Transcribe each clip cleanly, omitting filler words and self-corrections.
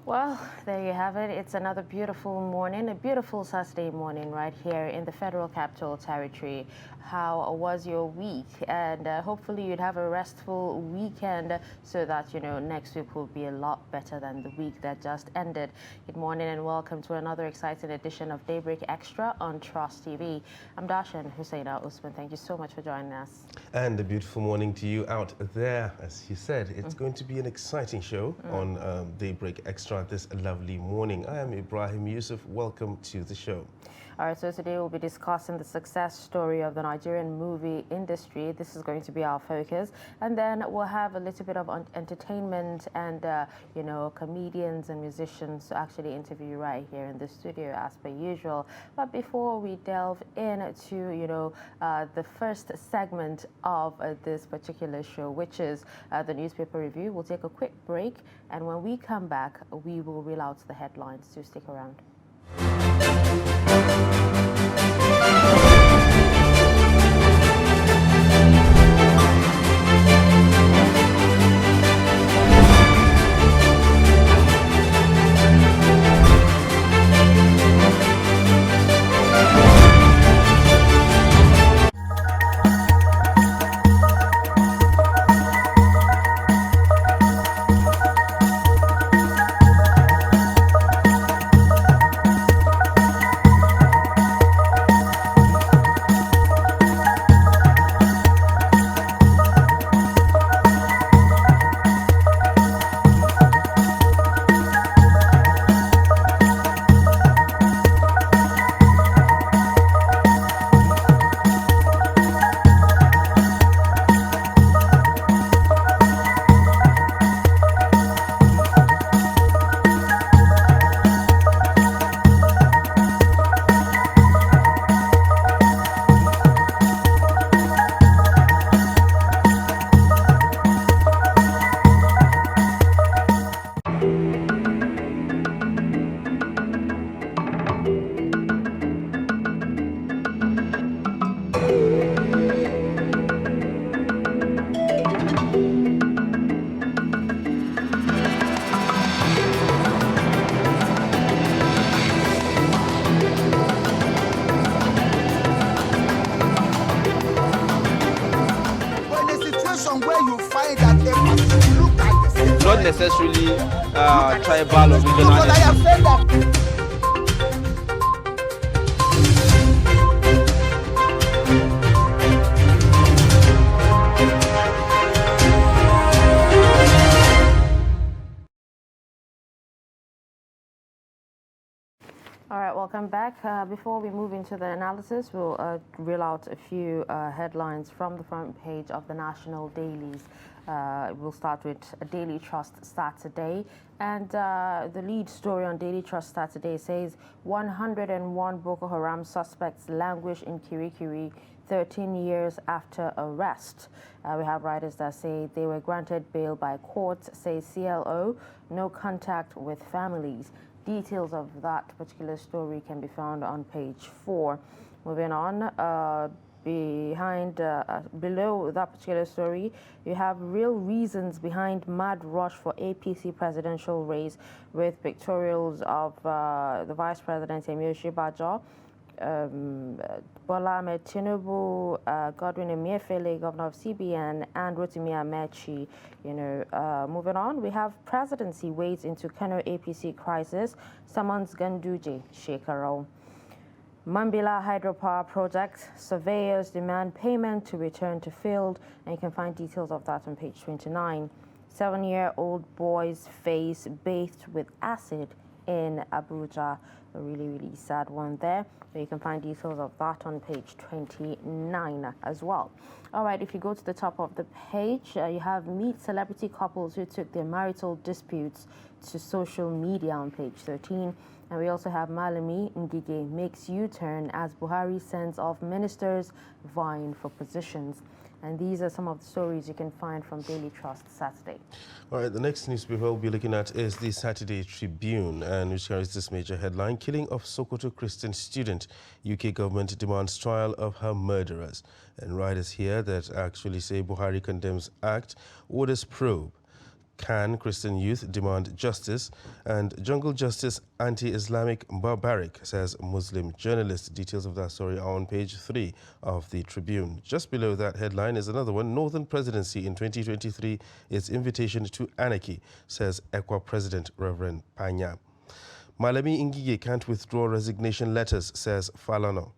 Well, there you have it. It's another beautiful morning, a beautiful Saturday morning right here in the Federal Capital Territory. How was your week? And hopefully you'd have a restful weekend so that, next week will be a lot better than the week that just ended. Good morning and welcome to another exciting edition of Daybreak Extra on Trust TV. I'm Darshan Hussaina Usman. Thank you so much for joining us. And a beautiful morning to you out there. As you said, it's going to be an exciting show on Daybreak Extra this lovely morning. I am Ibrahim Yusuf. Welcome to the show. All right, so today we'll be discussing the success story of the Nigerian movie industry. This is going to be our focus. And then we'll have a little bit of entertainment and, comedians and musicians to actually interview right here in the studio as per usual. But before we delve into, the first segment of this particular show, which is the newspaper review, we'll take a quick break. And when we come back, we will reel out the headlines. So stick around. Not necessarily tribal or regional. All right, welcome back. Before we move into the analysis, we'll reel out a few headlines from the front page of the national dailies. We'll start with Daily Trust Saturday. And the lead story on Daily Trust Saturday says 101 Boko Haram suspects languish in Kirikiri 13 years after arrest. We have writers that say they were granted bail by court, says CLO, no contact with families. Details of that particular story can be found on page 4. Moving on, below that particular story, you have real reasons behind mad rush for APC presidential race with pictorials of the Vice President Emil Shibajo, Bola Ahmed Tinubu, Godwin Emefiele, Governor of CBN, and Rotimi Amechi. Moving on, we have presidency wades into Kano APC crisis, summons Ganduje, Shekarau. Mambila hydropower project, surveyors demand payment to return to field, and you can find details of that on page 29. 7-year-old boy's face bathed with acid in Abuja. A really, really sad one there. So you can find details of that on page 29 as well. All right, if you go to the top of the page, you have meet celebrity couples who took their marital disputes to social media on page 13. And we also have Malami Ngige makes U-turn as Buhari sends off ministers vying for positions. And these are some of the stories you can find from Daily Trust Saturday. All right, the next newspaper we'll be looking at is the Saturday Tribune, and which carries this major headline: Killing of Sokoto Christian student. UK government demands trial of her murderers. And writers here that actually say Buhari condemns act, orders probe. Can Christian youth demand justice? And jungle justice anti-Islamic barbaric, says Muslim journalist. Details of that story are on page 3 of the Tribune. Just below that headline is another one. Northern presidency in 2023 is invitation to anarchy, says ECWA President Reverend Panya. Malami Ngige can't withdraw resignation letters, says Falana.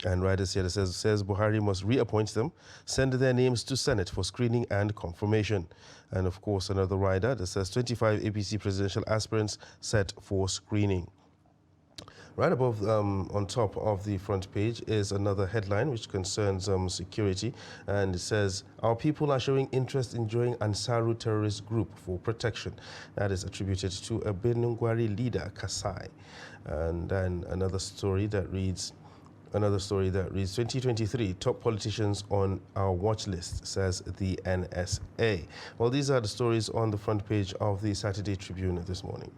And riders here says Buhari must reappoint them, send their names to Senate for screening and confirmation. And of course, another rider that says 25 APC presidential aspirants set for screening. Right above, on top of the front page, is another headline which concerns security, and it says, our people are showing interest in joining Ansaru terrorist group for protection. That is attributed to a Benungwari leader, Kasai. And then another story that reads, 2023 top politicians on our watch list, says the NSA. Well, these are the stories on the front page of the Saturday Tribune this morning.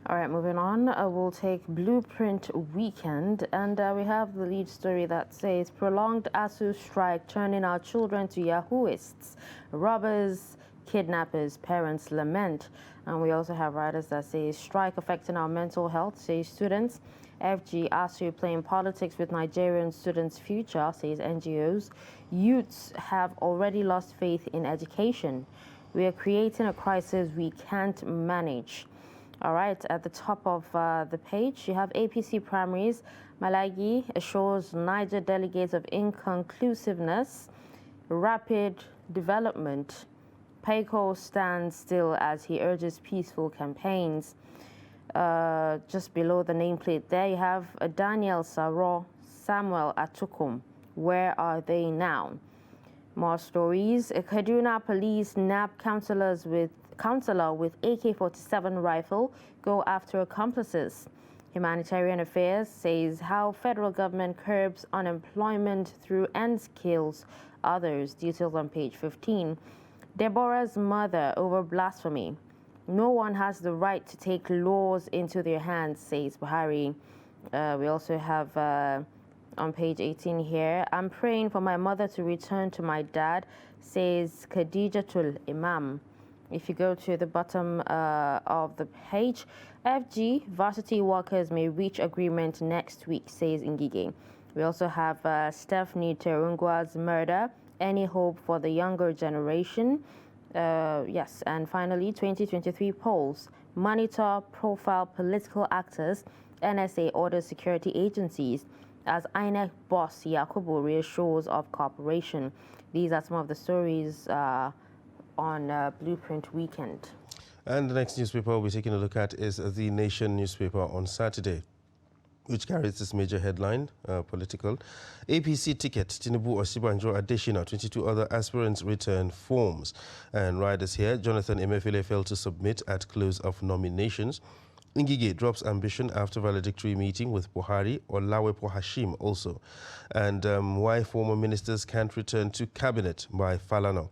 All right, moving on, we'll take Blueprint Weekend, and we have the lead story that says prolonged ASU strike turning our children to Yahooists, robbers, kidnappers, parents lament. And we also have writers that say strike affecting our mental health, say students. FG ASU playing politics with Nigerian students' future, says NGOs. Youths have already lost faith in education. We are creating a crisis we can't manage. All right, at the top of the page, you have APC primaries. Malagi assures Niger delegates of inconclusiveness, rapid development. Paiko stands still as he urges peaceful campaigns. Just below the nameplate there, you have Daniel Saro, Samuel Atukum. Where are they now? More stories. Kaduna police nab counselor with AK-47 rifle go after accomplices. Humanitarian Affairs says how federal government curbs unemployment through ends kills others. Details on page 15. Deborah's mother over blasphemy. No one has the right to take laws into their hands, says Buhari. We also have on page 18 here, I'm praying for my mother to return to my dad, says Khadijatul Imam. If you go to the bottom of the page, FG varsity workers may reach agreement next week, says Ngige. We also have Stephanie Terungwa's murder, any hope for the younger generation? Yes, and finally, 2023 polls. Monitor profile political actors. NSA orders security agencies as INEC boss Yakubu reassures of cooperation. These are some of the stories on Blueprint Weekend. And the next newspaper we'll be taking a look at is The Nation newspaper on Saturday, which carries this major headline, political. APC ticket, Tinubu Osibanjo Adeshina, 22 other aspirants return forms. And riders here, Jonathan Emefiele failed to submit at close of nominations. Ngige drops ambition after valedictory meeting with Buhari, or Lawepo Hashim also. And why former ministers can't return to cabinet by Falana.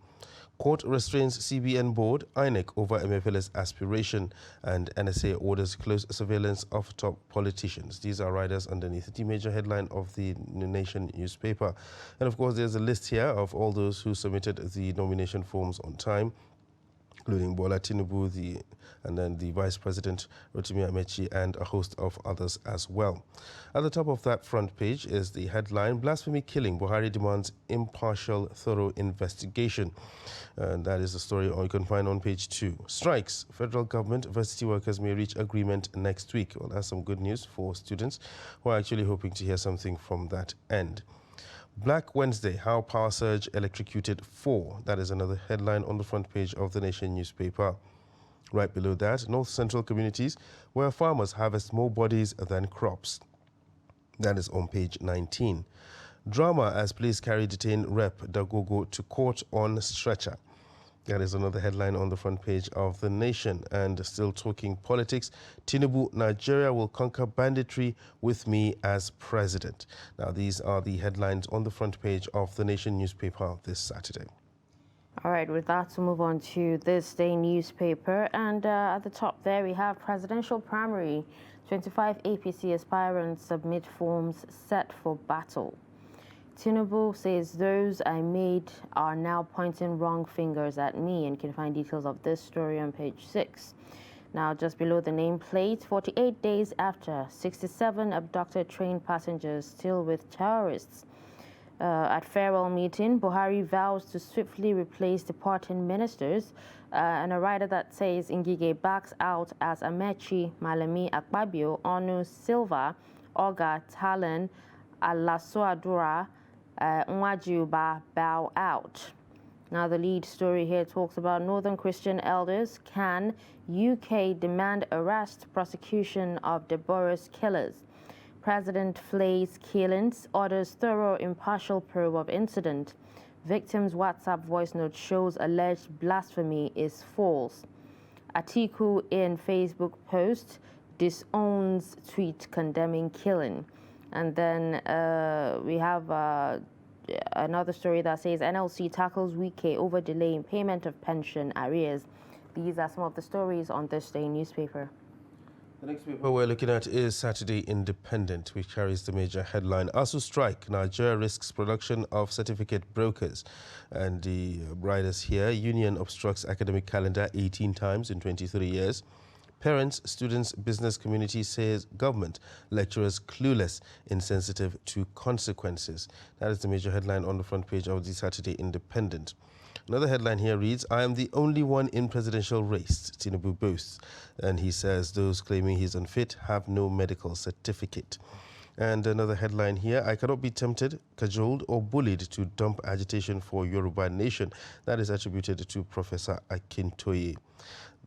Court restrains CBN board, INEC over Emefiele's aspiration, and NSA orders close surveillance of top politicians. These are riders underneath the major headline of the Nation newspaper. And of course, there's a list here of all those who submitted the nomination forms on time, including Bola Tinubu, and then the Vice President Rotimi Amechi, and a host of others as well. At the top of that front page is the headline, Blasphemy Killing, Buhari demands impartial, thorough investigation. And that is the story you can find on page 2. Strikes, federal government, varsity workers may reach agreement next week. Well, that's some good news for students who are actually hoping to hear something from that end. Black Wednesday, how power surge electrocuted 4. That is another headline on the front page of the Nation newspaper. Right below that, North Central communities where farmers harvest more bodies than crops. That is on page 19. Drama as police carry detained Rep Dagogo to court on stretcher. That is another headline on the front page of The Nation. And still talking politics, Tinubu, Nigeria will conquer banditry with me as president. Now, these are the headlines on the front page of The Nation newspaper this Saturday. All right, with that, we'll move on to This Day newspaper. And at the top there, we have presidential primary. 25 APC aspirants submit forms set for battle. Tinubu says those I made are now pointing wrong fingers at me, and you can find details of this story on page 6. Now, just below the nameplate, 48 days after, 67 abducted train passengers still with terrorists. At farewell meeting, Buhari vows to swiftly replace departing ministers, and a writer that says Ngige backs out as Amechi, Malami, Akpabio, Onu, Silva, Oga, Talon, Alasoadura, Nwajiuba bow out. Now, the lead story here talks about Northern Christian elders. Can UK demand arrest, prosecution of Deborah's killers? President flays killings, orders thorough impartial probe of incident. Victim's WhatsApp voice note shows alleged blasphemy is false. Atiku in Facebook post disowns tweet condemning killing. And then we have another story that says NLC tackles Wike over delay in payment of pension arrears. These are some of the stories on this day newspaper. The next paper we're looking at is Saturday Independent, which carries the major headline, ASU strike, Nigeria risks production of certificate brokers. And the writers here, union obstructs academic calendar 18 times in 23 years. Parents, students, business community says government, lecturers clueless, insensitive to consequences. That is the major headline on the front page of the Saturday Independent. Another headline here reads, I am the only one in presidential race, Tinubu boasts. And he says those claiming he's unfit have no medical certificate. And another headline here, I cannot be tempted, cajoled or bullied to dump agitation for Yoruba nation. That is attributed to Professor Akintoye.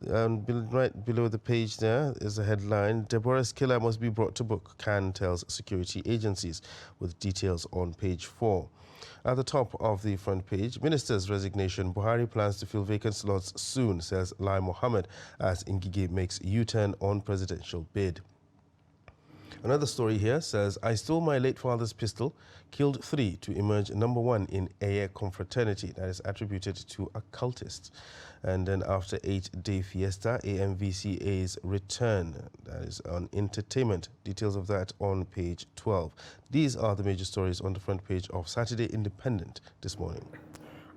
And right below the page there is a headline, Deborah's killer must be brought to book, Khan tells security agencies, with details on page 4. At the top of the front page, minister's resignation. Buhari plans to fill vacant slots soon, says Lai Mohammed, as Ngige makes U-turn on presidential bid. Another story here says, I stole my late father's pistol, killed 3 to emerge #1 in Eye confraternity. That is attributed to a cultist. And then after 8-day fiesta, AMVCA's return. That is on entertainment. Details of that on page 12. These are the major stories on the front page of Saturday Independent this morning.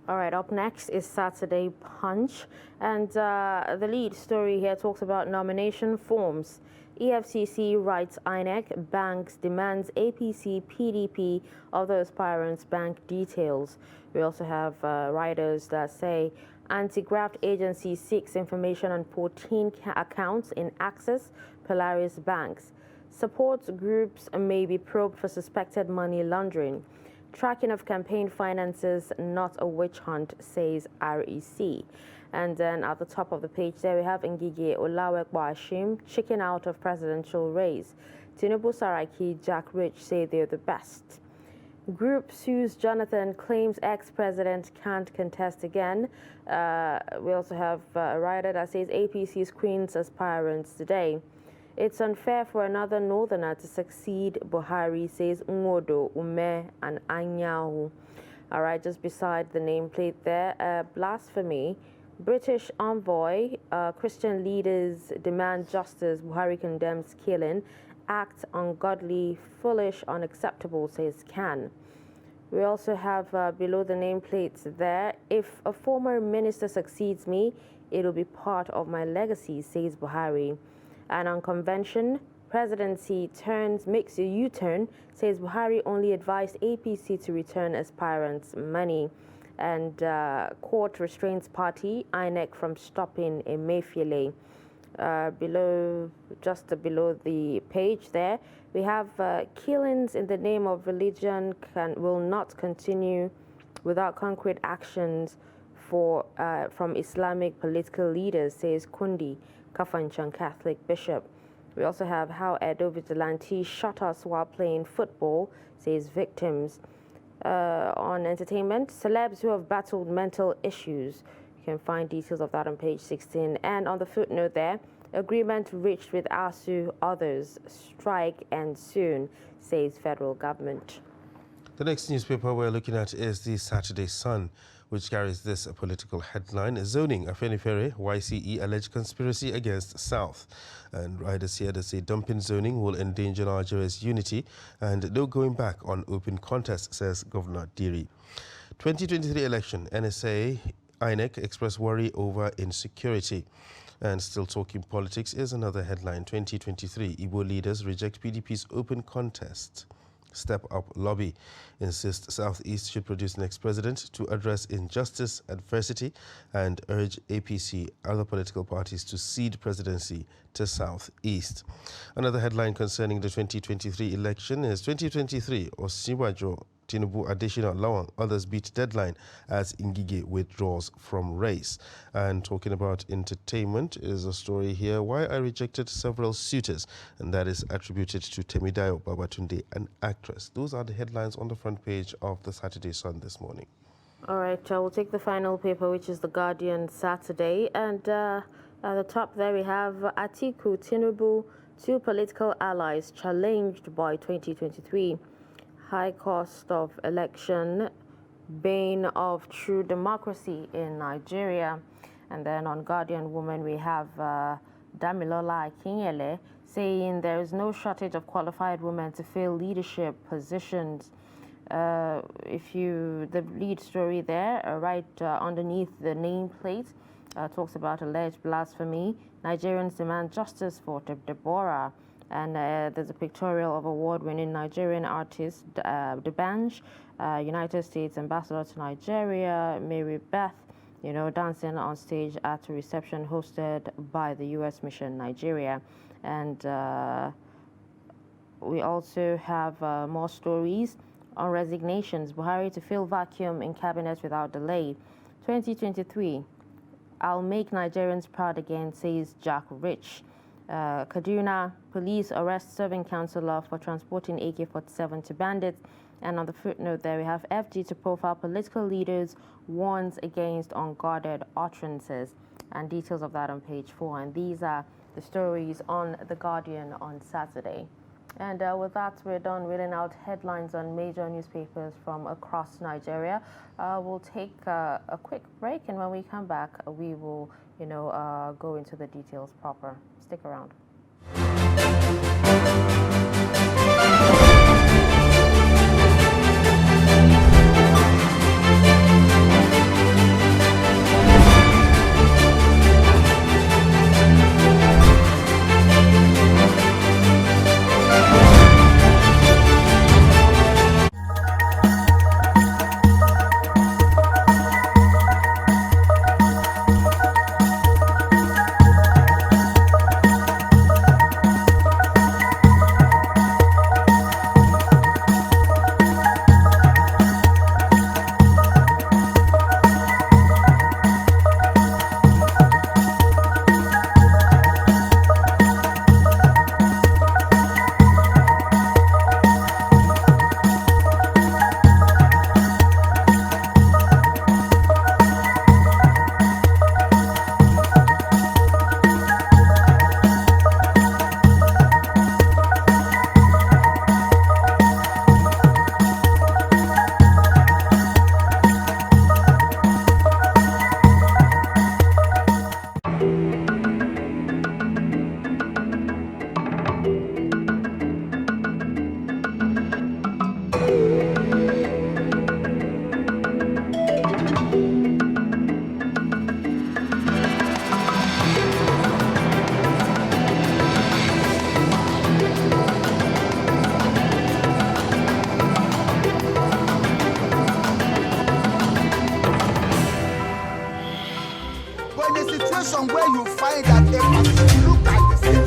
All right, up next is Saturday Punch. And the lead story here talks about nomination forms. EFCC writes INEC, banks demands APC, PDP, other aspirants' bank details. We also have writers that say anti-graft agency seeks information on 14 accounts in Access, Polaris banks. Support groups may be probed for suspected money laundering. Tracking of campaign finances, not a witch hunt, says REC. And then at the top of the page there we have Ngige Olawekbo Ashim, chicken out of presidential race. Tinubu, Saraki, Jack Rich say they're the best. Group sues Jonathan, claims ex-president can't contest again. We also have a writer that says APC screens aspirants today. It's unfair for another northerner to succeed, Buhari says Nwodo, Ume, and Anyanwu. All right, just beside the nameplate there, blasphemy. British envoy, Christian leaders demand justice, Buhari condemns killing. Act ungodly, foolish, unacceptable, says Khan. We also have below the nameplates there, if a former minister succeeds me, it'll be part of my legacy, says Buhari. And on convention, presidency makes a U-turn, says Buhari only advised APC to return aspirants' money. And court restrains party, INEC from stopping Emefiele. Just below the page there, we have killings in the name of religion will not continue without concrete actions from Islamic political leaders, says Kundi, Kafanchan Catholic bishop. We also have how Edo vigilantes shot us while playing football, says victims. On entertainment, celebs who have battled mental issues. You can find details of that on page 16. And on the footnote there, agreement reached with ASU, others strike and soon, says federal government. The next newspaper we're looking at is the Saturday Sun, which carries this political headline: Zoning Afenifere, YCE alleged conspiracy against South. And riders here that say dumping zoning will endanger Nigeria's unity and no going back on open contest, says Governor Diri. 2023 election, NSA, INEC express worry over insecurity. And still talking politics is another headline. 2023, Igbo leaders reject PDP's open contest. Step Up lobby insists Southeast should produce next president to address injustice, adversity, and urge APC, other political parties, to cede presidency to Southeast. Another headline concerning the 2023 election is 2023, Osibajo Tinubu additional Lawan, others beat deadline as Ngige withdraws from race. And talking about entertainment is a story here: why I rejected several suitors, and that is attributed to Temidayo Babatunde, an actress. Those are the headlines on the front page of the Saturday Sun this morning. All right, we'll take the final paper, which is the Guardian Saturday. And at the top there we have Atiku, Tinubu, two political allies challenged by 2023. High cost of election, bane of true democracy in Nigeria. And then on Guardian Woman, we have Damilola Akinyele saying there is no shortage of qualified women to fill leadership positions. The lead story there, right underneath the nameplate, talks about alleged blasphemy. Nigerians demand justice for Deborah. And there's a pictorial of award-winning Nigerian artist D'banj, United States Ambassador to Nigeria, Mary Beth, dancing on stage at a reception hosted by the U.S. Mission Nigeria. And we also have more stories on resignations. Buhari to fill vacuum in cabinet without delay. 2023, I'll make Nigerians proud again, says Jack Rich. Kaduna police arrest serving councillor for transporting AK-47 to bandits. And on the footnote there, we have FG to profile political leaders, warns against unguarded utterances. And details of that on page 4. And these are the stories on The Guardian on Saturday. And with that, we're done reading out headlines on major newspapers from across Nigeria. We'll take a quick break, and when we come back, we will, go into the details proper. Stick around.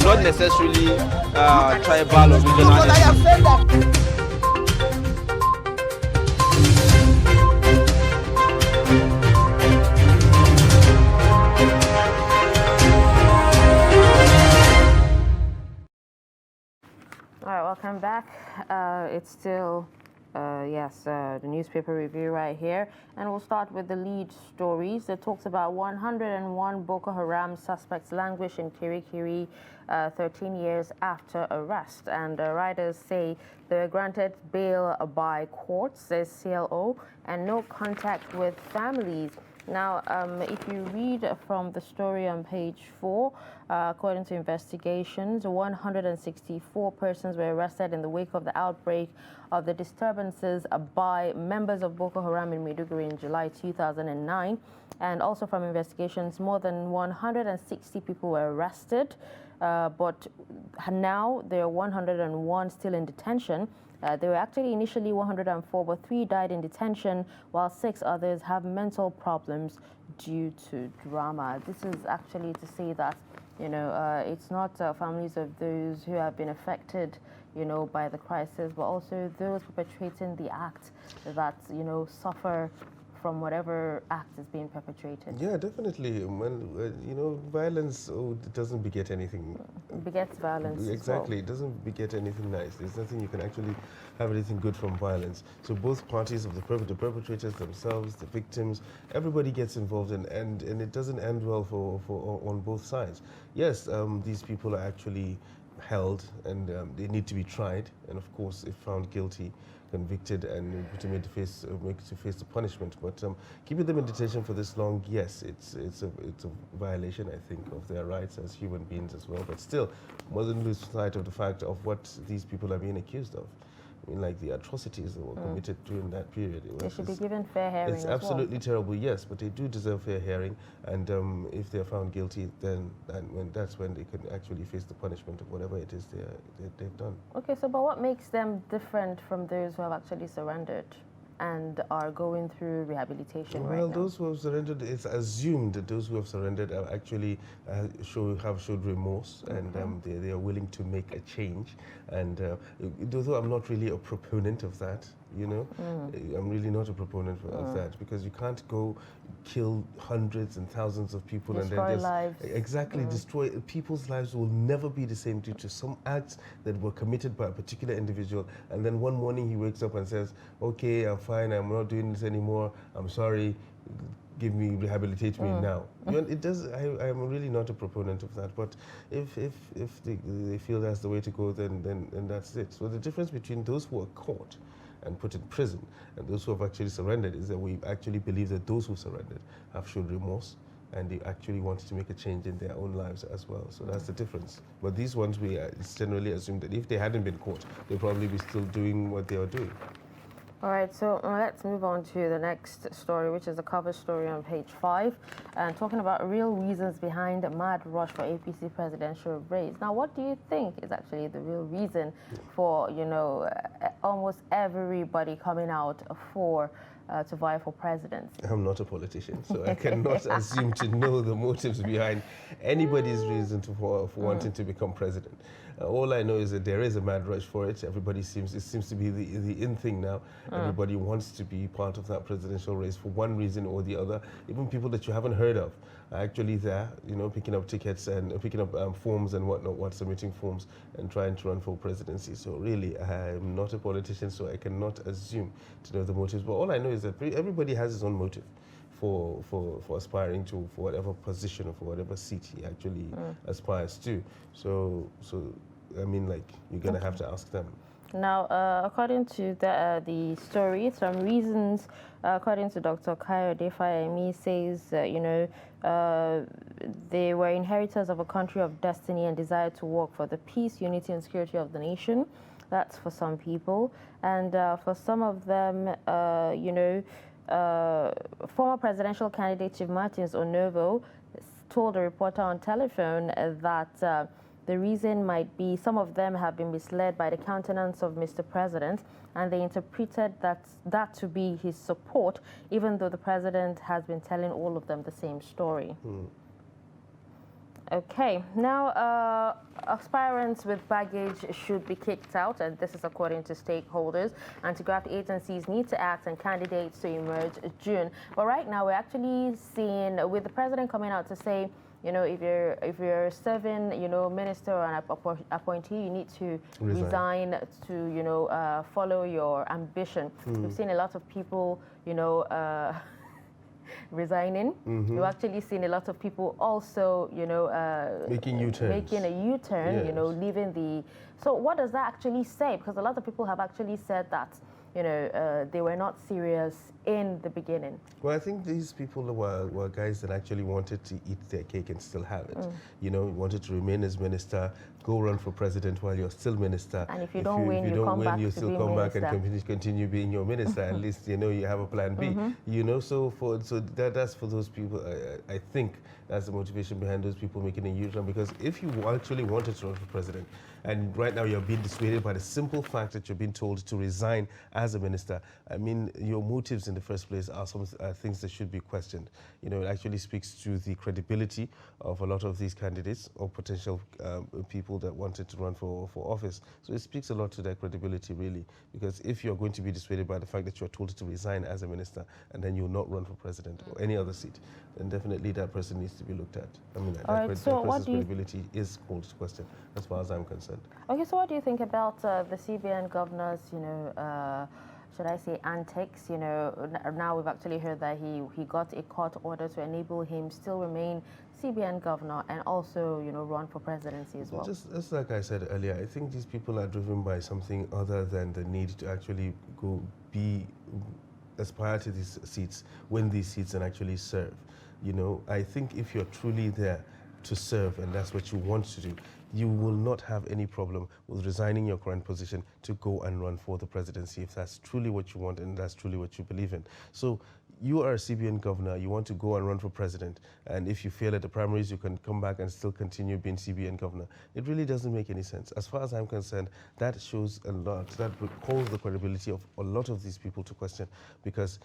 Not necessarily tribal or regional. All right, welcome back. It's still The newspaper review right here. And we'll start with the lead stories that talks about 101 Boko Haram suspects languish in Kirikiri 13 years after arrest. And writers say they were granted bail by court, says CLO, and no contact with families. Now, if you read from the story on page 4, according to investigations, 164 persons were arrested in the wake of the outbreak of the disturbances by members of Boko Haram in Maiduguri in July 2009. And also from investigations, more than 160 people were arrested, but now there are 101 still in detention. There were actually initially 104, but 3 died in detention, while 6 others have mental problems due to drama. This is actually to say that, it's not families of those who have been affected, by the crisis, but also those perpetrating the act that, suffer from whatever act is being perpetrated. Yeah, definitely. When, violence it doesn't beget anything. It begets violence. Exactly. It doesn't beget anything nice. There's nothing you can actually have anything good from violence. So both parties of the perpetrators themselves, the victims, everybody gets involved, and it doesn't end well for on both sides. Yes, these people are actually held, and they need to be tried, and of course, if found guilty, convicted, and made to face the punishment. But keeping them in detention for this long, yes, it's a violation, I think, of their rights as human beings as well. But still, mustn't lose sight of the fact of what these people are being accused of. I mean, like the atrocities that were committed during that period. They should be given fair hearing. It's absolutely terrible, yes, but they do deserve fair hearing. And if they're found guilty, then that's when they can actually face the punishment of whatever it is they've done. Okay, so but what makes them different from those who have actually surrendered and are going through rehabilitation right now? Well, those who have surrendered, it's assumed that those who have surrendered are actually have showed remorse, and they are willing to make a change. And although I'm not really a proponent of that, I'm really not a proponent of that, because you can't go kill hundreds and thousands of people destroy and then lives. Exactly, destroy people's lives will never be the same due to some acts that were committed by a particular individual, and then one morning he wakes up and says, okay, I'm fine, I'm not doing this anymore, I'm sorry, rehabilitate me now. It does. I am really not a proponent of that. But if they feel that's the way to go, then that's it. So the difference between those who are caught and put in prison and those who have actually surrendered is that we actually believe that those who surrendered have shown remorse, and they actually wanted to make a change in their own lives as well. So that's the difference. But these ones, we generally assume that if they hadn't been caught, they'd probably be still doing what they are doing. All right, so let's move on to the next story, which is the cover story on page 5, and talking about real reasons behind the mad rush for APC presidential race. Now, what do you think is actually the real reason for, almost everybody coming out for to vie for president? I'm not a politician, so I cannot assume to know the motives behind anybody's reason for wanting to become president. All I know is that there is a mad rush for it. It seems to be the in thing now. Everybody wants to be part of that presidential race for one reason or the other. Even people that you haven't heard of are actually there, picking up tickets and picking up forms and whatnot, submitting forms and trying to run for presidency. So really, I'm not a politician, so I cannot assume to know the motives. But all I know is that everybody has his own motive for aspiring to for whatever position or for whatever seat he actually aspires to. So I mean, like, you're gonna have to ask them. Now, according to the story, some reasons, according to Dr. Kayode Fayemi, says, they were inheritors of a country of destiny and desired to work for the peace, unity, and security of the nation. That's for some people. And for some of them, former presidential candidate Chief Martins Onovo told a reporter on telephone that the reason might be some of them have been misled by the countenance of Mr. President, and they interpreted that to be his support, even though the president has been telling all of them the same story. Okay, now aspirants with baggage should be kicked out, and this is according to stakeholders. Anti-graft agencies need to act and candidates to emerge June. But right now we're actually seeing, with the president coming out to say you know, if you're serving, you know, minister or an appointee, you need to resign to, you know, follow your ambition. We've seen a lot of people, you know, resigning. We've actually seen a lot of people also, you know, making U-turns. Making a U-turn, yes. you know, leaving the. So what does that actually say? Because a lot of people have actually said that, you know, they were not serious in the beginning. Well, I think these people were guys that actually wanted to eat their cake and still have it. You know, wanted to remain as minister, go run for president while you're still minister. And if you don't win, you still come back and continue being your minister. At least, you know, you have a plan B. You know, so that's for those people. I think that's the motivation behind those people making a U-turn. Because if you actually wanted to run for president, and right now you're being dissuaded by the simple fact that you're being told to resign as a minister, I mean, your motives in the first place are some things that should be questioned. You know, it actually speaks to the credibility of a lot of these candidates or potential people that wanted to run for office. So it speaks a lot to their credibility, really, because if you're going to be dissuaded by the fact that you're told to resign as a minister and then you'll not run for president or any other seat, then definitely that person needs to be looked at. I mean, that person's credibility is called to question, as far as I'm concerned. Okay, so what do you think about the CBN governor's, you know, should I say antics? You know, now we've actually heard that he got a court order to enable him still remain CBN governor and also, you know, run for presidency as well. Just like I said earlier, I think these people are driven by something other than the need to actually aspire to these seats, win these seats and actually serve. You know, I think if you're truly there to serve and that's what you want to do, you will not have any problem with resigning your current position to go and run for the presidency if that's truly what you want and that's truly what you believe in. So you are a CBN governor, you want to go and run for president, and if you fail at the primaries, you can come back and still continue being CBN governor. It really doesn't make any sense. As far as I'm concerned, that shows a lot, that calls the credibility of a lot of these people to question, because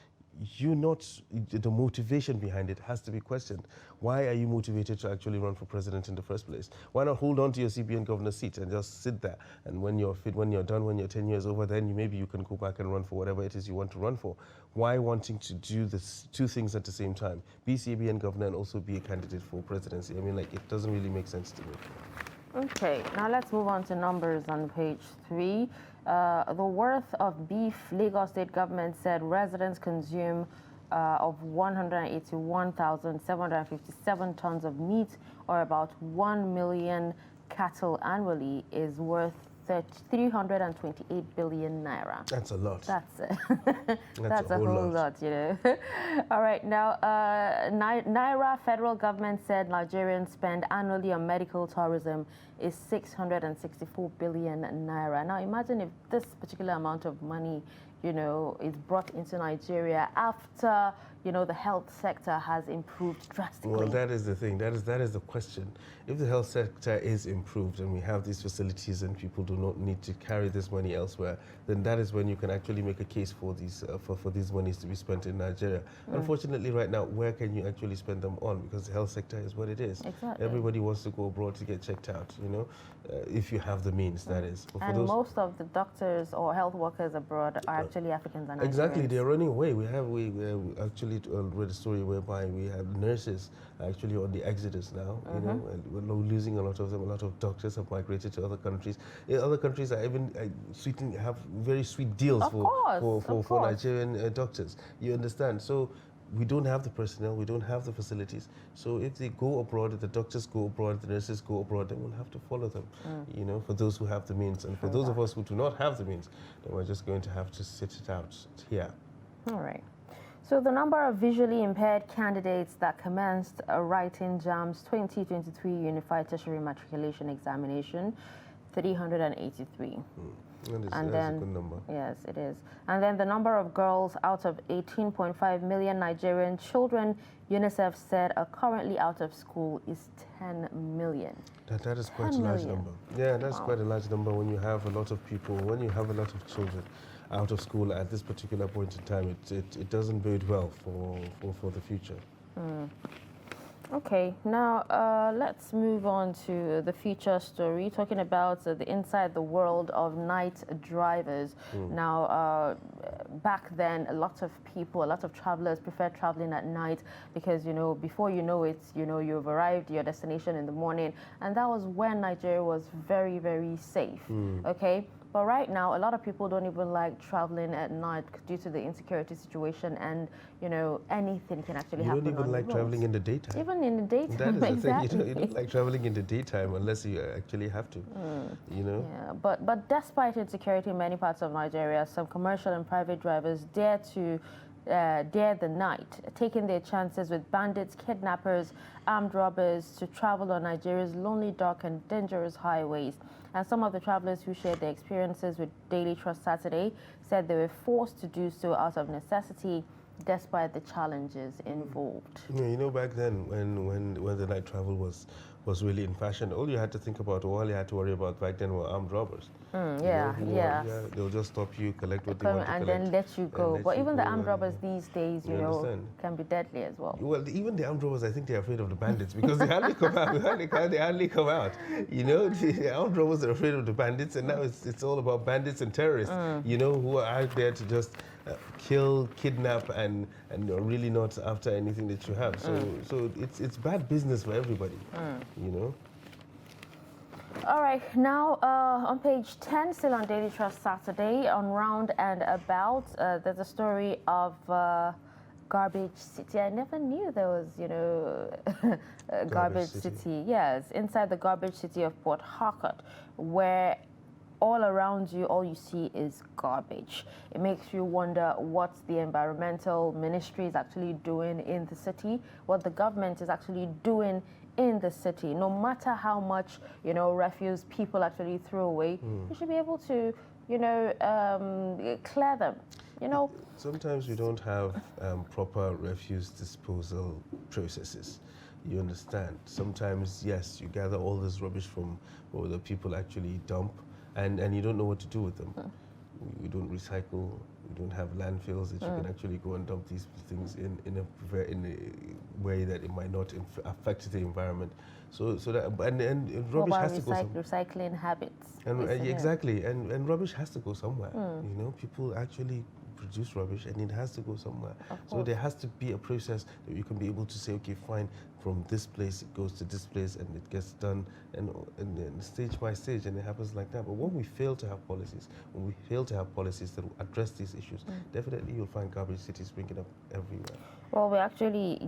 the motivation behind it has to be questioned. Why are you motivated to actually run for president in the first place? Why not hold on to your CBN governor seat and just sit there? And when you're fit, when you're done, when your 10 years over, then maybe you can go back and run for whatever it is you want to run for. Why wanting to do this two things at the same time? Be CBN governor and also be a candidate for presidency. I mean, like, it doesn't really make sense to me. Okay, now let's move on to numbers on page 3. The worth of beef, Lagos State government said residents consume of 181,757 tons of meat, or about 1 million cattle annually, is worth 328 billion naira. That's a lot. That's a whole lot, you know. All right, now Naira federal government said Nigerians spend annually on medical tourism is 664 billion naira. Now imagine if this particular amount of money, you know, is brought into Nigeria after, you know, the health sector has improved drastically. Well, that is the thing. That is the question. If the health sector is improved and we have these facilities and people do not need to carry this money elsewhere, then that is when you can actually make a case for these for these monies to be spent in Nigeria. Unfortunately, right now, where can you actually spend them on? Because the health sector is what it is. Exactly. Everybody wants to go abroad to get checked out, you know, if you have the means, that is. But and most of the doctors or health workers abroad are actually Africans and Nigerians. Exactly, they're running away. We actually read a story whereby we have nurses actually on the exodus now, you know, and we're losing a lot of them. A lot of doctors have migrated to other countries. Other countries are even have very sweet deals for Nigerian doctors. You understand? So we don't have the personnel, we don't have the facilities. So if they go abroad, if the doctors go abroad, the nurses go abroad, then we'll have to follow them, you know, for those who have the means. And for those of us who do not have the means, then we're just going to have to sit it out here. All right. So the number of visually impaired candidates that commenced writing JAMB's 2023 Unified Tertiary Matriculation Examination, 383. That's a good number. Yes, it is. And then the number of girls out of 18.5 million Nigerian children, UNICEF said, are currently out of school is 10 million. That is quite a large number. Yeah, that's quite a large number when you have a lot of people, when you have a lot of children out of school at this particular point in time. It doesn't bode well for the future. Okay, now let's move on to the feature story, talking about the inside the world of night drivers. Now, back then, a lot of travelers prefer traveling at night because, before you know it, you've arrived at your destination in the morning. And that was when Nigeria was very, very safe, okay? But right now, a lot of people don't even like traveling at night due to the insecurity situation, and anything can actually happen. You don't even like traveling in the daytime. Even in the daytime, that is the exactly. thing. You don't like traveling in the daytime unless you actually have to. Yeah, but despite insecurity in many parts of Nigeria, some commercial and private drivers dare the night, taking their chances with bandits, kidnappers, armed robbers to travel on Nigeria's lonely, dark, and dangerous highways. And some of the travelers who shared their experiences with Daily Trust Saturday said they were forced to do so out of necessity, despite the challenges involved. Yeah, back then when the night travel was really in fashion, all you had to think about, all you had to worry about back then were armed robbers. They'll just stop you, collect what they want to collect, and then let you go. But even the armed robbers these days, can be deadly as well. Well, even the armed robbers, I think they're afraid of the bandits because they hardly come out. They hardly come out. The armed robbers are afraid of the bandits, and now it's all about bandits and terrorists. Who are out there to just kill, kidnap, and really not after anything that you have. So it's bad business for everybody. All right, now on page 10, still on Daily Trust Saturday, on Round and About, there's a story of Garbage City. I never knew there was, Garbage City. Yes, inside the Garbage City of Port Harcourt, where all around you, all you see is garbage. It makes you wonder what the environmental ministry is actually doing in the city, what the government is actually doing in the city. No matter how much, refuse people actually throw away, you should be able to, clear them, Sometimes we don't have proper refuse disposal processes. You understand? Sometimes, yes, you gather all this rubbish from where the people actually dump, and you don't know what to do with them. We don't recycle. We don't have landfills that you can actually go and dump these things in a way that it might not affect the environment. So that and rubbish has to go somewhere. Recycling habits. Exactly, and rubbish has to go somewhere. People actually produce rubbish, and it has to go somewhere. So there has to be a process that you can be able to say, okay, fine, from this place it goes to this place, and it gets done, and stage by stage, and it happens like that. But when we fail to have policies, that will address these issues, definitely you'll find garbage cities springing up everywhere. Well, we actually,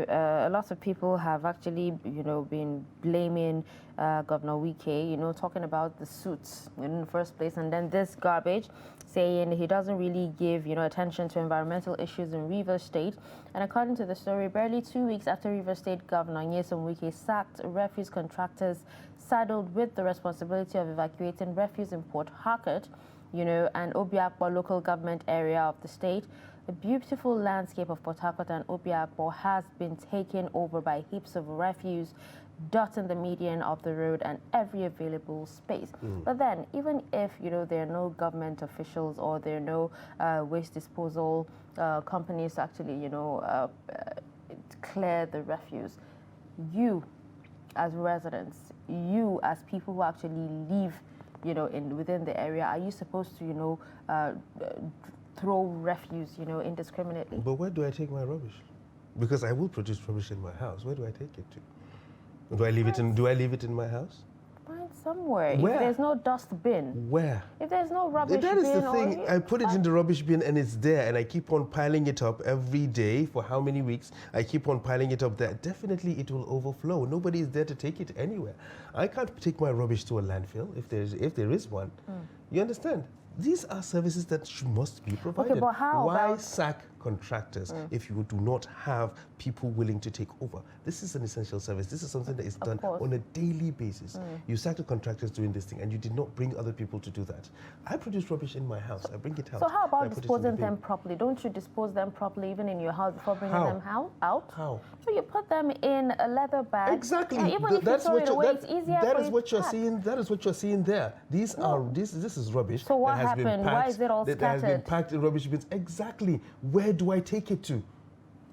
a lot of people have actually, been blaming Governor Wike, talking about the suits in the first place, and then this garbage, saying he doesn't really give, attention to environmental issues in Rivers State. And according to the story, barely 2 weeks after Rivers State Governor Nyesom Wike sacked refuse contractors saddled with the responsibility of evacuating refuse in Port Harcourt, and Obiakpo local government area of the state, the beautiful landscape of Port Harcourt and Obiakpo has been taken over by heaps of refuse, dotting the median of the road and every available space. But then, even if, there are no government officials or there are no waste disposal companies to actually, clear the refuse, you as residents, you as people who actually live, within the area, are you supposed to, throw refuse, indiscriminately? But where do I take my rubbish? Because I will produce rubbish in my house. Where do I take it to? Do I leave it in my house? Find somewhere. Where? If there's no dust bin. Where? If there's no rubbish bin. That is the thing. I put it in the rubbish bin and it's there, and I keep on piling it up every day for how many weeks? I keep on piling it up there. Definitely it will overflow. Nobody is there to take it anywhere. I can't take my rubbish to a landfill if there is one. You understand? These are services that must be provided. Okay, but how Why sack contractors if you do not have people willing to take over? This is an essential service. This is something that is done on a daily basis. You sack the contractors doing this thing, and you did not bring other people to do that. I produce rubbish in my house. I bring it out. So how about disposing them properly? Don't you dispose them properly even in your house before bringing them out? How? So you put them in a leather bag. Exactly. And even if you throw it away, it's easier that for is you what to you're pack. seeing. That is what you're seeing there. This is rubbish. So what that has happened? Been packed, Why is it all that has been scattered? packed in rubbish bins. Exactly. Where do I take it to?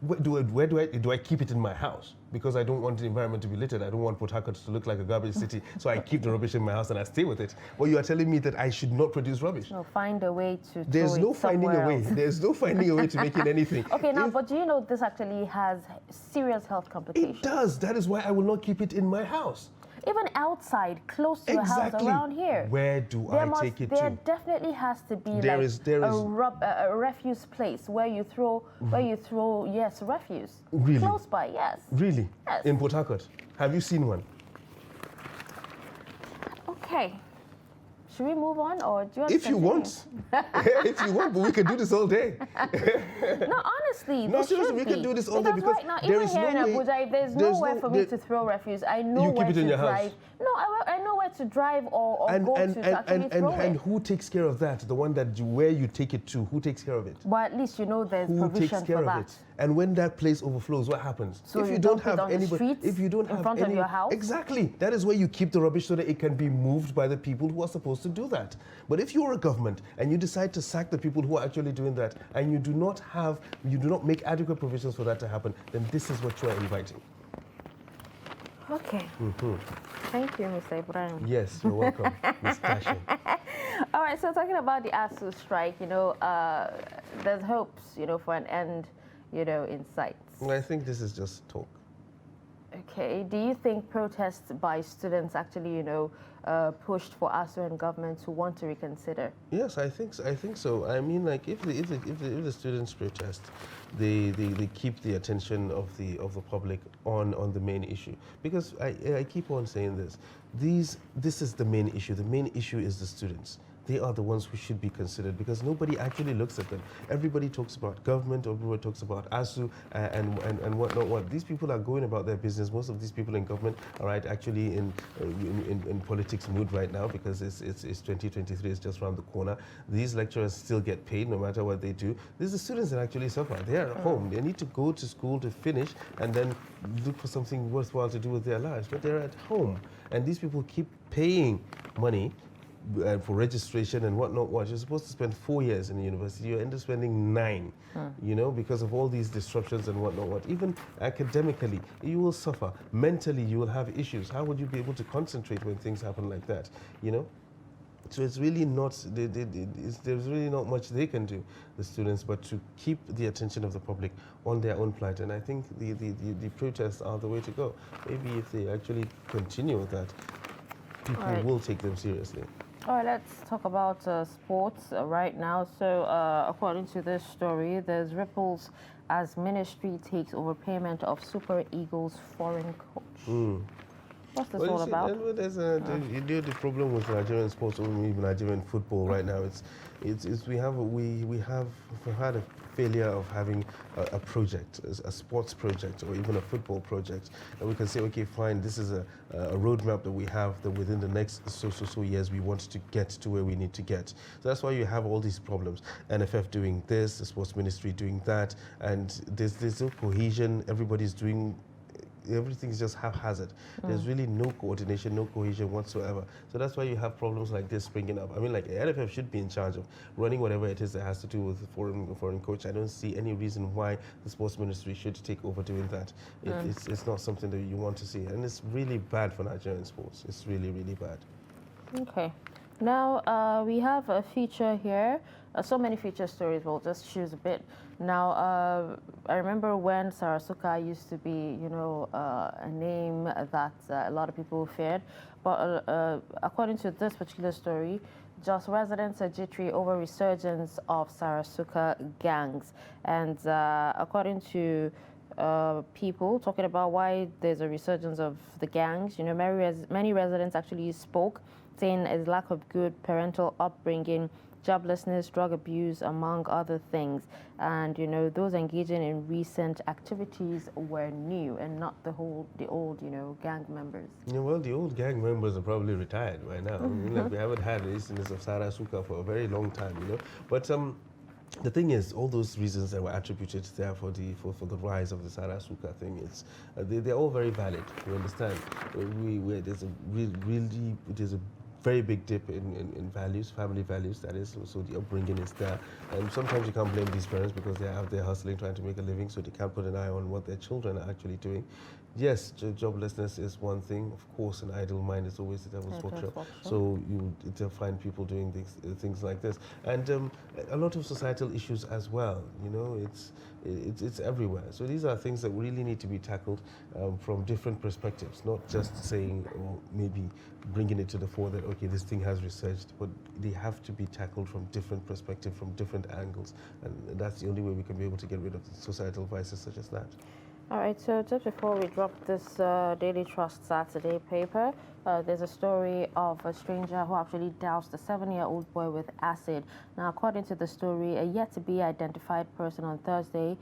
Where do I keep it in my house? because I don't want the environment to be littered. I don't want Port Harcourt to look like a garbage city. So I keep the rubbish in my house and I stay with it. But you are telling me that I should not produce rubbish. No, find a way to There's no finding a way. Else. There's no finding a way to making anything. Okay, now, but do you know this actually has serious health complications? It does. That is why I will not keep it in my house. Even outside, close to a house around here. Where do I take it to? There definitely has to be a refuse place where you throw refuse. Really? Close by, yes. Really? Yes. In Port Harcourt? Have you seen one? Okay. Should we move on, or do you want If you want. If you want, but we can do this all day. No, honestly, no, seriously, we can do this all day because right now, there even is here no in way, Abuja, if there's nowhere for me to throw refuse, I know where to drive. No, I know where to drive or go to actually throw it. And who takes care of that? The one where you take it to, who takes care of it? Well, at least you know there's who provision takes care for of that. it? And when that place overflows, what happens? So if you don't have on anybody, the streets, if you don't have in front of your house? Exactly. That is where you keep the rubbish so that it can be moved by the people who are supposed to do that. But if you're a government and you decide to sack the people who are actually doing that, and you do not make adequate provisions for that to happen, then this is what you are inviting. Okay. Thank you, Mr. Ibrahim. Yes, you're welcome, Ms. Tasha. All right, so talking about the ASU strike, there's hopes, for an end, in sight. I think this is just talk. Okay. Do you think protests by students actually, pushed for ASU and government to want to reconsider? Yes, I think so. I mean, like if the students protest, they keep the attention of the public on the main issue. Because I keep on saying this. This is the main issue. The main issue is the students. They are the ones who should be considered because nobody actually looks at them. Everybody talks about government, everybody talks about ASU and whatnot. These people are going about their business. Most of these people in government are actually in politics mood right now because it's 2023, it's just around the corner. These lecturers still get paid no matter what they do. These are the students that actually suffer. They are at home. They need to go to school to finish and then look for something worthwhile to do with their lives. But they're at home. And these people keep paying money for registration and whatnot. You're supposed to spend 4 years in the university. You end up spending 9, because of all these disruptions and whatnot. Even academically, you will suffer. Mentally, you will have issues. How would you be able to concentrate when things happen like that? So it's really not, there's really not much they can do, the students, but to keep the attention of the public on their own plight. And I think the protests are the way to go. Maybe if they actually continue with that, people will take them seriously. All right, let's talk about sports right now. So according to this story, there's ripples as ministry takes over payment of Super Eagles foreign coach. What's this all about? The problem with Nigerian sports, or even Nigerian football right now, we have had a failure of having a project, a sports project, or even a football project, and we can say, okay, fine, this is a roadmap that we have that within the next so years we want to get to where we need to get. So that's why you have all these problems. NFF doing this, the sports ministry doing that, and there's no cohesion. Everybody's doing. Everything's just haphazard. There's really no coordination, no cohesion whatsoever. So that's why you have problems like this springing up. I mean, like NFF should be in charge of running whatever it is that has to do with foreign coach. I don't see any reason why the sports ministry should take over doing that. It's not something that you want to see, and it's really bad for Nigerian sports. It's really, really bad. Okay. Now we have a feature here. So many feature stories. We'll just choose a bit. Now, I remember when Sarah Suka used to be, a name that a lot of people feared. But according to this particular story, Jos residents are jittery over resurgence of Sarah Suka gangs. And according to people talking about why there's a resurgence of the gangs, many residents actually spoke, saying it's lack of good parental upbringing, joblessness, drug abuse, among other things. And, those engaging in recent activities were new and not the old, gang members. Yeah, well, the old gang members are probably retired right now. We haven't had the incidents of Sarah Suka for a very long time, But the thing is, all those reasons that were attributed there for the rise of the Sarah Suka thing, they're all very valid. You understand? There's a very big dip in values, family values, that is. So the upbringing is there. And sometimes you can't blame these parents because they're out there hustling, trying to make a living, so they can't put an eye on what their children are actually doing. Yes, joblessness is one thing. Of course, an idle mind is always the devil's workshop. So you'll find people doing things like this. And a lot of societal issues as well. You know, it's everywhere. So these are things that really need to be tackled from different perspectives, not just saying, or maybe bringing it to the fore that, okay, this thing has researched, but they have to be tackled from different perspectives, from different angles. And that's the only way we can be able to get rid of societal vices such as that. All right, so just before we drop this Daily Trust Saturday paper, there's a story of a stranger who actually doused a 7-year-old boy with acid. Now, according to the story, a yet-to-be-identified person on Thursday,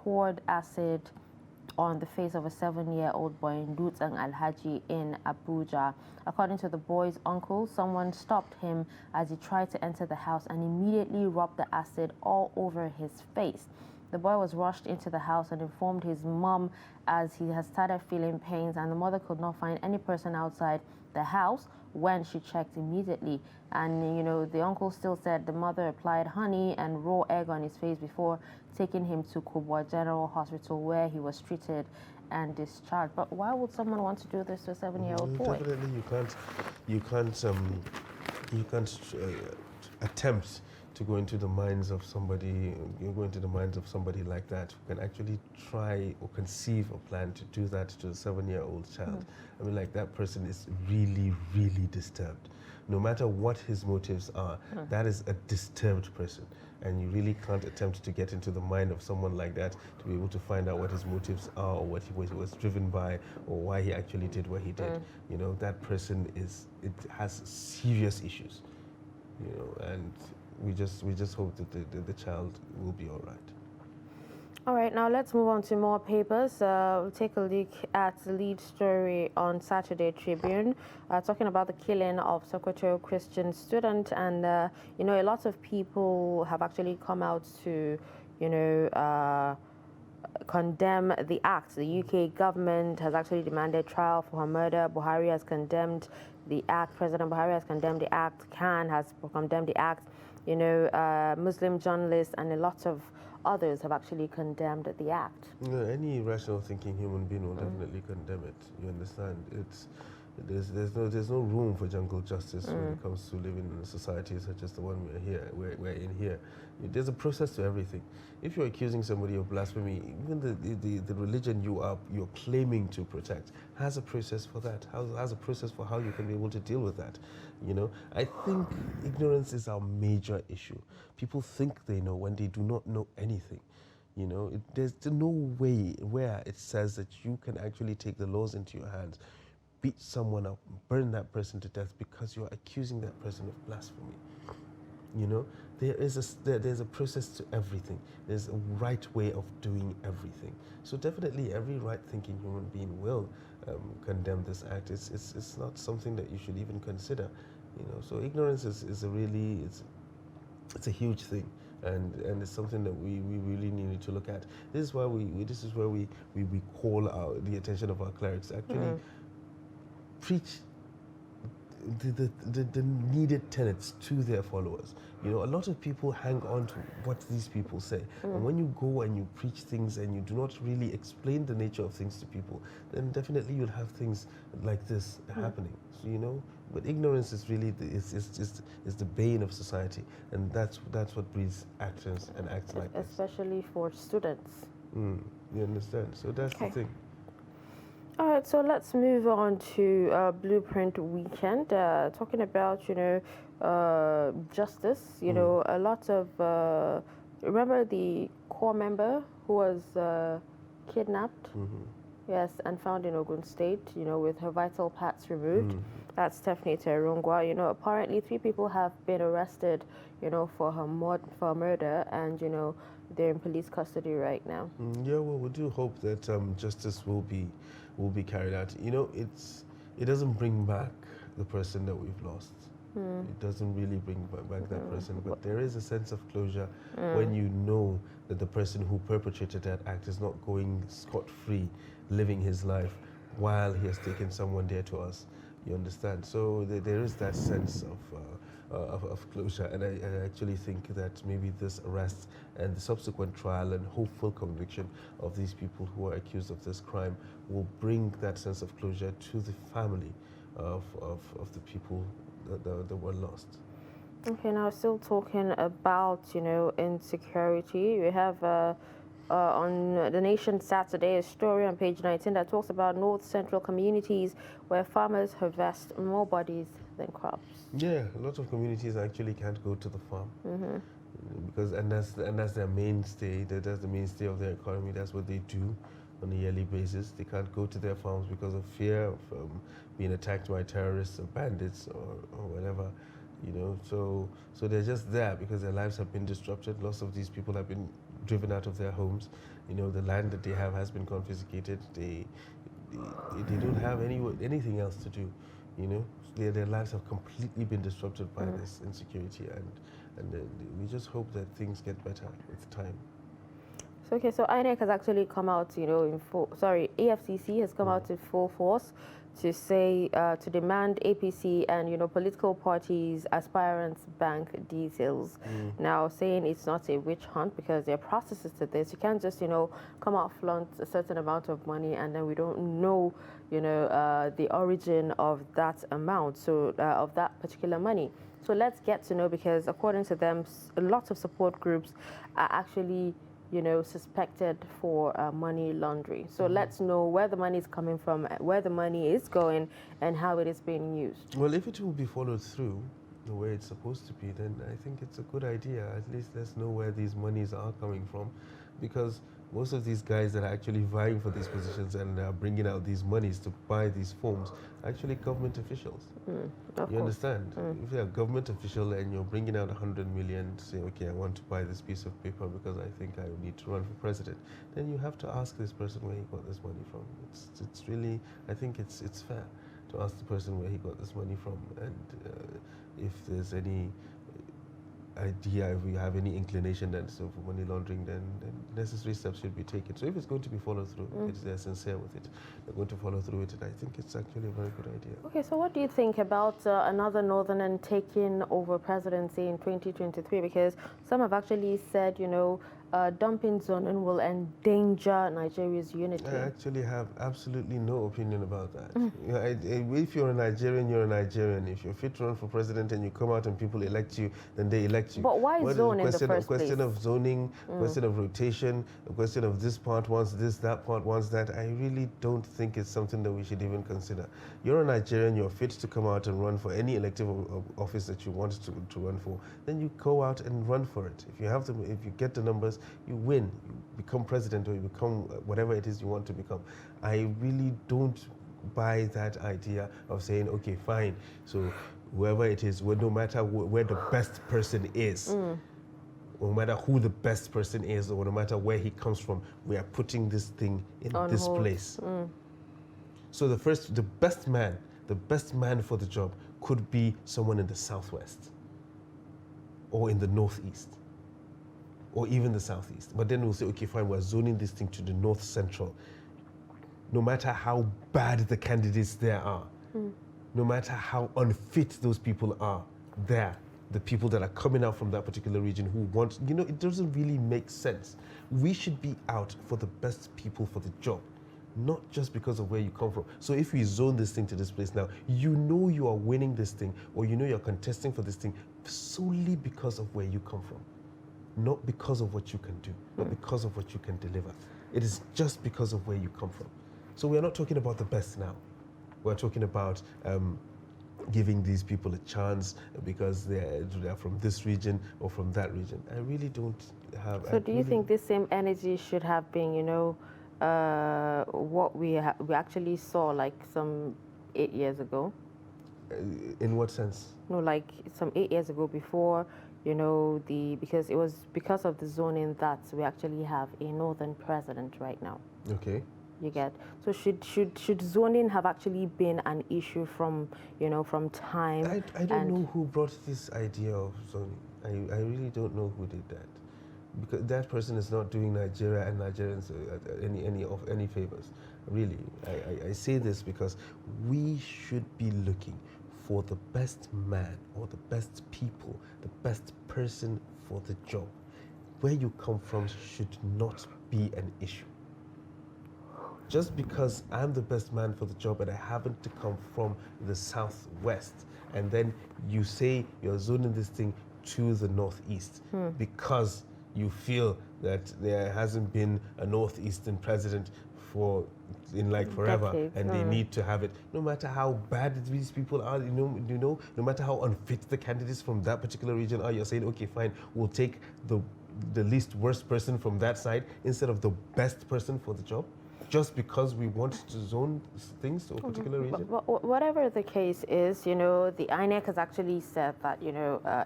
poured acid on the face of a 7-year-old boy in Dutang Alhaji in Abuja. According to the boy's uncle, someone stopped him as he tried to enter the house and immediately rubbed the acid all over his face. The boy was rushed into the house and informed his mom as he has started feeling pains, and the mother could not find any person outside the house when she checked immediately. And, the uncle still said the mother applied honey and raw egg on his face before taking him to Kubwa General Hospital, where he was treated and discharged. But why would someone want to do this to a 7-year-old boy? Definitely, you can't attempt to go into the minds of somebody, like that who can actually try or conceive a plan to do that to a 7-year-old child. I mean, like, that person is really, really disturbed. No matter what his motives are, that is a disturbed person. And you really can't attempt to get into the mind of someone like that to be able to find out what his motives are, or what he was driven by, or why he actually did what he did. That person has serious issues, and we just hope that the child will be all right. All right, now let's move on to more papers. We'll take a look at the lead story on Saturday Tribune, talking about the killing of Sokoto Christian student. And, a lot of people have actually come out to, condemn the act. The UK government has actually demanded trial for her murder. Buhari has condemned the act. President Buhari has condemned the act. Khan has condemned the act. Muslim journalists and a lot of others have actually condemned the act. Any rational thinking human being will definitely condemn it. You understand? There's no room for jungle justice when it comes to living in a society such as the one we're in here. There's a process to everything. If you're accusing somebody of blasphemy, even the religion you're claiming to protect has a process for that. Has a process for how you can be able to deal with that. I think ignorance is our major issue. People think they know when they do not know anything. There's no way where it says that you can actually take the laws into your hands, beat someone up, burn that person to death because you're accusing that person of blasphemy. There's a process to everything. There's a right way of doing everything. So definitely every right-thinking human being will condemn this act. It's not something that you should even consider. So ignorance is a huge thing. And it's something that we really need to look at. This is why we call the attention of our clerics to actually preach the needed tenets to their followers. A lot of people hang on to what these people say. And when you go and you preach things and you do not really explain the nature of things to people, then definitely you'll have things like this happening. So, but ignorance is really is the bane of society, and that's what breeds actions and acts like this. Especially for students. You understand? So that's the thing. All right, so let's move on to Blueprint Weekend, talking about, justice. A lot of, remember the core member who was kidnapped? Yes, and found in Ogun State, with her vital parts removed. That's Stephanie Terungwa. Apparently 3 people have been arrested, for her murder, and, they're in police custody right now. Yeah, well, we do hope that justice will be carried out. It doesn't bring back the person that we've lost. It doesn't really bring back that person, but there is a sense of closure when you know that the person who perpetrated that act is not going scot-free, living his life while he has taken someone dear to us. You understand? So there is that sense of closure, and I actually think that maybe this arrest and the subsequent trial and hopeful conviction of these people who are accused of this crime will bring that sense of closure to the family of the people that were lost. Okay, now still talking about, insecurity. We have on The Nation Saturday a story on page 19 that talks about North Central communities where farmers harvest more bodies than crops. Yeah, a lot of communities actually can't go to the farm because and that's their mainstay. That's the mainstay of their economy. That's what they do on a yearly basis. They can't go to their farms because of fear of being attacked by terrorists or bandits or whatever. So they're just there because their lives have been disrupted. Lots of these people have been driven out of their homes. The land that they have has been confiscated. They don't have anything else to do. Their lives have completely been disrupted by this insecurity, and we just hope that things get better with time. So INEC has actually come out, AFCC has come out in full force to say, to demand APC and, political parties' aspirants' bank details. Now, saying it's not a witch hunt because there are processes to this. You can't just, come out, flaunt a certain amount of money and then we don't know, the origin of that amount, so of that particular money. So let's get to know, because according to them, a lot of support groups are actually suspected for money laundering. So let's know where the money is coming from, where the money is going, and how it is being used. Well, if it will be followed through the way it's supposed to be, then I think it's a good idea. At least let's know where these monies are coming from, because most of these guys that are actually vying for these positions and are bringing out these monies to buy these forms are actually government officials. You understand? If you're a government official and you're bringing out 100 million to say, okay, I want to buy this piece of paper because I think I need to run for president, then you have to ask this person where he got this money from. It's really, I think it's fair to ask the person where he got this money from, and if there's any idea, if we have any inclination that for money laundering, then necessary steps should be taken. So if it's going to be followed through, if they're sincere with it, they're going to follow through with it, I think it's actually a very good idea. Okay, so what do you think about another northern taking over presidency in 2023? Because some have actually said, dumping zoning will endanger Nigeria's unity. I actually have absolutely no opinion about that. If you're a Nigerian, you're a Nigerian. If you're fit to run for president and you come out and people elect you, then they elect you. But why zone in the first place? A question of zoning, a question of rotation, a question of this part wants this, that part wants that. I really don't think it's something that we should even consider. You're a Nigerian, you're fit to come out and run for any elective office that you want to run for, then you go out and run for it. If you get the numbers, you win, you become president, or you become whatever it is you want to become. I really don't buy that idea of saying, okay, fine, so whoever it is, no matter where the best person is, no matter who the best person is, or no matter where he comes from, we are putting this thing in this place. So the best man for the job could be someone in the southwest, or in the northeast, or even the southeast. But then we'll say, okay, fine, we're zoning this thing to the north central. No matter how bad the candidates there are, no matter how unfit those people are there, the people that are coming out from that particular region who want, it doesn't really make sense. We should be out for the best people for the job, not just because of where you come from. So if we zone this thing to this place now, you are winning this thing, or you're contesting for this thing solely because of where you come from. Not because of what you can do, not because of what you can deliver. It is just because of where you come from. So we are not talking about the best now. We're talking about giving these people a chance because they're from this region or from that region. I really don't have... So do you think this same energy should have been, what we actually saw like some 8 years ago? In what sense? No, like some 8 years ago before, because it was because of the zoning that we actually have a northern president right now. Okay. You get? So should zoning have actually been an issue from, from time? I don't know who brought this idea of zoning. I really don't know who did that. because that person is not doing Nigeria and Nigerians any favors. Really, I say this because we should be looking for the best man or the best people, the best person for the job. Where you come from should not be an issue. Just because I'm the best man for the job and I happen to come from the southwest, and then you say you're zoning this thing to the northeast because you feel that there hasn't been a northeastern president in like forever, decades, and they need to have it. No matter how bad these people are, no matter how unfit the candidates from that particular region are, you're saying, okay, fine, we'll take the least worst person from that side instead of the best person for the job, just because we want to zone things to a particular region? Whatever the case is, the INEC has actually said that,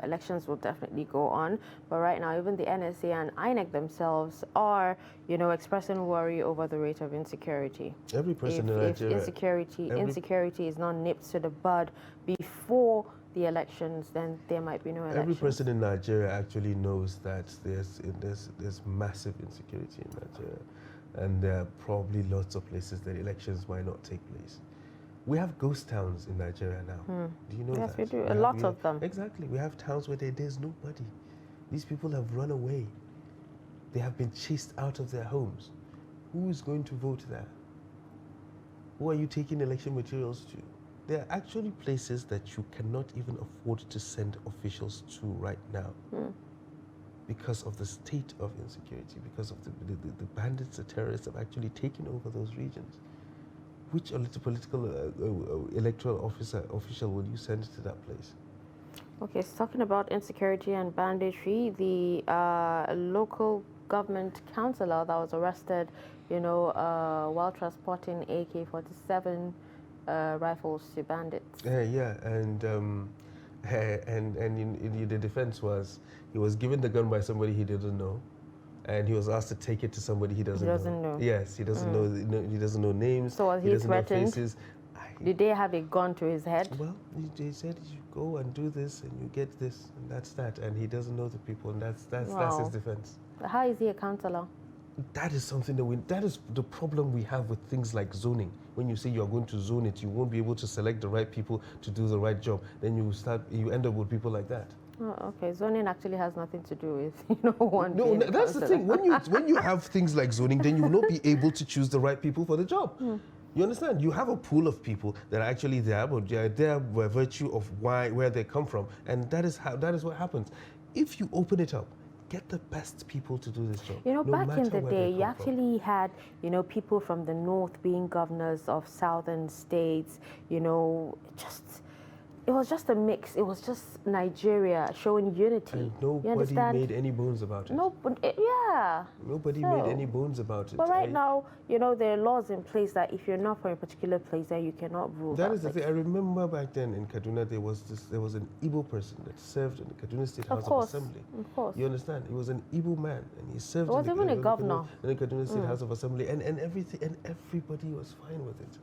elections will definitely go on. But right now, even the NSA and INEC themselves are, expressing worry over the rate of insecurity. Every person in If Nigeria... insecurity is not nipped to the bud before the elections, then there might be no elections. Every person in Nigeria actually knows that there's massive insecurity in Nigeria. And there are probably lots of places that elections might not take place. We have ghost towns in Nigeria now. Do you know that? Yes, we do. A lot of them. Exactly. We have towns where there's nobody. These people have run away. They have been chased out of their homes. Who is going to vote there? Who are you taking election materials to? There are actually places that you cannot even afford to send officials to right now. Because of the state of insecurity, because of the bandits, the terrorists have actually taken over those regions. Which political electoral official will you send to that place? Okay, so talking about insecurity and banditry, the local government councillor that was arrested, while transporting AK-47 rifles to bandits. Yeah, and the defense was he was given the gun by somebody he didn't know, and he was asked to take it to somebody he doesn't know. Yes, he doesn't know. He doesn't know names. So was he threatened? Know faces. Did they have a gun to his head? Well, they said you go and do this and you get this and that's that, and he doesn't know the people, and that's his defense. How is he a councillor? That is something that is the problem we have with things like zoning. When you say you're going to zone it, you won't be able to select the right people to do the right job. Then you end up with people like that. Oh, okay. Zoning actually has nothing to do with one. No, that's the thing. When you have things like zoning, then you will not be able to choose the right people for the job. You understand? You have a pool of people that are actually there, but they are there by virtue of where they come from, and that is what happens. If you open it up, get the best people to do this job. Back in the day, you actually had, people from the north being governors of southern states, it was just a mix. It was just Nigeria showing unity. And nobody made any bones about it. Yeah. Nobody made any bones about it. But right now, there are laws in place that if you're not from a particular place, then you cannot rule. That is the thing. I remember back then in Kaduna, there was an Igbo person that served in the Kaduna State House of Assembly. Of course. You understand? He was an Igbo man, and he served in the Kaduna State House of Assembly, and everything, and everybody was fine with it.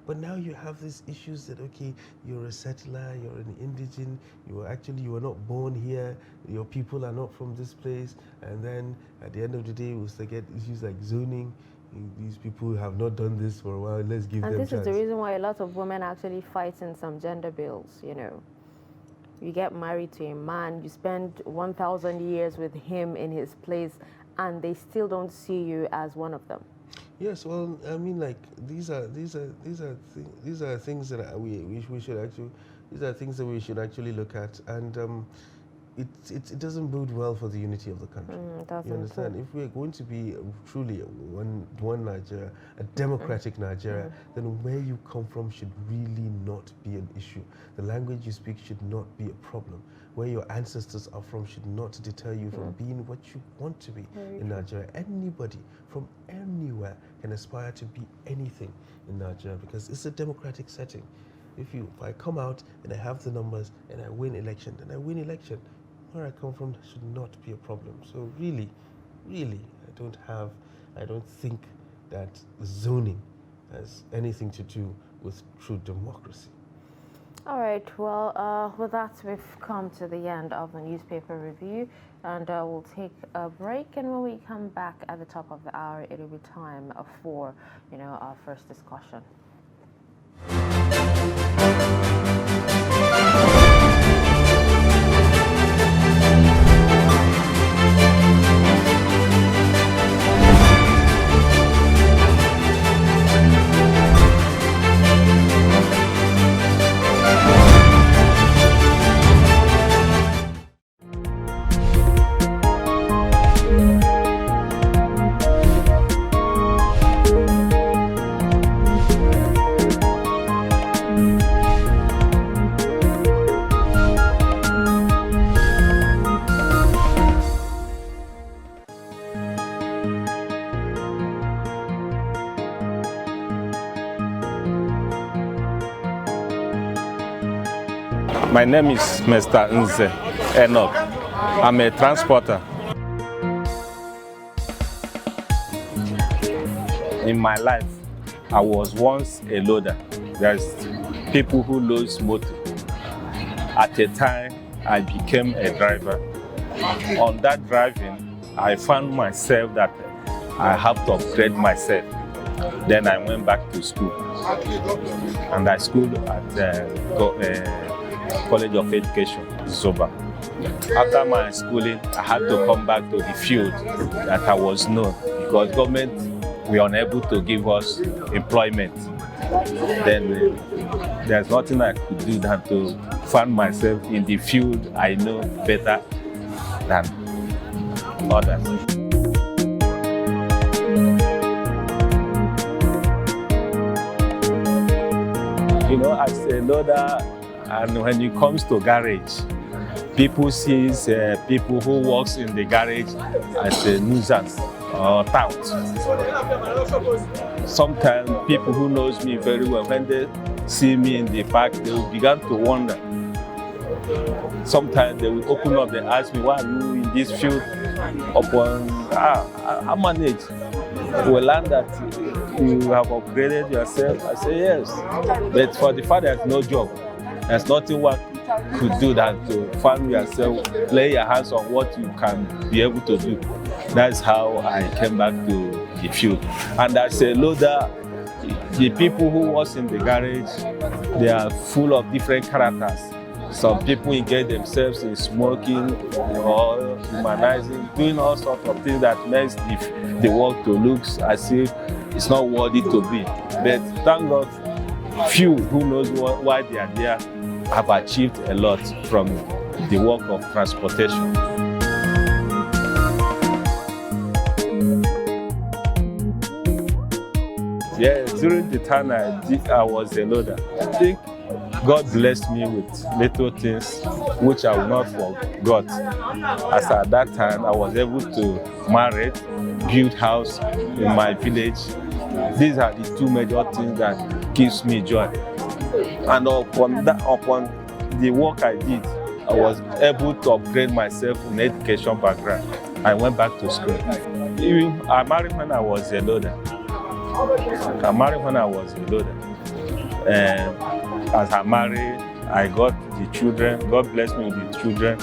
But now you have these issues that, okay, you're a settler, you're an indigene, you are not born here, your people are not from this place, and then at the end of the day, we'll still get issues like zoning. These people have not done this for a while, let's give them a chance. And this is the reason why a lot of women actually fight in some gender bills, You get married to a man, you spend 1,000 years with him in his place, and they still don't see you as one of them. Yes, well, I mean, like these are things that we should actually, these are things that we should actually look at, and it doesn't bode well for the unity of the country. You understand? If we're going to be truly one Nigeria, a democratic Nigeria, then where you come from should really not be an issue. The language you speak should not be a problem. Where your ancestors are from should not deter you from being what you want to be in Nigeria. Anybody from anywhere can aspire to be anything in Nigeria because it's a democratic setting. If I come out and I have the numbers and I win election, then I win election. Where I come from should not be a problem. So really, I don't think that zoning has anything to do with true democracy. All right, well, with that, we've come to the end of the newspaper review, and we'll take a break. And when we come back at the top of the hour, it'll be time for, our first discussion. My name is Mr. Nze Enoch. I'm a transporter. In my life, I was once a loader. There's people who load motor. At a time, I became a driver. On that driving, I found myself that I have to upgrade myself. Then I went back to school. And I schooled at College of Education, Zoba. After my schooling, I had to come back to the field that I was known because government were unable to give us employment. Then there's nothing I could do than to find myself in the field I know better than others. As a loader, and when it comes to garage, people see people who works in the garage as a nuisance or tout. Sometimes people who knows me very well, when they see me in the park, they will begin to wonder. Sometimes they will open up, they ask me, why are you in this field? I manage. We learn that you have upgraded yourself. I say yes. But for the fact there's no job, there's nothing one could do than to find yourself, lay your hands on what you can be able to do. That's how I came back to the field. And as a loader, the people who was in the garage, they are full of different characters. Some people engage themselves in smoking or humanizing, doing all sorts of things that makes the work to look as if it's not worthy to be. But thank God, few who knows why they are there have achieved a lot from the work of transportation. Yeah, during the time I was a loader, I think God blessed me with little things which I will not forget. As at that time, I was able to marry, build house in my village. These are the two major things that gives me joy. And upon the work I did, I was able to upgrade myself in education background. I went back to school. I married when I was a loader. And as I married, I got the children. God bless me with the children.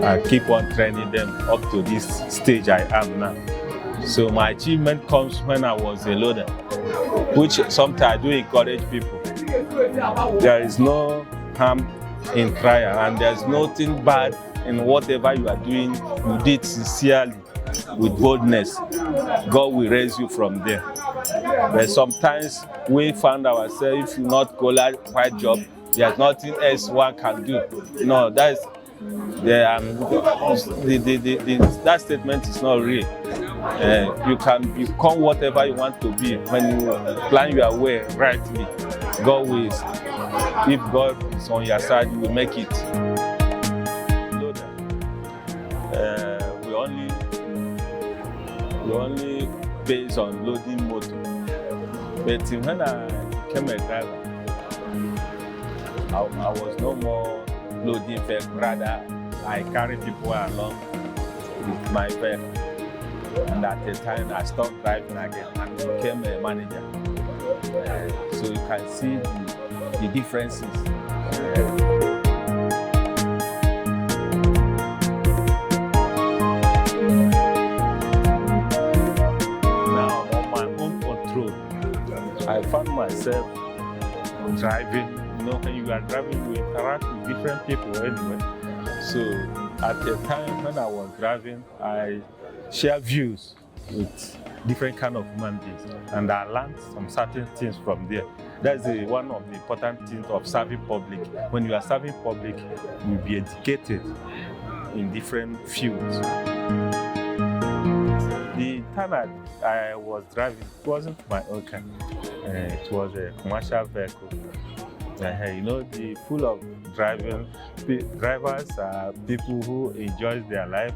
I keep on training them up to this stage I am now. So my achievement comes when I was a loader, which sometimes I do encourage people. There is no harm in trial, and there's nothing bad in whatever you are doing. You did sincerely, with boldness. God will raise you from there. But sometimes we find ourselves, if you not qualified job, there's nothing else one can do. No, that statement is not real. You can become whatever you want to be when you plan your way rightly. God will, if God is on your side, you will make it. We only based on loading motor. But when I became a driver, I was no more loading vehicle. Rather, I carry people along with my vehicle. And at the time, I stopped driving again and became a manager. So you can see the differences Now, on my own control, I found myself driving. You know, when you are driving, you interact with different people anyway. So at the time when I was driving, I share views with different kind of human beings, and I learned some certain things from there. That's one of the important things of serving public. When you are serving public, you'll be educated in different fields. The time I was driving, it wasn't my own car. It was a commercial vehicle. You know, the full of drivers are people who enjoy their life.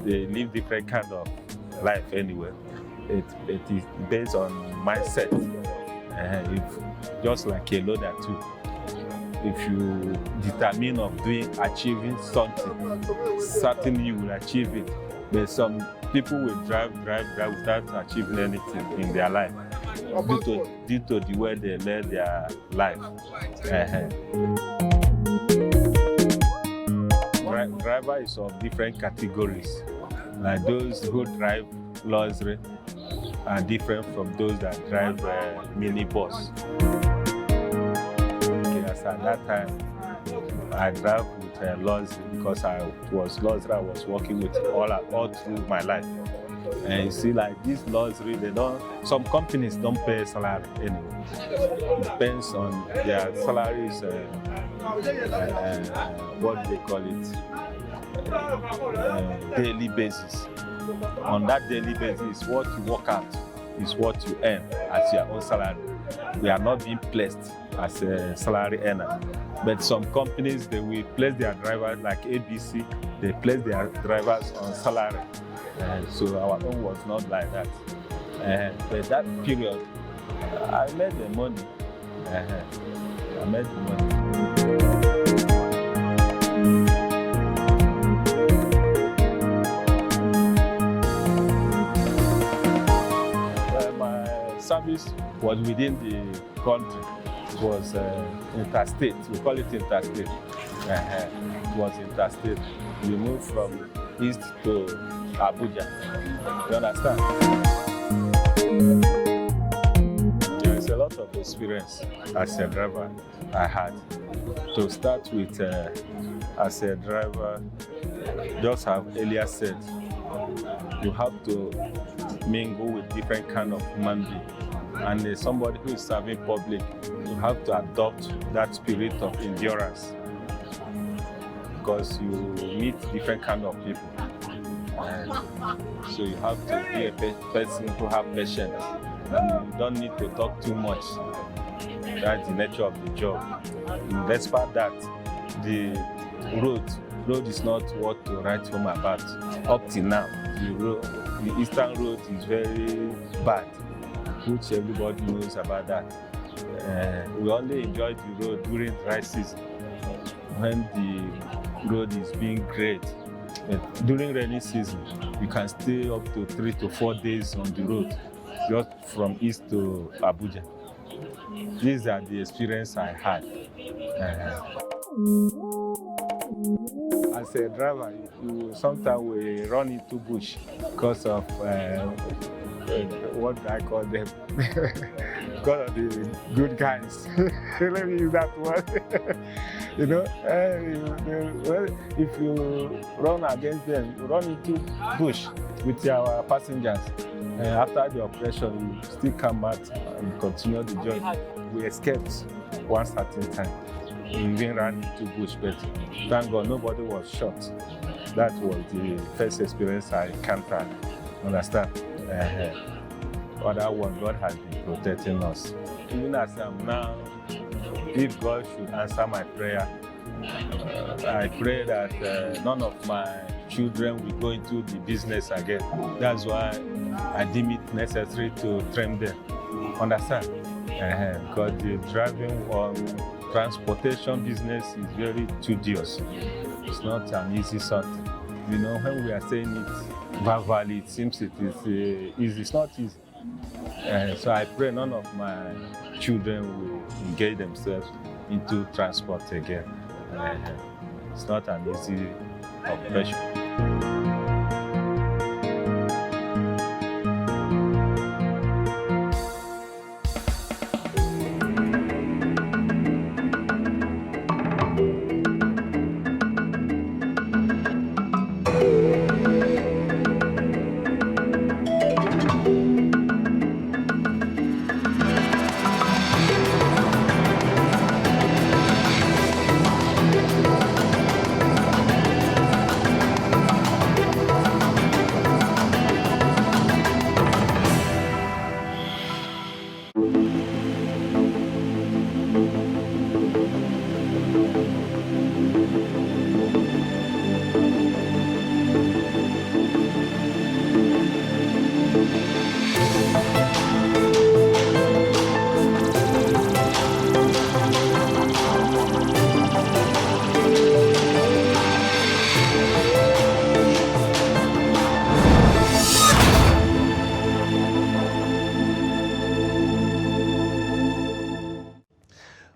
They live different kind of life anyway. It is based on mindset. Just like a loader too. If you determine of achieving something, certainly you will achieve it. But some people will drive without achieving anything in their life due to the way they live their life. Driver is of different categories. Like those who drive luxury are different from those that drive minibus. At that time, I drove with luxury because I was working with all through my life. And you see, like this luxury, some companies don't pay salary anyway. It depends on their salaries, what do they call it, daily basis. On that daily basis, what you work out is what you earn as your own salary. We are not being placed as a salary earner. But some companies, they will place their drivers, like ABC, they place their drivers on salary. So our own was not like that. But that period, I made the money. I made the money. Service was within the country. It was interstate. We call it interstate. It was interstate. We moved from east to Abuja. You understand? There is a lot of experience as a driver I had. To start with, as a driver, just have earlier said, you have to mingle with different kind of human beings. And somebody who is serving public, you have to adopt that spirit of endurance because you meet different kind of people. So you have to be a person who have patience, and you don't need to talk too much. That's the nature of the job. And despite that, the road is not what to write home about. Up till now, the Eastern Road is very bad, which everybody knows about that. We only enjoy the road during dry season, when the road is being great. But during rainy season, you can stay up to 3 to 4 days on the road, just from east to Abuja. These are the experience I had. As a driver, you sometimes we run into bush because of what I call them, because of the good guys. Let me use that word. You know, if you run against them, you run into bush with your passengers. After the operation, you still come out and continue the journey. We escaped one certain time. We even ran into bush, but thank God nobody was shot. That was the first experience I encountered. Understand? Other one, God has been protecting us. Even as I'm now, if God should answer my prayer, I pray that none of my children will go into the business again. That's why I deem it necessary to train them. Understand? Because the driving on transportation business is very tedious. It's not an easy something. You know, when we are saying it verbally, it seems it is easy. It's not easy. So I pray none of my children will engage themselves into transport again. It's not an easy operation.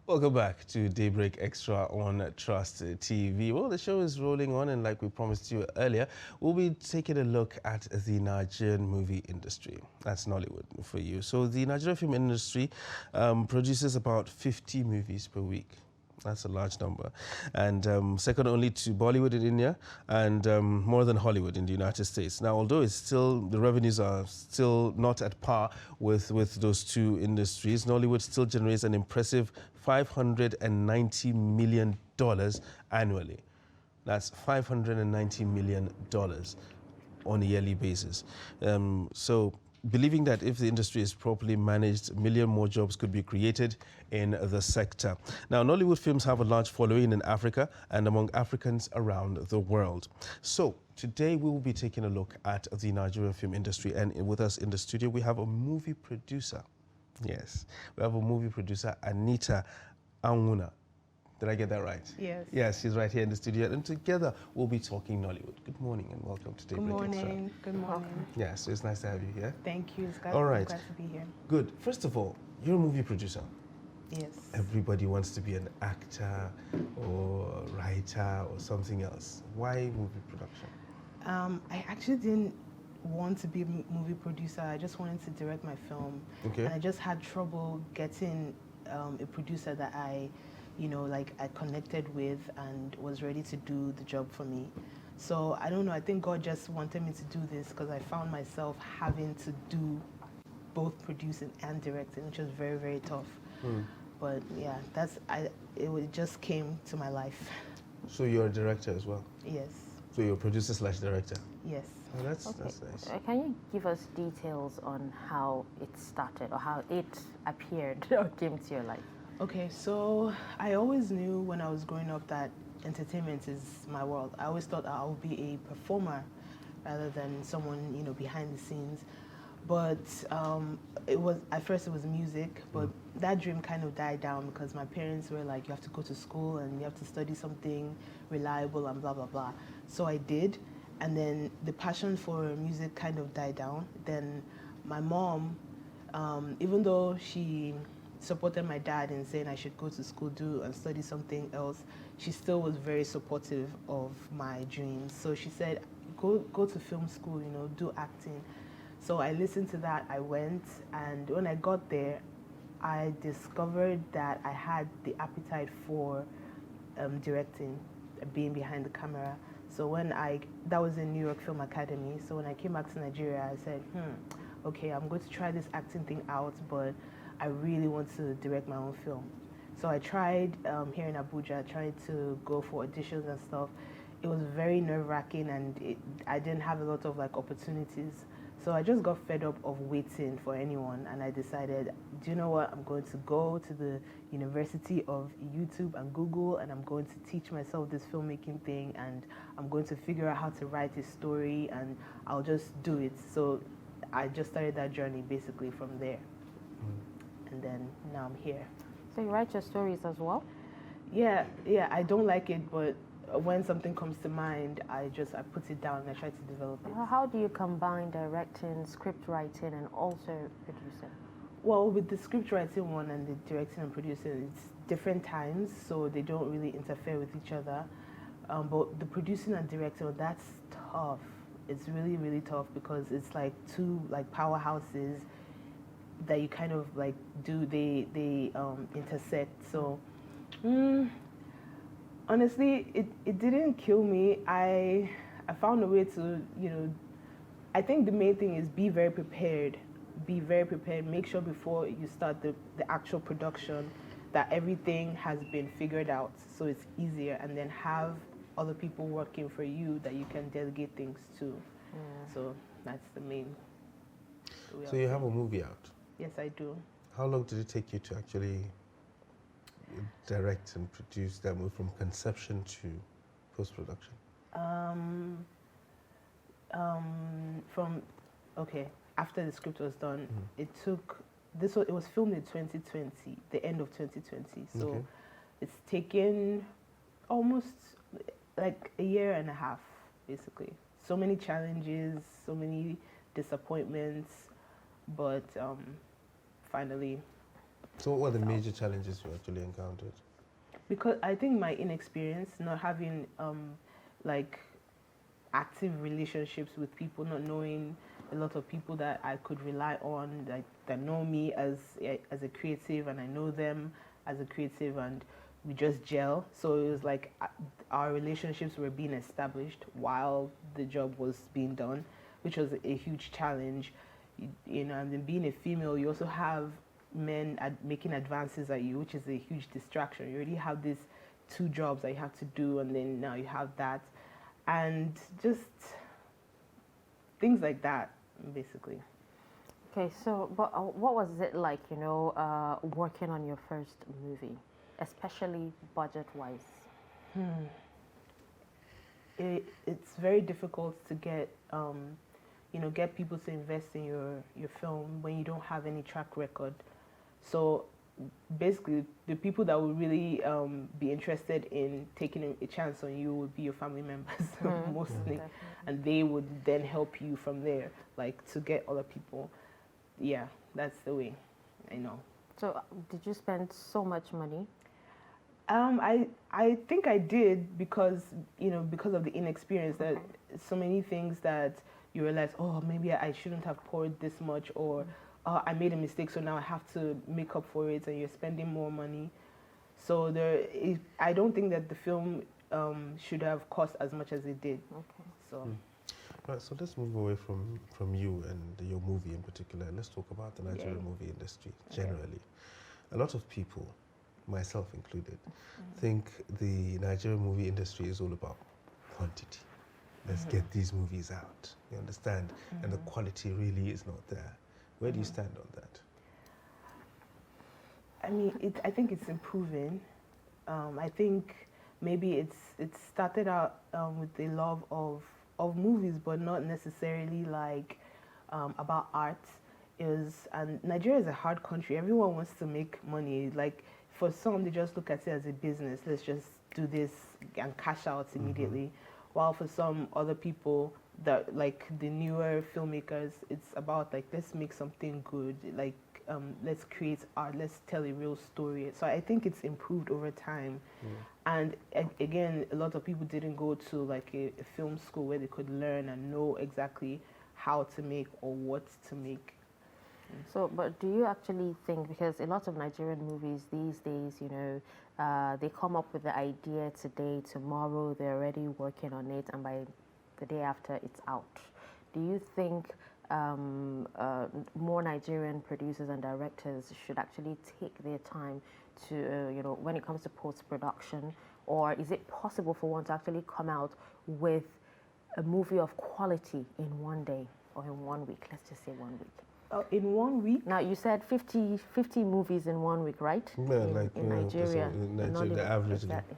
Welcome back to Daybreak Extra on Trust TV. Well, the show is rolling on, and like we promised you earlier, we'll be taking a look at the Nigerian movie industry. That's Nollywood for you. So the Nigerian film industry produces about 50 movies per week. That's a large number. And second only to Bollywood in India and more than Hollywood in the United States. Now, although it's still, the revenues are still not at par with those two industries, Nollywood still generates an impressive $590 million annually. That's $590 million on a yearly basis. So believing that if the industry is properly managed, a million more jobs could be created in the sector. Now, Nollywood films have a large following in Africa and among Africans around the world. So today we will be taking a look at the Nigerian film industry, and with us in the studio we have a movie producer. Yes, we have a movie producer, Anita Anwuna. Did I get that right? Yes. Yes, she's right here in the studio, and together we'll be talking Nollywood. Good morning and welcome to Daybreak Extra. Good morning. Good morning. Yes, so it's nice to have you here. Thank you. It's glad, All right. glad to be here. Good. First of all, you're a movie producer. Yes. Everybody wants to be an actor or a writer or something else. Why movie production? I actually didn't want to be a movie producer. I just wanted to direct my film. Okay. And I just had trouble getting a producer that I connected with and was ready to do the job for me. So I don't know, I think God just wanted me to do this because I found myself having to do both producing and directing, which was very, very tough. But yeah, it just came to my life. So you're a director as well? Yes. So you're a producer/director? Yes. Oh, that's Okay. nice. Can you give us details on how it started or how it appeared or came to your life? Okay, so I always knew when I was growing up that entertainment is my world. I always thought I would be a performer rather than someone, behind the scenes. But at first it was music, but that dream kind of died down because my parents were like, you have to go to school and you have to study something reliable and blah, blah, blah. So I did, and then the passion for music kind of died down. Then my mom, even though she supported my dad in saying I should go to school, and study something else, she still was very supportive of my dreams. So she said, go to film school, do acting. So I listened to that, I went, and when I got there, I discovered that I had the appetite for directing, being behind the camera. So that was in New York Film Academy. So when I came back to Nigeria, I said, okay, I'm going to try this acting thing out, but I really want to direct my own film. So I tried here in Abuja, tried to go for auditions and stuff. It was very nerve-wracking, and I didn't have a lot of opportunities. So I just got fed up of waiting for anyone, and I decided, do you know what? I'm going to go to the University of YouTube and Google, and I'm going to teach myself this filmmaking thing, and I'm going to figure out how to write a story, and I'll just do it. So I just started that journey basically from there. And then now I'm here. So you write your stories as well? Yeah, I don't like it, but when something comes to mind, I put it down and I try to develop it. How do you combine directing, script writing, and also producing? Well, with the script writing one and the directing and producing, it's different times, so they don't really interfere with each other. But the producing and directing, that's tough. It's really, really tough because it's like two like powerhouses that you kind of like they intersect. So honestly, it didn't kill me. I found a way to, I think the main thing is be very prepared. Be very prepared. Make sure before you start the actual production that everything has been figured out so it's easier, and then have other people working for you that you can delegate things to. So that's the main. So you have a movie out. Yes, I do. How long did it take you to actually direct and produce that movie from conception to post-production? After the script was done, it took, it was filmed in 2020, the end of 2020. So it's taken almost like a year and a half, basically. So many challenges, so many disappointments, but finally. So what were the major challenges you actually encountered? Because I think my inexperience, not having like active relationships with people, not knowing a lot of people that I could rely on, like that know me as a creative, and I know them as a creative, and we just gel. So it was like our relationships were being established while the job was being done, which was a huge challenge. And then being a female, you also have men making advances at you, which is a huge distraction. You already have these two jobs that you have to do, and then now you have that, and just things like that, basically. Okay, so what was it like, working on your first movie, especially budget-wise? It's very difficult to get, get people to invest in your film when you don't have any track record. So basically, the people that would really be interested in taking a chance on you would be your family members, mostly. And they would then help you from there, like to get other people. Yeah, that's the way, I know. So did you spend so much money? I think I did because of the inexperience, that so many things that you realize, oh, maybe I shouldn't have poured this much, or I made a mistake, so now I have to make up for it, and you're spending more money. So I don't think that the film should have cost as much as it did. Okay. So. Right, so let's move away from you and your movie in particular. Let's talk about the Nigerian movie industry generally. A lot of people, myself included, think the Nigerian movie industry is all about quantity. Let's get these movies out, you understand? And the quality really is not there. Where do you stand on that? I mean, I think it's improving. I think maybe it started out with the love of movies, but not necessarily like about art. And Nigeria is a hard country. Everyone wants to make money. Like for some, they just look at it as a business. Let's just do this and cash out immediately. While for some other people, that like the newer filmmakers, it's about like, let's make something good. Like let's create art. Let's tell a real story. So I think it's improved over time. And again, a lot of people didn't go to like a film school where they could learn and know exactly how to make or what to make. So, but do you actually think, because a lot of Nigerian movies these days, they come up with the idea today, tomorrow they're already working on it, and by the day after it's out. Do you think more Nigerian producers and directors should actually take their time to, when it comes to post-production, or is it possible for one to actually come out with a movie of quality in one day or in 1 week? Let's just say 1 week. In 1 week? Now, you said 50 movies in 1 week, right? Yeah, in Nigeria. In Nigeria, the average. Exactly.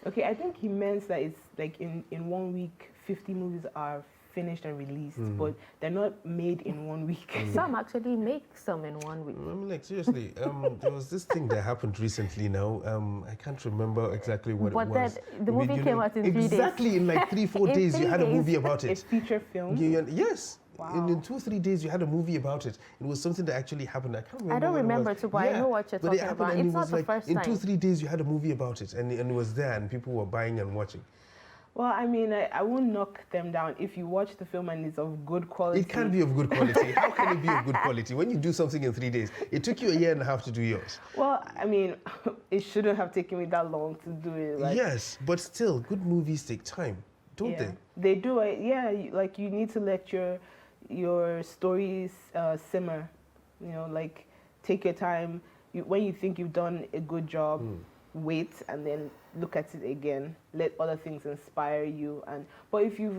Okay, I think he meant that it's like in 1 week, 50 movies are finished and released, but they're not made in 1 week. Some actually make some in 1 week. I mean, like, seriously, there was this thing that happened recently now. I can't remember exactly what it was. But the movie came out in 3 days. Exactly, in like 3-4 days, you had a movie about it. A feature film? Yes. in 2 or 3 days, you had a movie about it. It was something that actually happened. I can't remember. I don't what it remember was. too, but I know what you're but it talking happened about. and It's it not was the like first in time. 2 or 3 days, you had a movie about it, and it was there, and people were buying and watching. Well, I mean, I won't knock them down. If you watch the film and it's of good quality. It can't be of good quality. How can it be of good quality when you do something in 3 days? It took you a year and a half to do yours. Well, I mean, it shouldn't have taken me that long to do it. Like, Yes, but still, good movies take time, don't yeah, they? they do it. Yeah, like you need to let your stories simmer. You know, like take your time. When you think you've done a good job, wait and then look at it again. Let other things inspire you. But if you've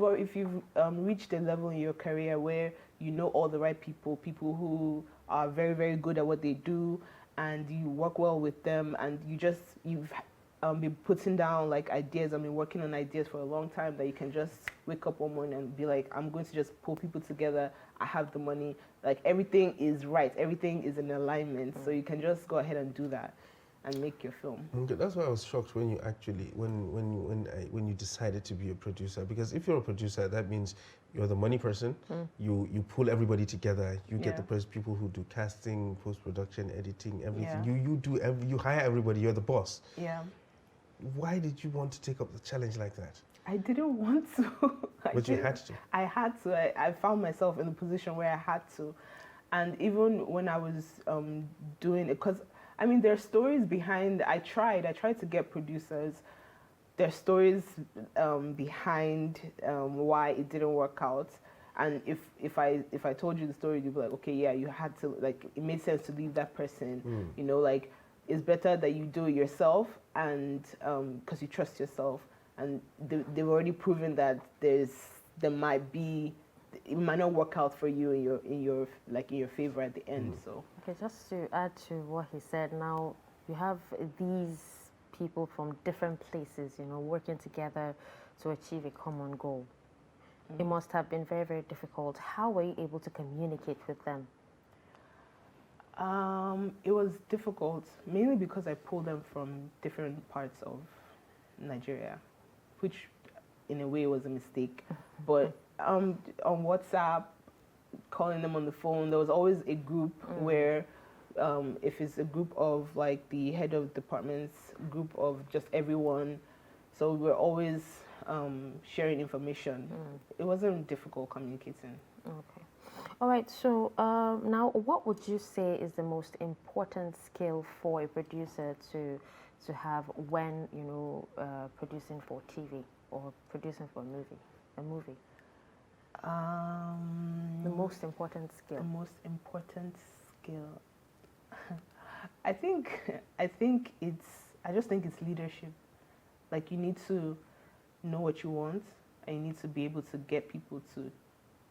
reached a level in your career where you know all the right people who are very, very good at what they do, and you work well with them, and you've been putting down like ideas. I've been working on ideas for a long time that you can just wake up one morning and be like, I'm going to just pull people together. I have the money. Like everything is right. Everything is in alignment. So you can just go ahead and do that and make your film. Okay, that's why I was shocked when you actually when you decided to be a producer, because if you're a producer, that means you're the money person. You pull everybody together. You get the people who do casting, post production, editing, everything. Yeah. You hire everybody. You're the boss. Yeah. Why did you want to take up the challenge like that? I didn't want to. But you had to. I had to. I found myself in a position where I had to. And even when I was doing it, because I mean, there are stories behind. I tried to get producers. There are stories behind why it didn't work out. And if I told you the story, you'd be like, okay, yeah, you had to, like, it made sense to leave that person. You know, like, it's better that you do it yourself, and because you trust yourself. And they've already proven that there might be, it might not work out for you in your favor at the end. So Okay, just to add to what he said, now you have these people from different places, you know, working together to achieve a common goal. It must have been very, very difficult. How were you able to communicate with them? it was difficult, mainly because I pulled them from different parts of Nigeria, which in a way was a mistake. But on WhatsApp, calling them on the phone, there was always a group where if it's a group of like the head of departments, group of just everyone, so we're always sharing information. It wasn't difficult communicating. Okay. All right, so now what would you say is the most important skill for a producer to have when, you know, producing for TV or producing for a movie? The most important skill. The most important skill. I just think it's leadership. Like, you need to know what you want, and you need to be able to get people to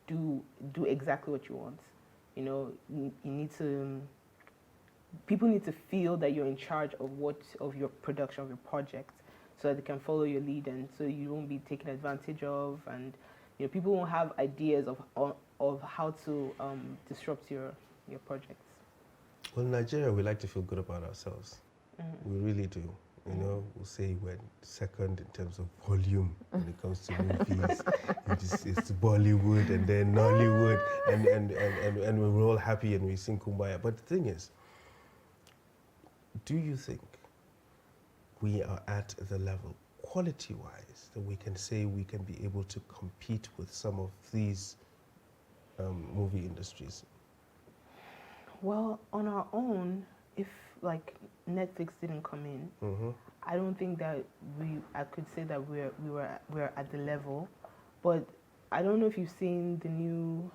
do exactly what you want. You know, you need to. People need to feel that you're in charge of your production, of your project, so that they can follow your lead, and so you won't be taken advantage of, and you know, people won't have ideas of how to disrupt your projects. Well, in Nigeria, we like to feel good about ourselves. We really do. You know, we'll say we're second in terms of volume when it comes to movies. It's Bollywood and then Nollywood, and we're all happy and we sing Kumbaya. But the thing is, do you think we are at the level, quality-wise, that we can say we can be able to compete with some of these movie industries? Well, on our own, if like Netflix didn't come in, I don't think that I could say that we're at the level. But I don't know if you've seen the new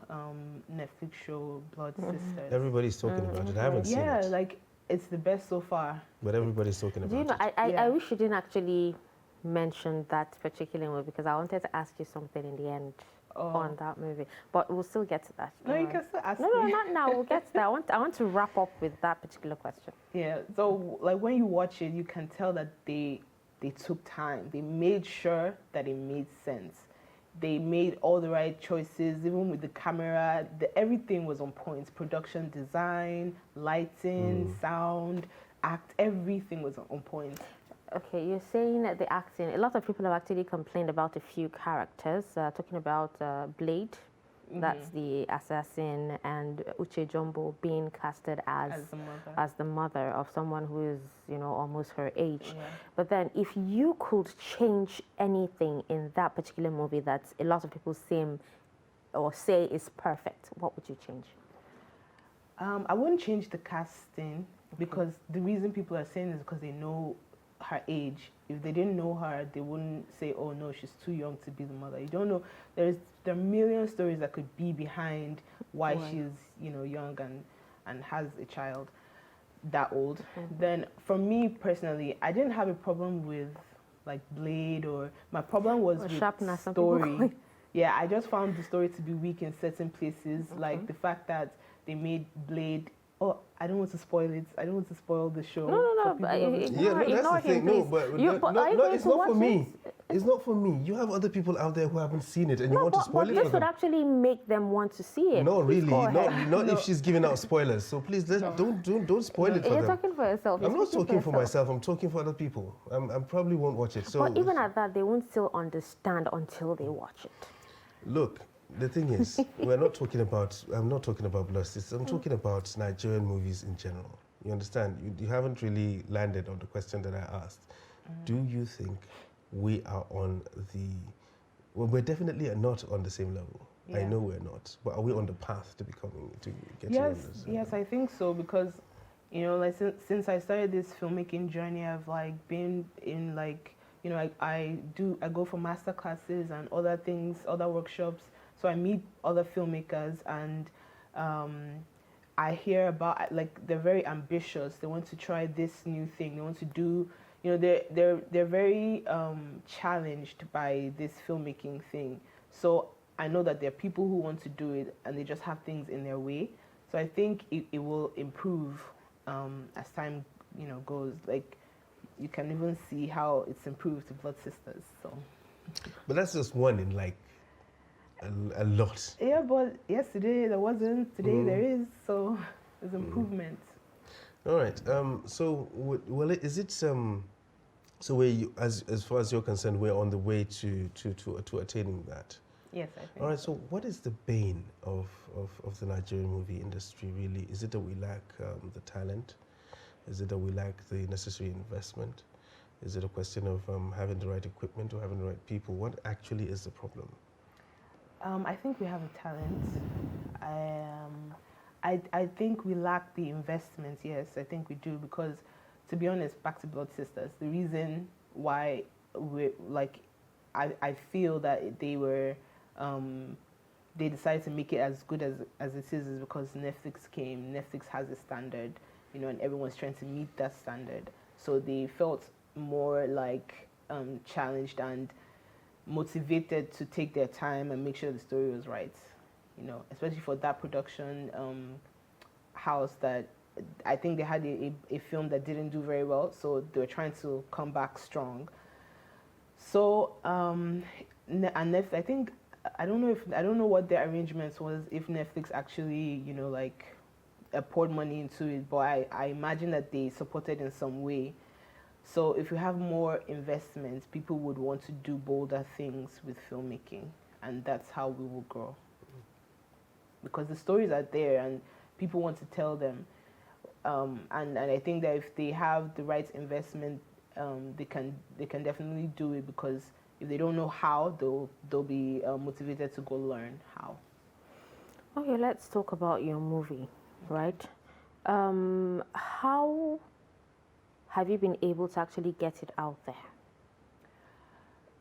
Netflix show Blood Sisters. Everybody's talking about it. I haven't seen it. Yeah, like it's the best so far. But everybody's talking about Do you know, it. I wish you didn't actually mention that particular movie, because I wanted to ask you something in the end on that movie. But we'll still get to that. No, you can still ask me. No, not now. We'll get to that. I want to wrap up with that particular question. Yeah, so like when you watch it, you can tell that they took time. They made sure that it made sense. They made all the right choices, even with the camera. Everything was on point. Production design, lighting, sound, act, everything was on point. Okay, you're saying that the acting, a lot of people have actually complained about a few characters, talking about Blade, That's the assassin, and Uche Jumbo being casted as the mother of someone who is, you know, almost her age. Yeah. But then, if you could change anything in that particular movie that a lot of people say is perfect, what would you change? I wouldn't change the casting because the reason people are saying is because they know her age. If they didn't know her, they wouldn't say, "Oh no, she's too young to be the mother." You don't know. There are a million stories that could be behind why she's, you know, young and has a child that old. Then, for me personally, I didn't have a problem with like Blade, or my problem was with sharpness, story. Yeah, I just found the story to be weak in certain places, like the fact that they made Blade. Oh, I don't want to spoil it. I don't want to spoil the show. No. That's the thing. No, but it's not for me. It's not for me. You have other people out there who haven't seen it, and you want to spoil it for them. This would actually make them want to see it. No, really, not if she's giving out spoilers. So please, don't spoil it for them. You're talking for yourself. I'm not talking for myself. I'm talking for other people. I probably won't watch it. So, but even at that, they won't still understand until they watch it. Look, the thing is, I'm not talking about Blood Sisters. I'm talking about Nigerian movies in general. You understand? You haven't really landed on the question that I asked. Do you think we are on well, we're definitely not on the same level. Yeah. I know we're not. But are we on the path to getting Yes, on this? yes, I think so, because, you know, like since I started this filmmaking journey, I've like been in like, you know, I go for master classes and other things, other workshops. So I meet other filmmakers, and I hear about, like, they're very ambitious. They want to try this new thing. They want to do, you know, they're very challenged by this filmmaking thing. So I know that there are people who want to do it, and they just have things in their way. So I think it will improve as time, you know, goes. Like, you can even see how it's improved to Blood Sisters. So. But that's just one in like a lot. Yeah, but yesterday there wasn't. Today there is. So there's improvement. All right. So, well, is it so? As far as you're concerned, we're on the way to attaining that. Yes, I think. All right. So, what is the bane of the Nigerian movie industry? Really, is it that we lack the talent? Is it that we lack the necessary investment? Is it a question of having the right equipment or having the right people? What actually is the problem? I think we have a talent. I think we lack the investment. Yes, I think we do, because, to be honest, back to Blood Sisters, the reason why I feel that they decided to make it as good as it is because Netflix came. Netflix has a standard, you know, and everyone's trying to meet that standard. So they felt more like challenged and motivated to take their time and make sure the story was right, you know, especially for that production house that I think they had a film that didn't do very well, so they were trying to come back strong. So and Netflix, I think, I don't know what their arrangements was, if Netflix actually, you know, like poured money into it, but I imagine that they supported in some way. So if you have more investment, people would want to do bolder things with filmmaking, and that's how we will grow. Because the stories are there and people want to tell them. And I think that if they have the right investment, they can definitely do it, because if they don't know how, they'll be motivated to go learn how. Okay, let's talk about your movie, right? How have you been able to actually get it out there?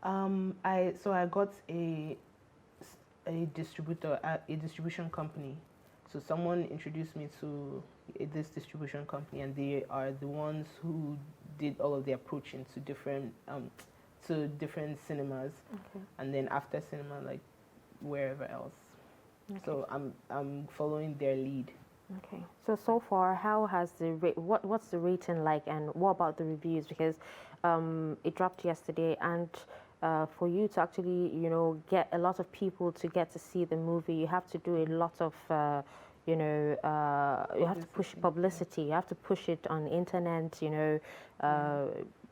I got a distributor, a distribution company. So someone introduced me to this distribution company, and they are the ones who did all of the approaching to different cinemas, and then after cinema, like wherever else. Okay. So I'm following their lead. Okay. So far, how has what's the rating like, and what about the reviews? Because it dropped yesterday, and for you to actually, you know, get a lot of people to get to see the movie, you have to do a lot of, you have to push publicity. You have to push it on the internet, you know,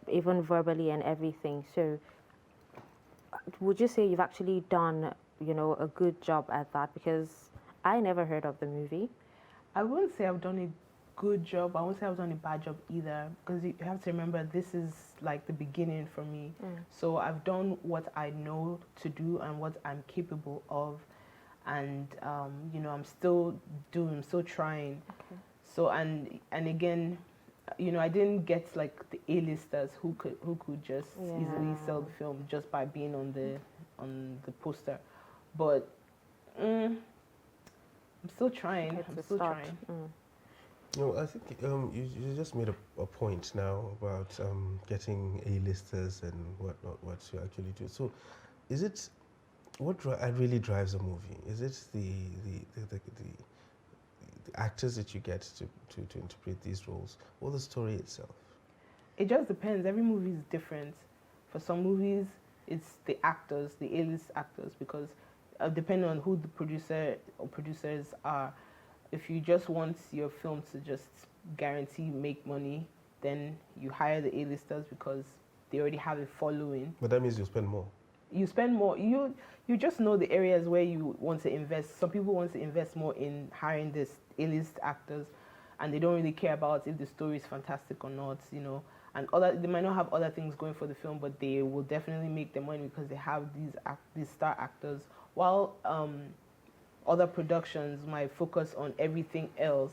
even verbally and everything. So, would you say you've actually done, a good job at that? Because I never heard of the movie. I wouldn't say I've done a good job. I won't say I've done a bad job either, because you have to remember this is like the beginning for me. So I've done what I know to do and what I'm capable of, and I'm still still trying. Okay. So and again, I didn't get like the A-listers who could just easily sell the film just by being on the poster, but I'm still trying. It's I'm a still start. trying. No, I think you just made a point now about getting A-listers and what you actually do. So, is it what really drives a movie? Is it the actors that you get to interpret these roles, or the story itself? It just depends. Every movie is different. For some movies, it's the actors, the A-list actors, because depending on who the producer or producers are, if you just want your film to just guarantee make money, then you hire the A-listers because they already have a following. But that means you spend more. You spend more. You just know the areas where you want to invest. Some people want to invest more in hiring this A-list actors, and they don't really care about if the story is fantastic or not, And they might not have other things going for the film, but they will definitely make the money because they have these star actors. While other productions might focus on everything else,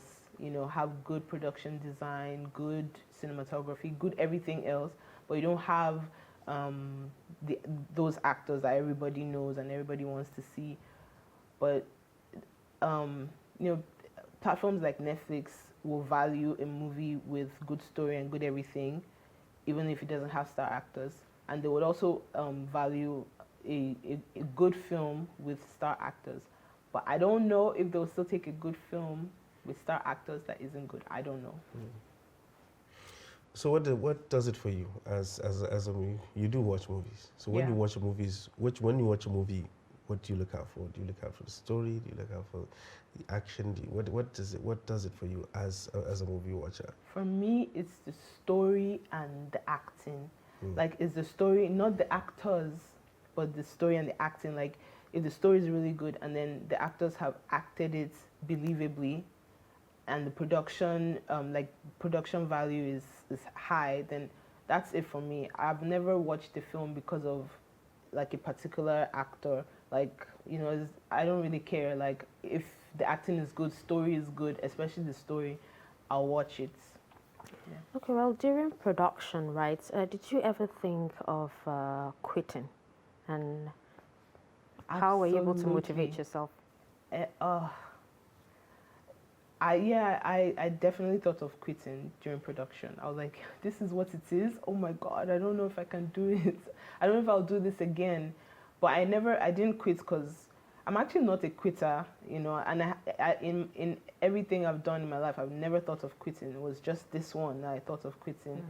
have good production design, good cinematography, good everything else, but you don't have those actors that everybody knows and everybody wants to see. But platforms like Netflix will value a movie with good story and good everything, even if it doesn't have star actors, and they would also value a good film with star actors. But I don't know if they'll still take a good film with star actors that isn't good. I don't know. So what does it for you as a movie? You do watch movies. So when you watch movies, when you watch a movie, what do you look out for? Do you look out for the story? Do you look out for the action? What does it for you as a movie watcher? For me, it's the story and the acting. Like, it's the story, not the actors, but the story and the acting. Like, if the story is really good and then the actors have acted it believably, and the production value is high, then that's it for me. I've never watched the film because of like a particular actor. Like, I don't really care. Like, if the acting is good, story is good, especially the story, I'll watch it. Yeah. Okay, well, during production, right, did you ever think of quitting? And how were you able to motivate yourself? I definitely thought of quitting during production. I was like, this is what it is. Oh my God, I don't know if I can do it. I don't know if I'll do this again. But I didn't quit because I'm actually not a quitter, and in everything I've done in my life, I've never thought of quitting. It was just this one that I thought of quitting.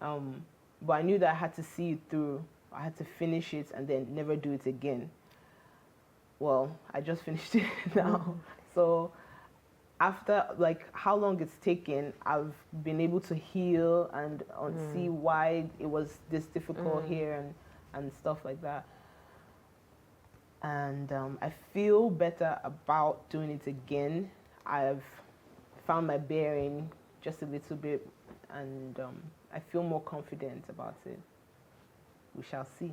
But I knew that I had to see it through. I had to finish it and then never do it again. Well, I just finished it now. So after like how long it's taken, I've been able to heal and see why it was this difficult here and stuff like that. And I feel better about doing it again. I've found my bearing just a little bit, and I feel more confident about it. We shall see.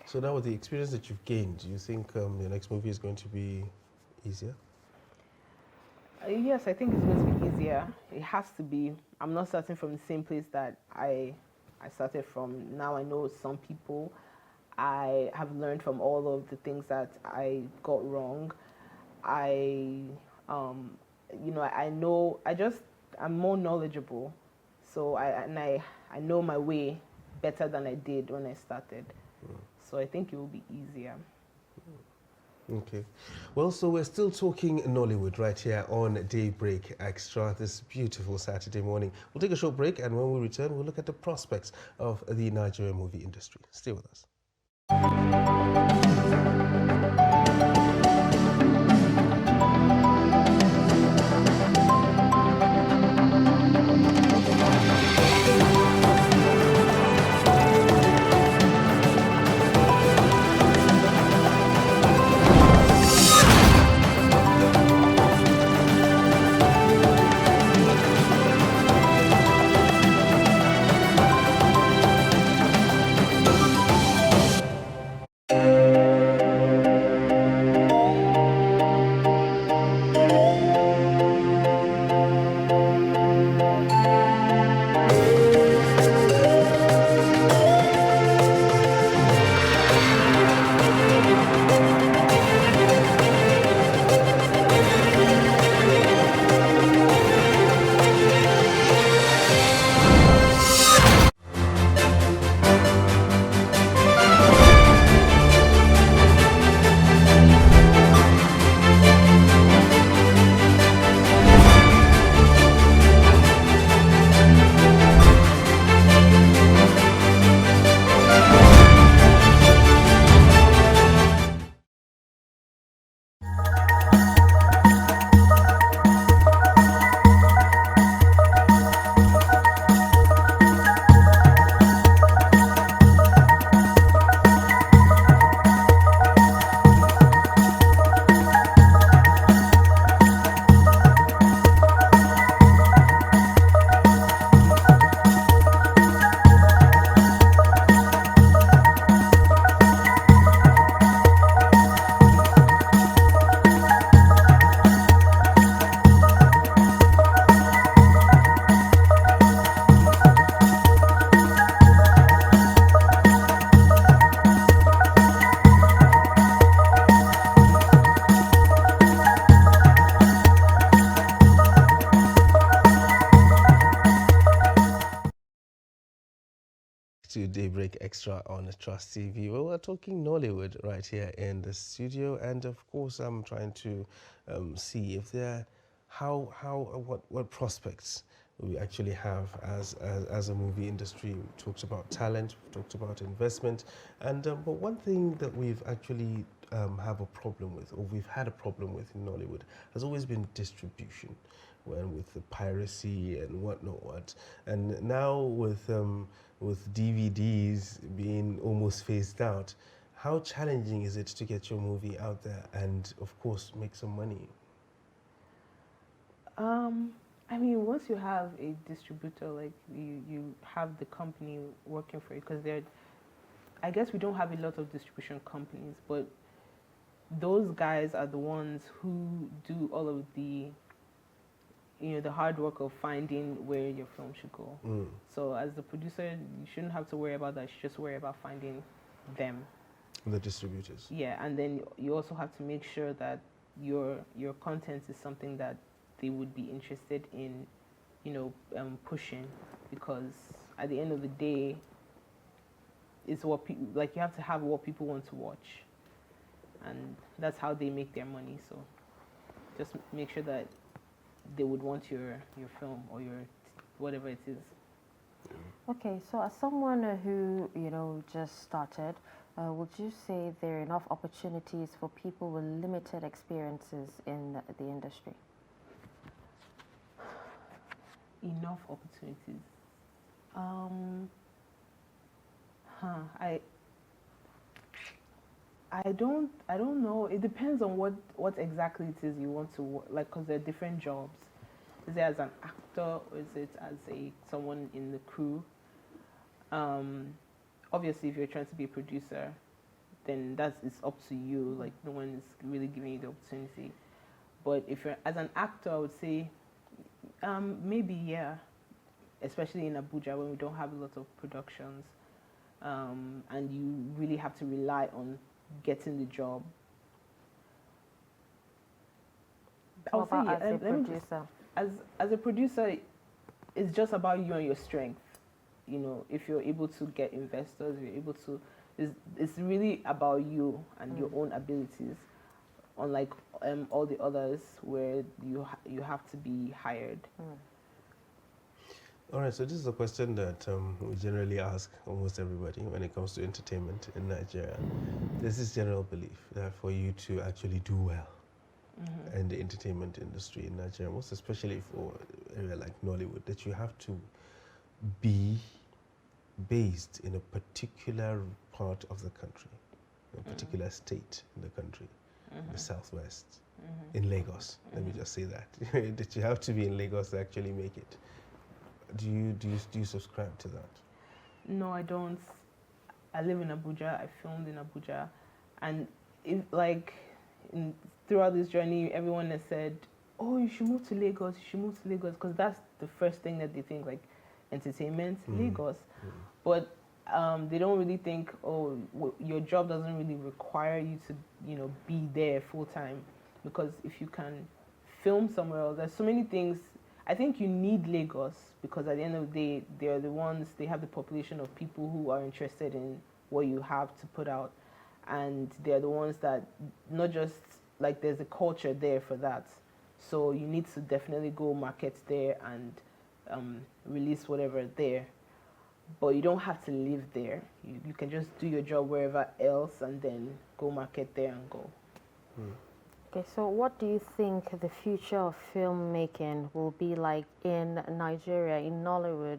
So now with the experience that you've gained, do you think your next movie is going to be easier? Yes, I think it's going to be easier. It has to be. I'm not starting from the same place that I started from. Now I know some people. I have learned from all of the things that I got wrong. I know, I'm more knowledgeable. So I know my way better than I did when I started. So I think it will be easier. Okay. Well, so we're still talking Nollywood right here on Daybreak Extra this beautiful Saturday morning. We'll take a short break, and when we return, we'll look at the prospects of the Nigerian movie industry. Stay with us. Daybreak Extra on Trust TV. Well, we're talking Nollywood right here in the studio, and of course, I'm trying to see if there, what prospects we actually have as a movie industry. We talked about talent, we talked about investment, and but one thing that we've actually have a problem with, or we've had a problem with in Nollywood, has always been distribution. When with the piracy and whatnot, and now with DVDs being almost phased out, how challenging is it to get your movie out there and, of course, make some money? I mean, once you have a distributor, like you have the company working for you, because I guess we don't have a lot of distribution companies, but those guys are the ones who do all of the, the hard work of finding where your film should go. So as the producer, you shouldn't have to worry about that. You should just worry about finding them. The distributors. Yeah, and then you also have to make sure that your content is something that they would be interested in, pushing, because at the end of the day, it's what people like. You have to have what people want to watch, and that's how they make their money. So just make sure that they would want your film or your whatever it is. Okay, so as someone who just started, would you say there are enough opportunities for people with limited experiences in the industry? Enough opportunities. I don't know. It depends on what exactly it is you want to work, like, because there are different jobs. Is it as an actor, or is it as someone in the crew? Obviously, if you're trying to be a producer, then it's up to you. Like, no one is really giving you the opportunity. But if you're as an actor, I would say maybe, yeah. Especially in Abuja, when we don't have a lot of productions, and you really have to rely on getting the job. What about as a producer? As a producer, it's just about you and your strength. If you're able to get investors, you're able to. It's really about you and your own abilities, unlike all the others where you have to be hired. All right, so this is a question that we generally ask almost everybody when it comes to entertainment in Nigeria. There's this general belief that for you to actually do well in the entertainment industry in Nigeria, most especially for an area like Nollywood, that you have to be based in a particular part of the country, a particular state in the country, the Southwest, in Lagos. Let me just say that. That you have to be in Lagos to actually make it. Do you subscribe to that? No, I don't. I live in Abuja. I filmed in Abuja, and throughout this journey, everyone has said, "Oh, you should move to Lagos. You should move to Lagos," because that's the first thing that they think, like entertainment, Lagos. But they don't really think, "Oh, your job doesn't really require you to, be there full time," because if you can film somewhere else, there's so many things. I think you need Lagos because at the end of the day, they're the ones, they have the population of people who are interested in what you have to put out. And they're the ones that, not just, like, there's a culture there for that. So you need to definitely go market there and release whatever there. But you don't have to live there. You can just do your job wherever else and then go market there and go. Okay, so what do you think the future of filmmaking will be like in Nigeria, in Nollywood,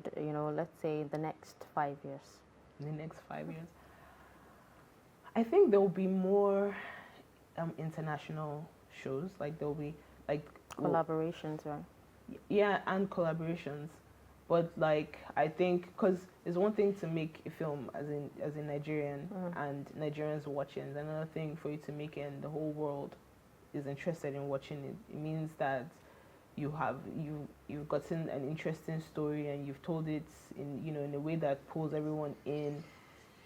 let's say in the next 5 years? In the next 5 years? I think there will be more international shows. Like, there will be, like... Collaborations, right? Yeah, and collaborations. But, like, I think, because it's one thing to make a film as a Nigerian and Nigerians watching. It's another thing for you to make it and the whole world is interested in watching it. It means that you've gotten an interesting story and you've told it in a way that pulls everyone in.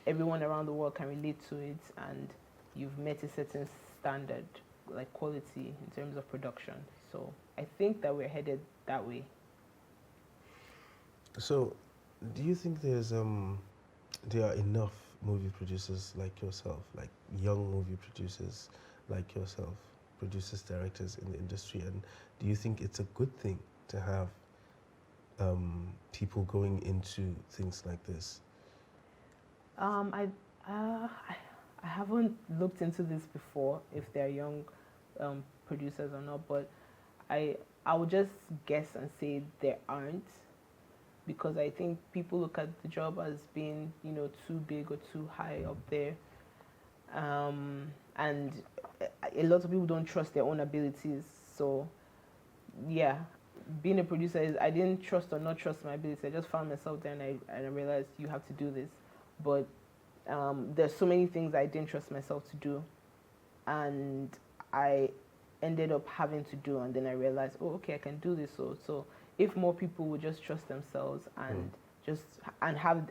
Everyone around the world can relate to it, and you've met a certain standard, like quality in terms of production. So I think that we're headed that way. So, do you think there's there are enough movie producers like yourself, like young movie producers like yourself, producers, directors in the industry, and do you think it's a good thing to have people going into things like this? I haven't looked into this before, if they're young producers or not, but I would just guess and say there aren't, because I think people look at the job as being, too big or too high up there, and a lot of people don't trust their own abilities. So, yeah, being a producer is, I didn't trust or not trust my abilities. I just found myself there, and I realized you have to do this, but there's so many things I didn't trust myself to do, and I ended up having to do, and then I realized, oh, okay, I can do this. So if more people would just trust themselves and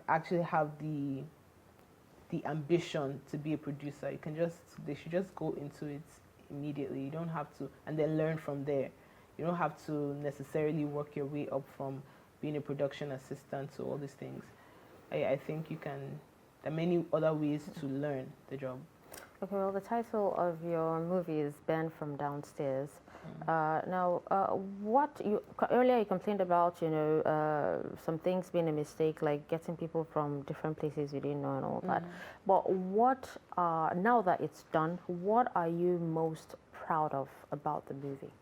actually have the ambition to be a producer, they should just go into it immediately. You don't have to, and then learn from there. You don't have to necessarily work your way up from being a production assistant to all these things. I think there are many other ways to learn the job. Okay, well, the title of your movie is Ben from Downstairs. Now, earlier you complained about, some things being a mistake, like getting people from different places you didn't know and all that. But now that it's done, what are you most proud of about the movie?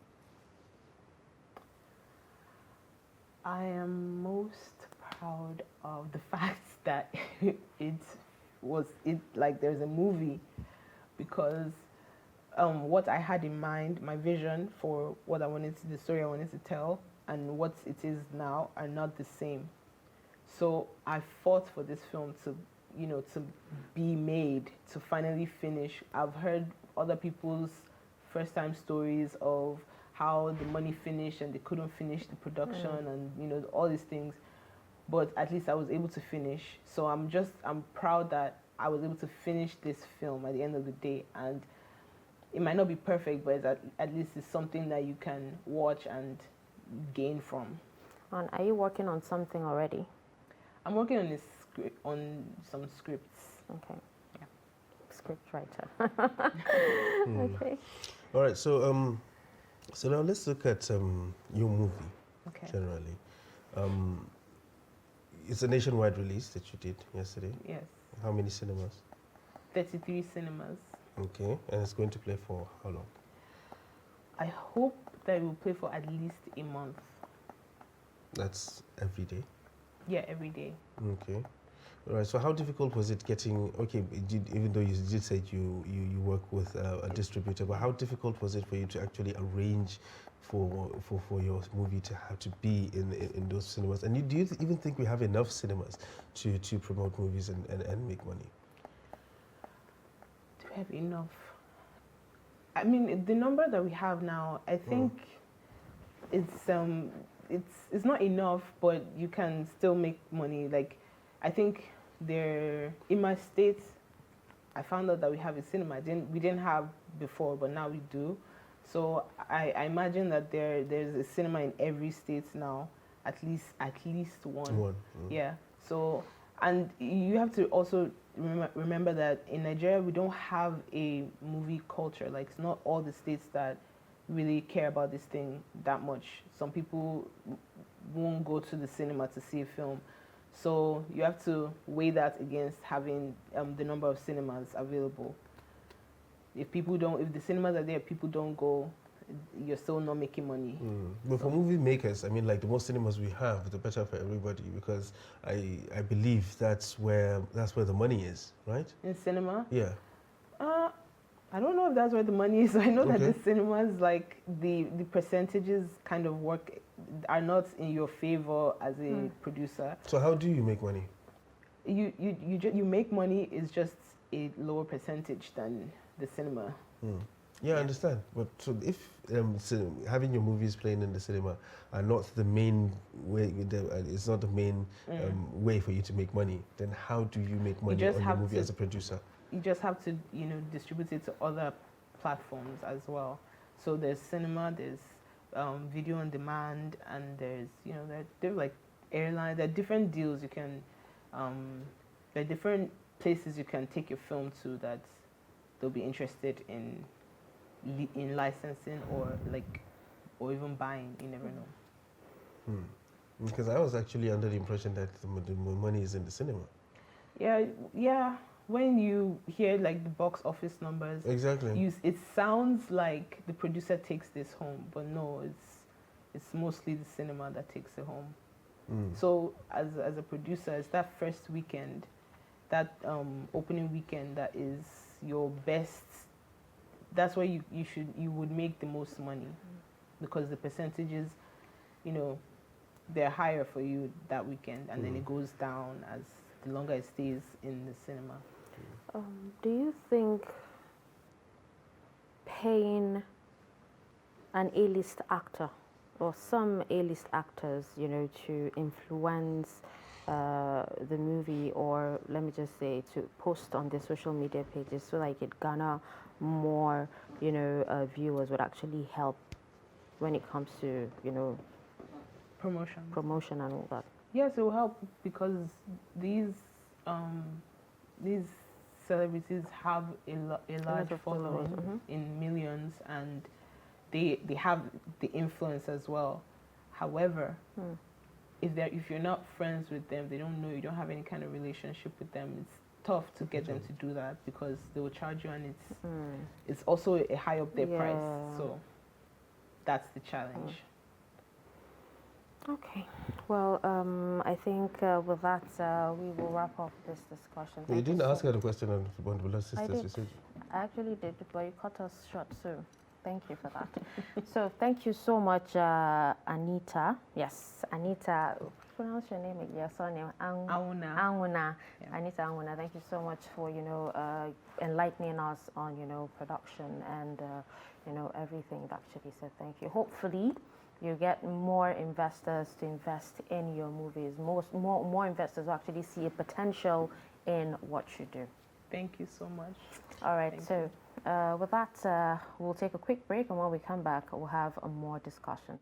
I am most proud of the fact that there's a movie, because what I had in mind, my vision for the story I wanted to tell, and what it is now are not the same. So I fought for this film to be made, to finally finish. I've heard other people's first-time stories of how the money finished and they couldn't finish the production and all these things, but at least I was able to finish. So I'm proud that I was able to finish this film at the end of the day, and it might not be perfect, but at least it's something that you can watch and gain from. And are you working on something already? I'm working on some scripts. Okay. Yeah. Script writer. Okay. All right. So so now let's look at your movie. Okay. Generally, it's a nationwide release that you did yesterday. Yes. How many cinemas? 33 cinemas. Okay, and it's going to play for how long? I hope that it will play for at least a month. That's every day? Yeah, every day. Okay. All right, so how difficult was it getting, even though you did say you work with a distributor, but how difficult was it for you to actually arrange for your movie to have to be in those cinemas? And do you even think we have enough cinemas to promote movies and make money? Do we have enough? I mean, the number that we have now, I think it's not enough, but you can still make money. Like, I think in my state, I found out that we have a cinema. We didn't have before, but now we do. So I imagine that there's a cinema in every state now, at least one. Yeah. So, and you have to also remember that in Nigeria we don't have a movie culture. Like, it's not all the states that really care about this thing that much. Some people won't go to the cinema to see a film. So you have to weigh that against having the number of cinemas available. If the cinemas are there, people don't go, you're still not making money. But for movie makers, I mean, like, the more cinemas we have, the better for everybody, because I believe that's where the money is, right? In cinema? Yeah. I don't know if that's where the money is. I know that the cinemas, like, the percentages kind of are not in your favor as a producer. So how do you make money? You make money is just a lower percentage than the cinema. Yeah, I understand. But so if having your movies playing in the cinema are not the main way, it's not the main way for you to make money, then how do you make money on your movie as a producer? You just have to, distribute it to other platforms as well. So there's cinema, there's video on demand, and there's, there's like airline. There are different deals you can. there are different places you can take your film to that they'll be interested in licensing or even buying. You never know. Because I was actually under the impression that the money is in the cinema. Yeah. When you hear like the box office numbers, exactly, it sounds like the producer takes this home, but no, it's mostly the cinema that takes it home. So as a producer, it's that first weekend, that opening weekend, that is your best. That's where you would make the most money, because the percentages, they're higher for you that weekend, and then it goes down as the longer it stays in the cinema. Do you think paying an A-list actor or some A-list actors, to influence the movie, or let me just say to post on their social media pages so like it garner more, viewers, would actually help when it comes to, promotion and all that? Yes, it will help, because these celebrities have a large following in millions, and they have the influence as well. However, if you're not friends with them, they don't know you, don't have any kind of relationship with them, it's tough to get them to do that, because they will charge you, and it's also a high up their price. So that's the challenge. Okay. Well, I think with that, we will wrap up this discussion. You didn't ask her the question on Bondbula Sisters. I actually did, but you cut us short, so thank you for that. So thank you so much, Anita. Yes, Anita. Pronounce your name again. Your surname. Anwuna. Yeah. Anita Anwuna. Thank you so much for enlightening us on production and everything that actually said. Thank you. Hopefully, you get more investors to invest in your movies. More investors will actually see a potential in what you do. Thank you so much. All right. With that, we'll take a quick break, and when we come back, we'll have more discussions.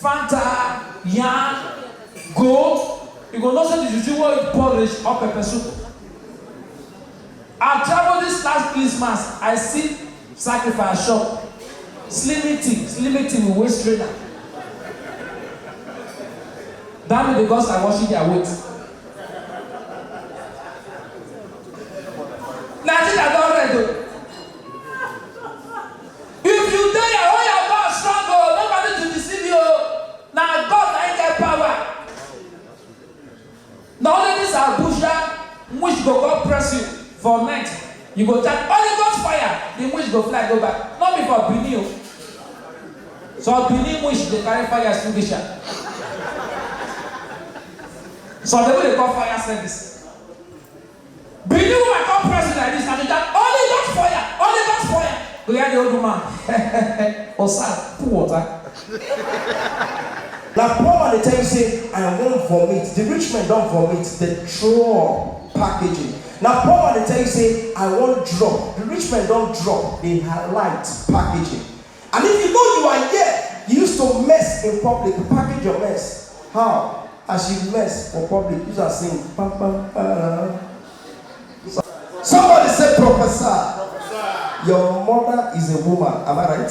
Fanta, yam, goat. You go know say the juju wey you porridge or pepper soup. I travel this last Christmas. I see sacrifice shop. Slimming tea with waist trainer. That means because I washing their weight. Nigeria don red o. If you dey your own your God strong o, nobody to deceive you o. Na God na get power. Na only this Abuja which go come press you for night. You go tell Holy Ghost fire, the witch go fly go back. Not be for Benin o. So Benin witch dey carry fire extinguisher. So the way they call fire service. Benin woman come press you like this and they tell Holy Ghost fire, Holy Ghost fire. Go hear the old woman. Osad, put water. Now Paul they tell you say, I won't vomit. The rich man don't vomit. They throw packaging. Now Paul they tell you say, I won't drop. The rich man don't drop. They highlight packaging. And if you know you are here, you used to mess in public. Package your mess. How? As you mess for public, you are saying, pam, pam, pam. Somebody said, Professor, your mother is a woman. Am I right?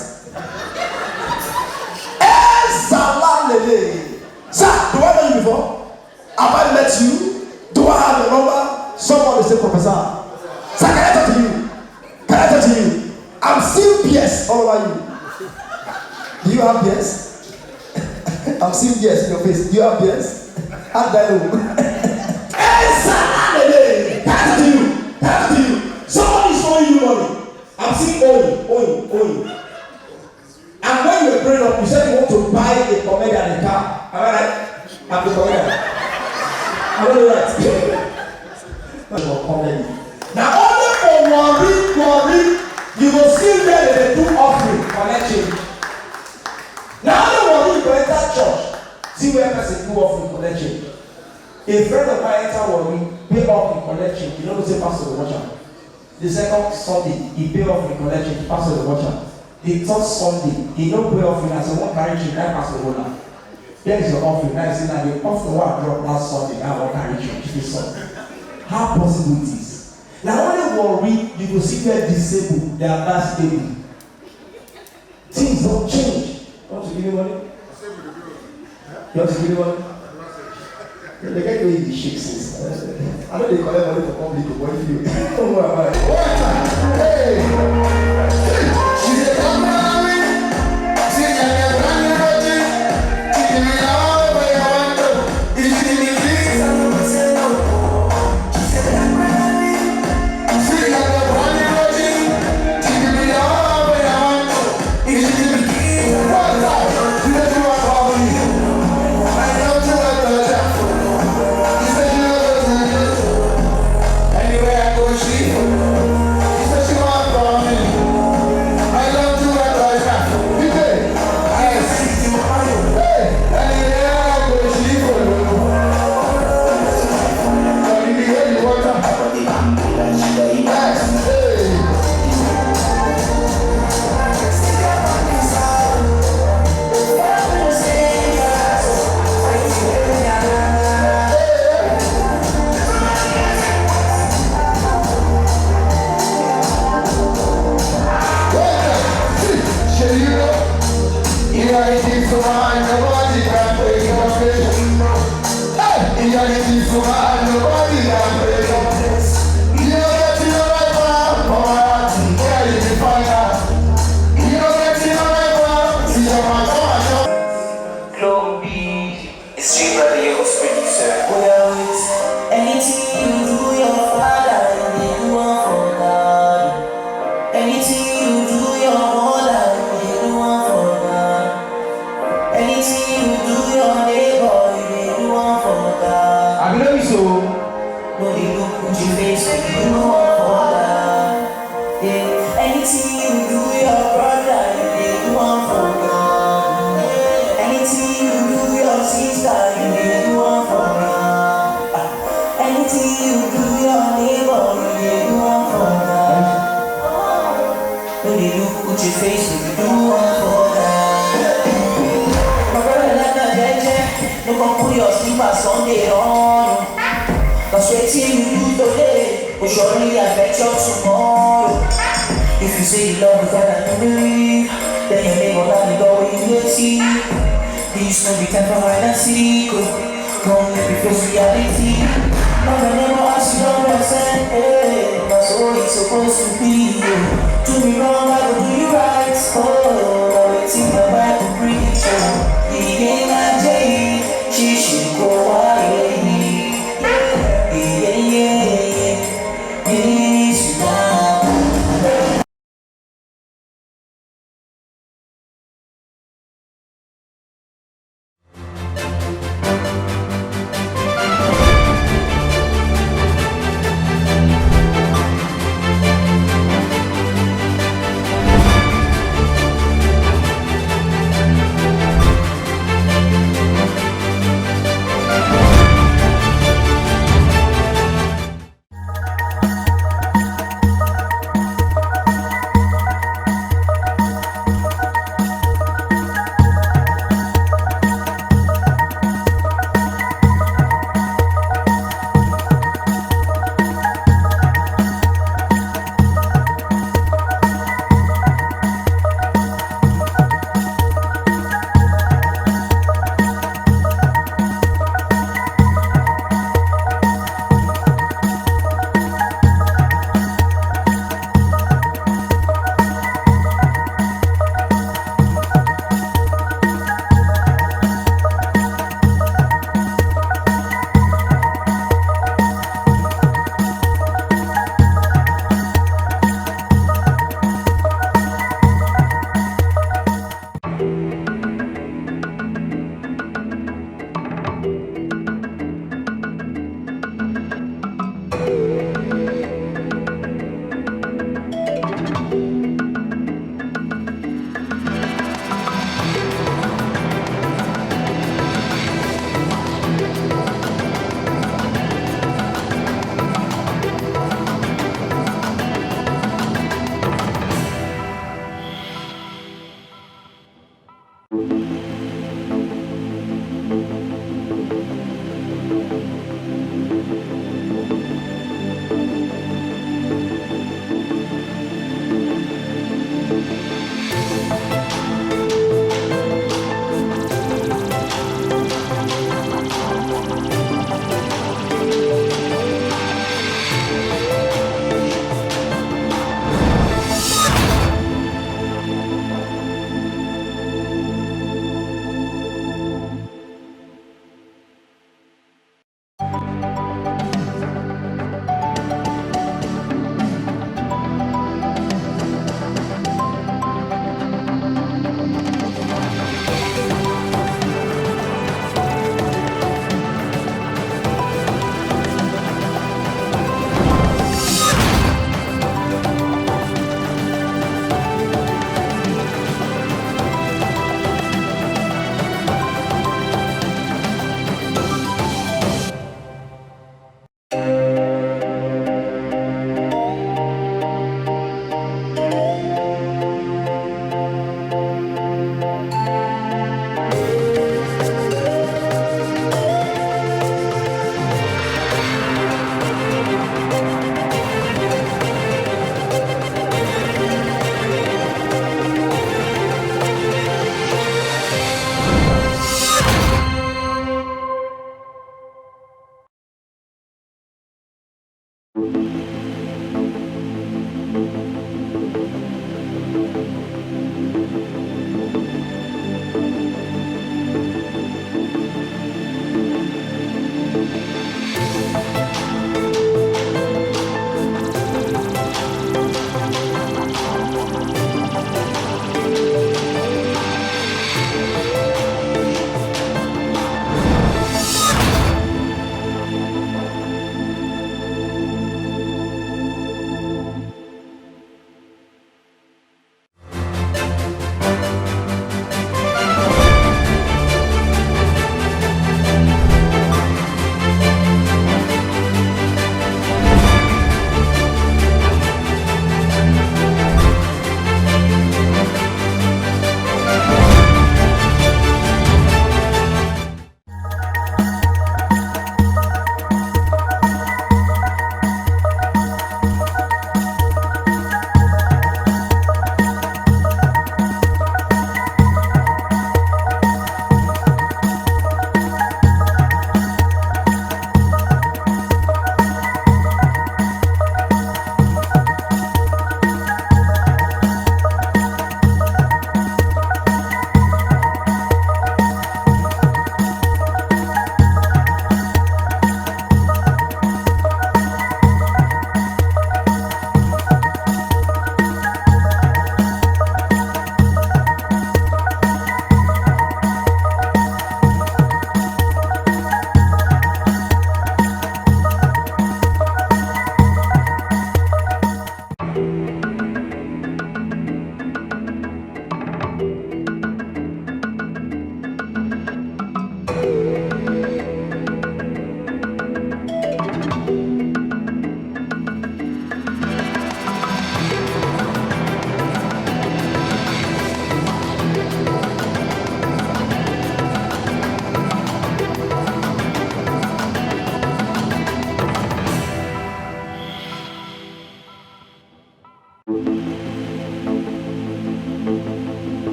Sir, do I know you before? Have I met you? Do I have your number? Somebody say, Professor. Sir, can I talk to you? Can I talk to you? I'm seeing PS all over you. Do you have PS? I'm seeing PS in your face. Do you have PS? How did I know? Can I talk to you? Can I talk to you? Somebody is showing you money. I'm seeing owing. And when you were growing up, you said you want to buy a comedian and a car. Am I right? I'm the comedian. I don't know that. Now only for worry, you will see where they do offering collection. Now only worry, you go enter church, see where person do offering collection. A friend of mine enter worry, pay offering collection. You know the same pastor the watcher. The second Sunday, he pay offering collection, pastor the watcher. The third Sunday, he don't pay offering as a one carry you, that pastor the owner. There is your offering. Now you say now the pastor one drop last Sunday, I will carry you this Sunday. How possible it is? Now only worry, you will see them disabled, they are not stable. Things don't change. You want to give me money? You want to give me money? They get away with the shakes. I know they collect money for public, but if you don't worry about it. Hey! She's a cameraman. She's a cameraman. She's a all the way around. It's in the face. She's a cameraman. She's a cameraman. She's a all the way around. It's in the face. What's up? You don't do what for me. I don't do what for you. Anywhere I go, she said she want for me. I love you and I have. You say, yes. Hey, anywhere I go, she for you. But in the end, you want to yes. Hey. Nobody can break your faith. Hey, nobody can break your faith. You don't get to the right one, boy. Yeah, you can find out. You don't get to the right one. See your man, come on. Glow B, it's Street Radio's producer. Well, it's anything you do, your father, you do one for God. Anything you do, your mother, you do one for God. Anything you do, your neighbor, you do one for God. I believe so. No, they look at your face, you do one for God. Yeah. Anything you do, your brother, you do one for God. Anything you do, your sister, you do one for God. Anything you do, your neighbor, you do one for God. No, they look at your face, you do one for God. My brother, my Sunday on. Cause waiting you do today will surely affect your tomorrow. If you say you love me, then I believe. Then you never let me go when you see. This no be time for hide and seek. Come let me face reality. No, I never ask you don't understand. Hey, that's all it's supposed to be. Do me wrong, I will do you right. Oh, now waiting my back to preach. The game I take, she should go away.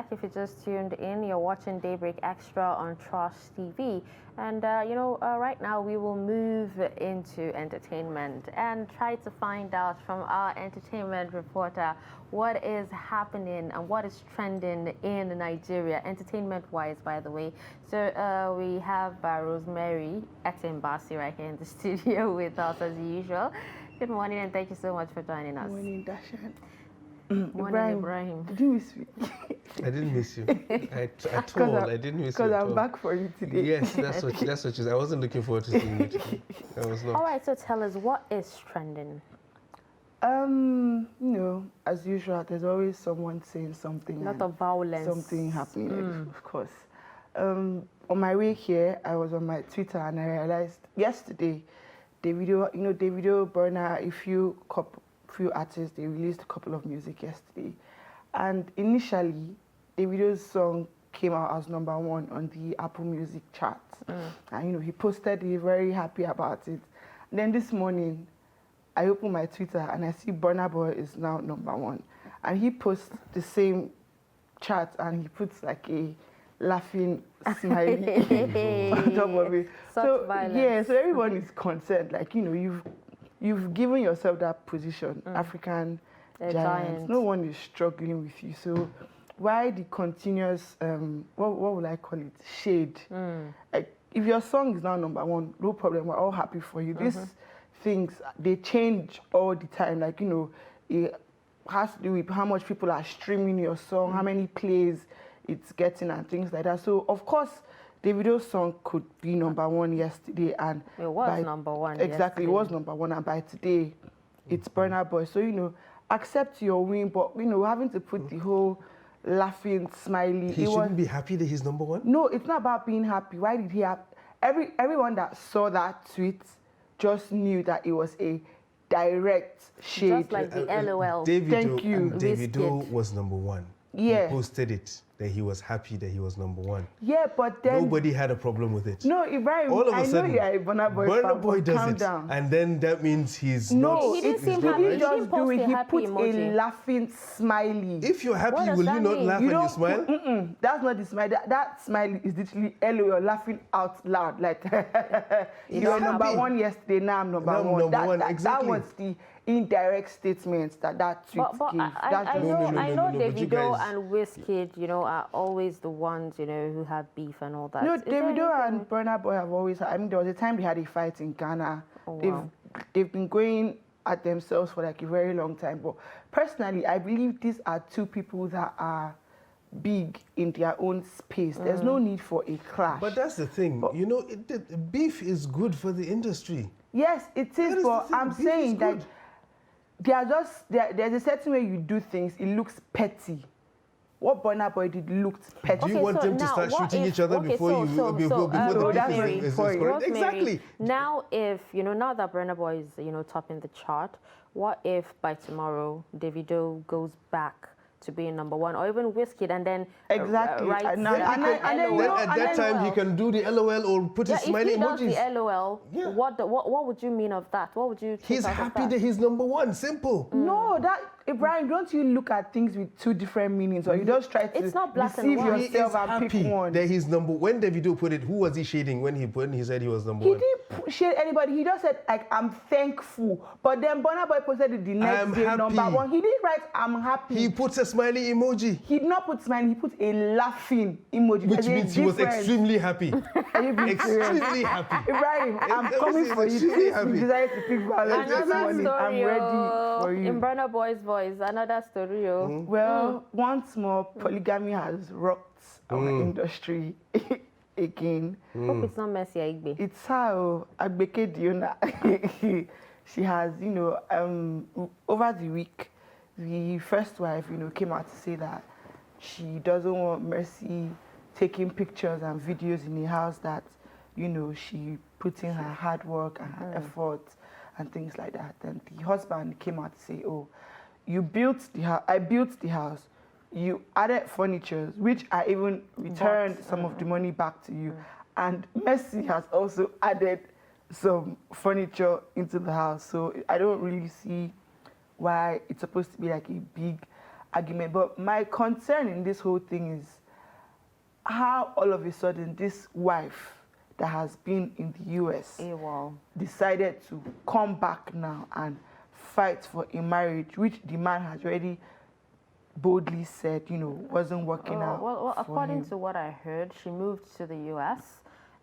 back. If you just tuned in, you're watching Daybreak Extra on Trust TV. And, right now we will move into entertainment and try to find out from our entertainment reporter what is happening and what is trending in Nigeria, entertainment-wise, by the way. So we have Rosemary Etimbasi right here in the studio with us as usual. Good morning and thank you so much for joining us. Good morning, Dashan. Morning, Ibrahim. Did you miss me? I didn't miss you. At all. I didn't miss you. Because I'm back for you today. Yes, that's what you said. I wasn't looking forward to seeing you today. I was not. All right, so tell us, what is trending? As usual, there's always someone saying something. A lot of violence. Something happening, of course. On my way here, I was on my Twitter and I realized yesterday, Davido, Burna, a few artists, they released a couple of music yesterday. And initially, Davido's song came out as #1 on the Apple Music charts. And, he posted it, very happy about it. And then this morning, I open my Twitter and I see Burna Boy is now #1. And he posts the same chart and he puts like a laughing smiley on top of it. So everyone is concerned. Like, you've given yourself that position, African giants. No one is struggling with you. So why the continuous, what will I call it, shade? Like, if your song is now #1, no problem, we're all happy for you. These things, they change all the time. Like, it has to do with how much people are streaming your song, how many plays it's getting and things like that. So, of course, Davido's song could be #1 yesterday, and it was #1. Exactly, yesterday. it was #1, and by today, it's Burna Boy. So accept your win, but having to put the whole laughing, smiley. He shouldn't be happy that he's #1. No, it's not about being happy. Why did he have? Everyone that saw that tweet just knew that it was a direct shade. Just like the LOL. Thank you. Davido was #1. Yeah. He posted it that he was happy that he was #1. Yeah, but then nobody had a problem with it. No, Ibrahim, all of a sudden, I know you're a Burna Boy Burna Boy does calm it, down. and then that means he's no, not. He didn't seem he happy. didn't just He do it. didn't He post put a happy a emoji. laughing smiley. If you're happy, What does will you that not mean? laugh You when you don't smile? That's not the smile. That smile is literally LOL, laughing out loud. Like, you were happy. #1 yesterday, now I'm #1. Now I'm #1, exactly. That was the indirect statement that tweet But gave. I know but you Davido guys- and Wizkid, are always the ones, who have beef and all that. No, Is there Davido anything- and Burna Boy have always. There was a time they had a fight in Ghana. Oh, wow. They've been going at themselves for like a very long time. But personally, I believe these are two people that are big in their own space. There's no need for a clash. But that's the thing. Beef is good for the industry. Yes, it is. That is But the thing, I'm beef is saying that good. there's a certain way you do things. It looks petty. What Burna Boy did looked petty. Do you want them to now, start what shooting if- each other okay, before so- you so- before so, the that's beef very is important. correct? Rosemary, Exactly. Now, if now that Burna Boy is topping the chart, what if by tomorrow Davido goes back to being #1, or even Wizkid, and then Exactly. writes And the then- LOL? Then at that time, he can do the LOL or put his smiley if he does emojis. the LOL, Yeah. what would you mean of that? What would you take He's out of happy that he's #1. Simple. No, Ibrahim, don't you look at things with two different meanings, or you just try to It's not black and deceive white. He is yourself and happy pick one? that he's When Davido put it, who was he shading when he said he was #1? He didn't shade anybody. He just said, like, I'm thankful. But then Burna Boy posted it the next I'm day, happy. #1. He didn't write, I'm happy. He puts a smiley emoji, He did not put smile, he put a laughing emoji. which There's a means he was difference. extremely happy. Are you being serious? Extremely happy. Ibrahim, I'm That coming was for you. extremely Since happy. you decided to pick violence this Another morning, story, I'm ready for you. in Burna Boy's voice. Another story, Well, once more, polygamy has rocked our industry again. Hope it's not Mercy Aigbe. It's how Agbeke Diona, she has, over the week, the first wife, came out to say that she doesn't want Mercy taking pictures and videos in the house that, she put in her hard work and her effort and things like that. And the husband came out to say, oh, you built the house, I built the house, you added furniture, which I even returned some of the money back to you. And Mercy has also added some furniture into the house. So I don't really see why it's supposed to be like a big argument. But my concern in this whole thing is how all of a sudden this wife that has been in the US decided to come back now and fight for a marriage which the man has already boldly said, you know, wasn't working out. Well, according to what I heard, she moved to the US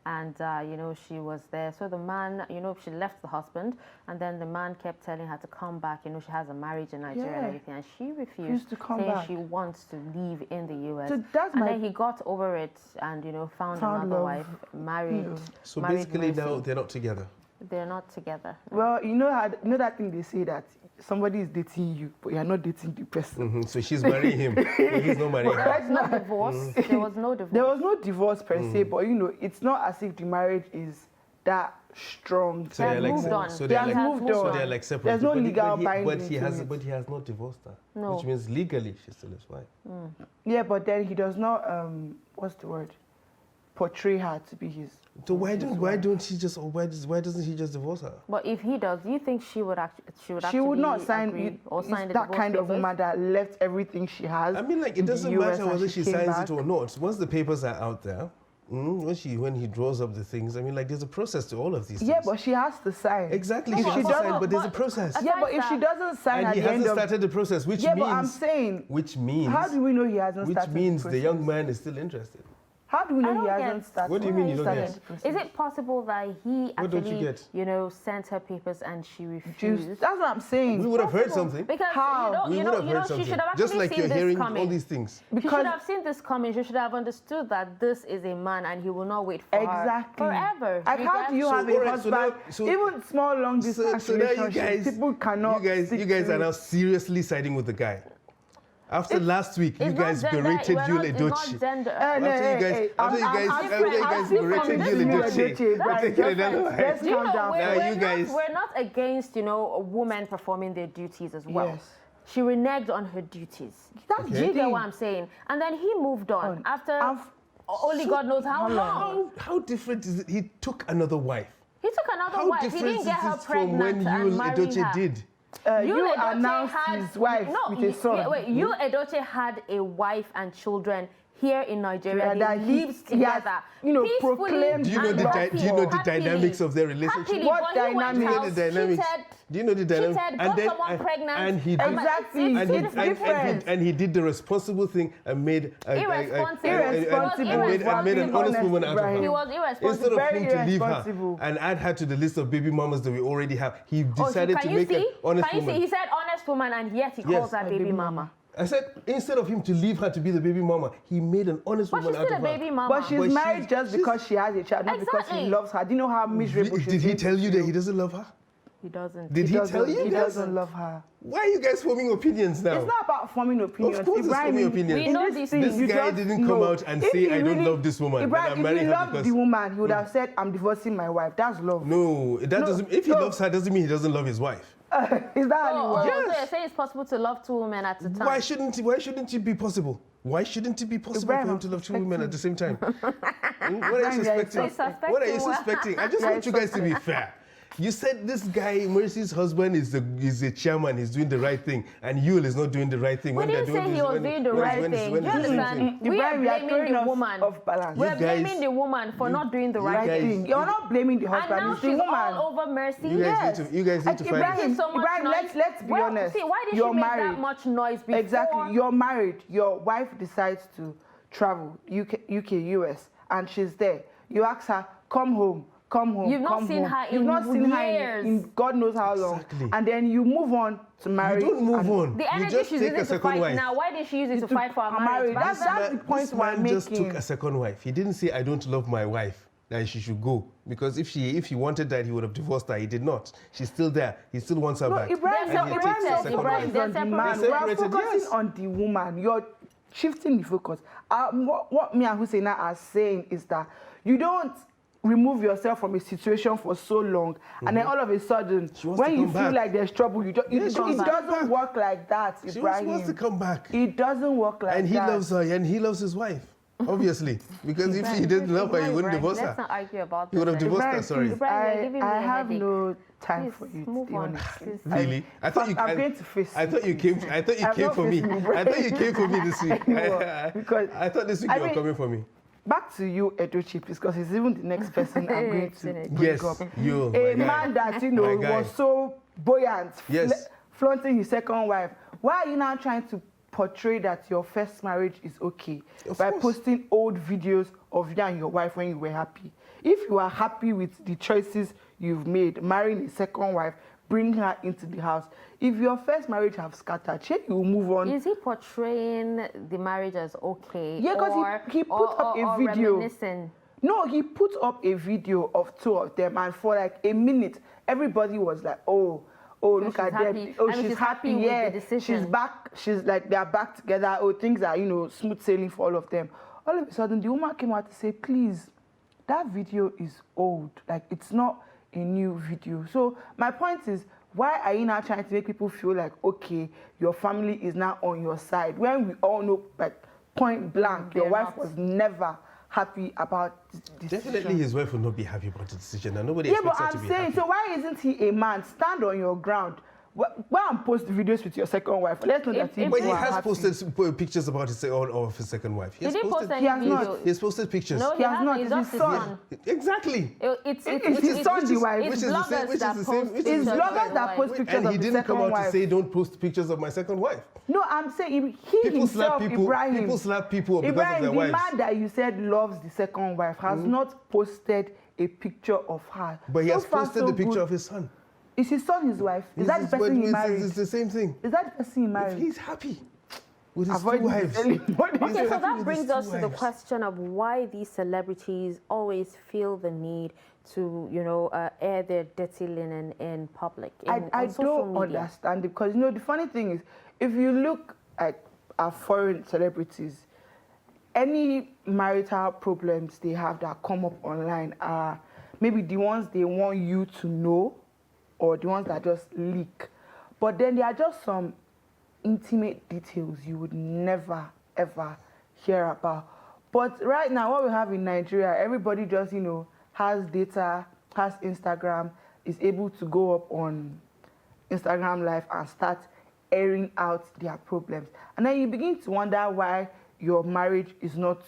and, you know, she was there. So the man, you know, she left the husband and then the man kept telling her to come back. You know, she has a marriage in Nigeria and everything. And she refused to come saying back. she wants to live in the US. So that's and then he got over it and, you know, found another love. wife, married. So married basically Mercy. now they're not together. They're not together. Well, you know that thing they say that somebody is dating you, but you're not dating the person. So she's marrying him, but he's not marrying her. There was no divorce. There was no divorce. There was no divorce per se, but you know, it's not as if the marriage is that strong. So they're like, moved on. so They they're have like, moved so on. they're like separate. There's no legal but binding he has, to it. but he has not divorced her. No. Which means legally she's still his wife. Yeah, but then he does not, what's the word? Portray her to be his. So why doesn't he just divorce her? But if he does, do you think she would She would actually not sign agree or sign the that divorce kind of papers? woman that left everything she has. I mean, like, it in the doesn't US matter and whether she came signs back. it or not. Once the papers are out there, when he draws up the things, I mean, like, there's a process to all of these Yeah, things. but she has to sign. Exactly, If she has to doesn't- sign, but there's a process. Yeah, but if she doesn't sign And at he the end hasn't of... started the process, which Yeah, means... but I'm saying... Which means... How do we know he hasn't Which started means the the process? young man is still interested. How do we I know don't he get- hasn't started? What do you mean you don't started get? the process? Is it possible that he What don't you actually, get? you know, sent her papers and she refused? That's what I'm saying. We would have heard something. Because How? We you would know, have you know, heard she something. should have actually Just like seen you're this hearing coming. all these things. She should have seen this coming. She should have understood that this is a man and he will not wait for Exactly. her forever. Like, how do you have a alright, so husband? now- so- even small, long distance So now relationships, people cannot. you stick guys to are it. now seriously siding with the guy. After last week, you It's guys not gender, berated we're Yul not- it's Edochie. not gender. After you guys berated Yul Edochie. Let's Do you calm know, down. we're not against, you know, women performing their duties as well. Yes. She reneged on her duties. That's Do you get cheating. what I'm saying? And then he moved on after only God knows how long. How different is it? He took another wife. He took another How wife. He different didn't get is her this from when pregnant and Yul marry Edochie her. did? You Yul Edochie announced his wife with a son. Yul Edochie had a wife and children here in Nigeria. That They he- lived he has, together. you know, peacefully proclaimed Do you know and the happily. do you know the Happily. dynamics of their relationship? Happily, What but he went dynamics? Do you know out, the dynamics? cheated, Do you know the dynamics? cheated, got someone pregnant. And he did, Exactly. and he did the responsible thing and made Irresponsible. and made an honest woman out of her. He was irresponsible. Instead of Very him to leave her irresponsible. and add her to the list of baby mamas that we already have, he Oh, decided to can you make an see? honest Can you see? woman. He said honest woman, and yet he calls her baby mama. I said, instead of him to leave her to be the baby mama, he made an honest But woman she's out still of a her. baby mama. But she's But married just because she has a child, not because he Exactly. loves her. Do you know how miserable she's Did he been tell you to that he doesn't love her? He doesn't. Did he tell you He guys? doesn't love her. Why are you guys forming opinions now? It's not about forming opinions. Of course it's Ibrahim, forming opinions. We in know this these thing, things. you This guy just didn't come know. out and If say, he I don't love this woman, Ibrahim, but I'm if marrying he her loved because... the woman, he would have said, I'm divorcing my wife. That's love. No, that doesn't... If he no. loves her, doesn't mean he doesn't love his wife. Is that how it Oh, works? so you're saying it's possible to love two women at a time? Why shouldn't it be possible? Why shouldn't it be possible Ibrahim, for him to love two women at the same time? What are you Ibrahim, yeah, suspecting? suspecting What are you what? suspecting? I just Yeah, want you guys to be fair. You said this guy, Mercy's husband, is the chairman, he's doing the right thing, and Yul is not doing the right thing. We didn't say he was doing the right thing. Do you understand? We are Ibrahim, you are blaming throwing the us woman. off balance. We're You guys- blaming the woman for not doing the right guys- thing. You're not blaming the And husband, now it's the she's woman. all over Mercy. You guys need to- you guys need to find Ibrahim, Making so much Ibrahim, noise. let's be Well, honest. See, why did You're she make married. that much noise before? Exactly. You're married. Your wife decides to travel, UK, US, and she's there. You ask her, come home. You've not come seen home. her You've in not seen her years. in God knows how long. Exactly. And then you move on to marry. You don't move on. The You energy just she's take a using to second fight wife. now, why did she use it to fight for her marriage? That's the point This we're man just making. took a second wife. He didn't say, I don't love my wife, that she should go. Because if he wanted that, he would have divorced her. He did not. She's still there. He still wants her No, back. Ibrahim, And he takes a separated. second Ibrahim, wife. they're on the man. separated. We are focusing Yes. on the woman. You're shifting the focus. What me and Husseina are saying is that you don't remove yourself from a situation for so long, and then all of a sudden, wants to when you come feel back. like there's trouble, it she wants to come doesn't back. work like that, She Ibrahim. wants to come back. It doesn't work like And he that. loves her, and he loves his wife. Obviously, because if he didn't love her, he wouldn't divorce her. Let's not argue about He would have this. divorced her. Sorry. Ibrahim, you're giving me I a have headache. no time Please, for you. move to be on. honest. Please. Really? I thought you. I'm going to face. I thought you came. I thought you I'm came not for me. facing you, I thought you came for me this week. Because I thought this week you were coming for me. Back to you, Edochie, because it's even the next person I'm going to bring Yes, up. you. A my guy. man that, My guy. was so buoyant, Yes. flaunting his second wife. Why are you now trying to portray that your first marriage is okay Of by course. posting old videos of you and your wife when you were happy? If you are happy with the choices you've made, marrying a second wife, bring her into the house. If your first marriage have scattered, you will move on. Is he portraying the marriage as okay? Yeah, because he put up a video. Reminiscing? No, he put up a video of two of them, and for like a minute, everybody was like, "Oh, look she's at happy. them. Oh, I mean, she's happy. with Yeah, the decision. she's back. She's like they're back together. Oh, things are smooth sailing for all of them." All of a sudden, the woman came out to say, "Please, that video is old. Like it's not a new video." So my point is, why are you now trying to make people feel like, okay, your family is now on your side, when we all know, like, point blank, your wife was never happy about this decision? Definitely his wife will not be happy about the decision, and nobody Yeah, expects but her to I'm be saying, happy. so why isn't he a man? Stand on your ground. Go and post videos with your second wife. Let's know that But he are has happy. posted pictures about of his second wife. Did he post any He has video? not. He's posted pictures. No, He has not. It's It's just his his son. son. Exactly. It's his son, the wife. It's Which is the bloggers same- which is that the same- post which is It's the same bloggers wife. that post pictures And of he the didn't second come out wife. to say, don't post pictures of my second wife. No, I'm saying he People slap himself, people. Ibrahim. People slap people because Ibrahim, of their the wives. man that you said loves the second wife has not posted a picture of her. But he So has far, posted so the picture good. of his son. Is his son his wife? Is that the person he married? It's the same thing. Is that the person he If married? he's happy with his Avoid two wives. telling what he Okay, said. so happy that with brings his us two to the wives. question of why these celebrities always feel the need to, air their dirty linen in public. I on social don't media. understand it, because the funny thing is, if you look at our foreign celebrities, any marital problems they have that come up online are maybe the ones they want you to know, or the ones that just leak. But then there are just some intimate details you would never ever hear about. But right now, what we have in Nigeria, everybody just has data, has Instagram, is able to go up on Instagram Live and start airing out their problems. And then you begin to wonder why your marriage is not,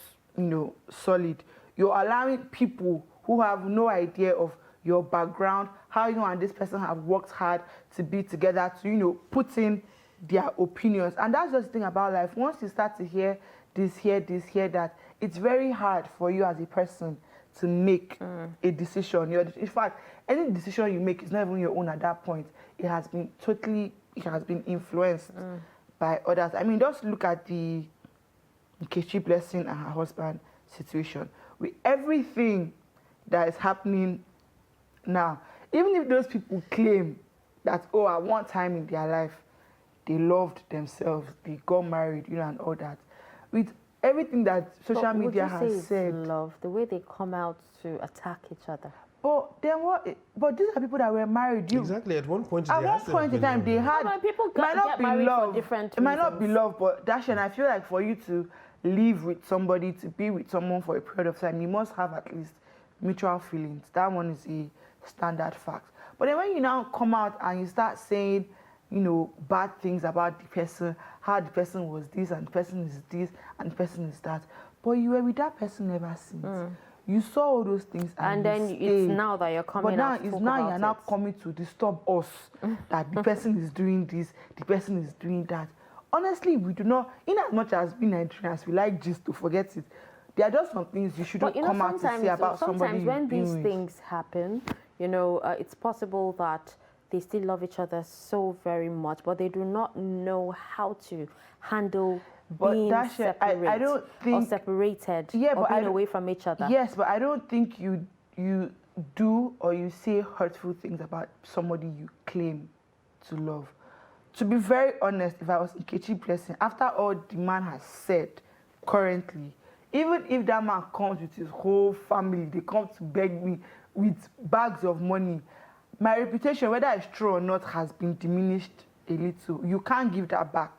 solid. You're allowing people who have no idea of your background, how you and this person have worked hard to be together, to, put in their opinions. And that's just the thing about life. Once you start to hear this, hear that, it's very hard for you as a person to make a decision. In fact, any decision you make is not even your own at that point. It has been influenced by others. I mean, just look at the Nkechi Blessing and her husband situation. With everything that is happening now, even if those people claim that, at one time in their life, they loved themselves, they got married, and all that, with everything that social media has said. Love the way they come out to attack each other. But then what? But these are people that were married. Exactly. At one point, At one point in time, they had. But people it might not get be married for love. different It might not be reasons. love, but Dashian, I feel like for you to live with somebody, to be with someone for a period of time, you must have at least mutual feelings. That one is a standard fact. But then when you now come out and you start saying, bad things about the person, how the person was this and the person is this and the person is that, but you were with that person ever since. You saw all those things, and then you it's stayed. now that you're coming But now out to it's talk now about you're now it. coming to disturb us that the person is doing this, the person is doing that. Honestly, we do not, in as much as being Nigerians, we like just to forget it. There are just some things you shouldn't come out to say about somebody. Sometimes when you've been these with. things happen, it's possible that they still love each other so very much, but they do not know how to handle being Dasha, separate I don't think, or separated yeah, or but being away from each other. Yes, but I don't think you do or you say hurtful things about somebody you claim to love. To be very honest, if I was Nkechi Blessing, after all the man has said currently, even if that man comes with his whole family, they come to beg me with bags of money, my reputation, whether it's true or not, has been diminished a little. You can't give that back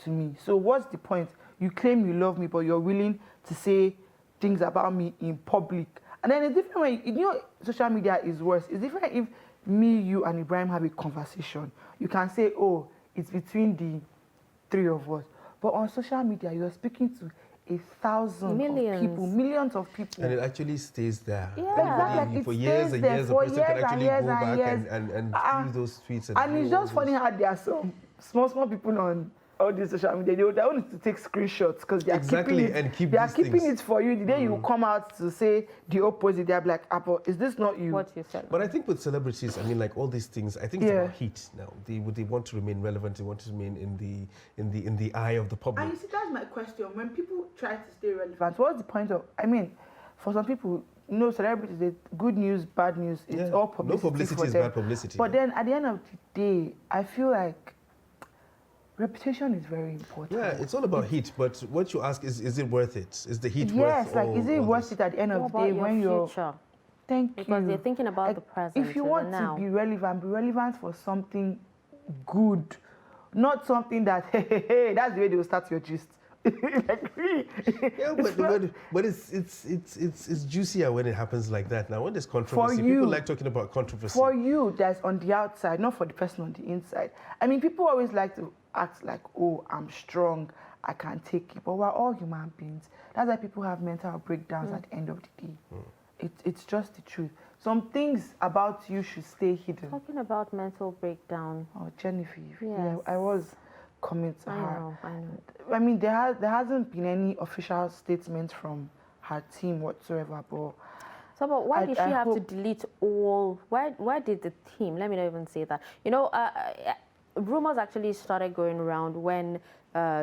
to me. So what's the point? you claim you love me, but you're willing to say things about me in public. And then it's different when, you know, social media is worse. It's different if me, you, and Ibrahim have a conversation. You can say, oh, it's between the three of us. But on social media, you're speaking to 1,000 Millions. of people, millions of people. And it actually stays there. Yeah. Everybody, It for stays years and there years, the for person years can and actually years go and back years. and use those tweets. And it's do all just funny those- how there are some small people on all these social media. They only to take screenshots because they are Exactly, keeping it. and keep they are these keeping things. it for you. The day you come out to say the opposite, they're like, Apple, is this not you? What you said. But I think with celebrities, I mean, like all these things, I think it's Yeah. about heat now. They want to remain relevant. They want to remain in the eye of the public. And you see, that's my question. When people try to stay relevant, what's the point of? I mean, for some people, you know, celebrities, they, good news, bad news, it's Yeah. all publicity. No publicity for is them. bad publicity. But then at the end of the day, I feel like reputation is very important. Yeah, it's all about heat. But what you ask is it worth it? Is the heat worth Yes, like, is it all worth this? it at the end What of the about day your when you're. future? Thank Because you. they're thinking about Like, the present. If you the want now. to be relevant for something good, not something that hey, that's the way they will start your gist. Like, really? Yeah, but it's juicier when it happens like that. Now, when there's controversy, you. people like talking about controversy. For you, that's on the outside, not for the person on the inside. I mean, people always like to act like, oh, I'm strong, I can take it. But we're all human beings. That's why people have mental breakdowns at the end of the day. It's just the truth. Some things about you should stay hidden. Talking about mental breakdown. Oh, Genevieve. Yes. Yeah, I was coming to I her. know. I mean, there hasn't been any official statement from her team whatsoever, but So, but why I- did she I have to hope- delete all? Why did the team? Let me not even say that. You know, rumors actually started going around when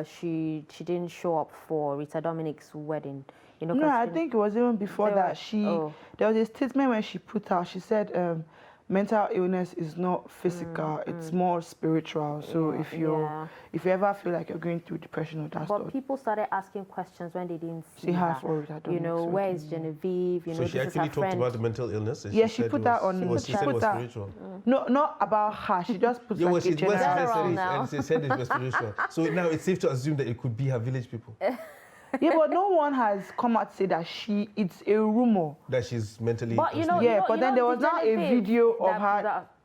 she didn't show up for Rita Dominic's wedding. You know, no, 'cause I she- think it was even before They that. were- There was a statement when she put out. She said, mental illness is not physical; it's more spiritual. So Yeah, if you yeah. ever feel like you're going through depression or that But stuff, people started asking questions when they didn't see See her her. for Rita You know, Dominic, so where it is can- Genevieve? You know, So she this is her actually talked friend. about the mental illness. And Yeah, she she said put it that was, on- What she she said put was that- spiritual. no, not about her. She just put Yeah, well, like she a was general. General said it, now. and she said it was spiritual. So now it's safe to assume that it could be her village people. Yeah, but no one has come out to say that it's a rumor. That she's mentally. But you know, unstable. Yeah, but then there was the now a Genevieve video of that-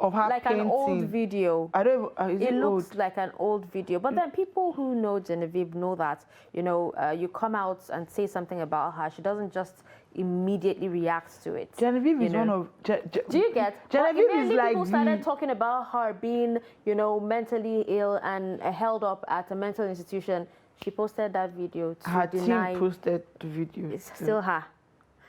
her like an old painting. video. I don't. Is It it looks old? like an old video, but then people who know Genevieve know that, you know, you come out and say something about her, she doesn't just immediately react to it. Genevieve you is know? one of. Do you get? But Genevieve is immediately like people started the. talking about her being, you know, mentally ill and held up at a mental institution. She posted that video to Her deny team posted the video. it's still her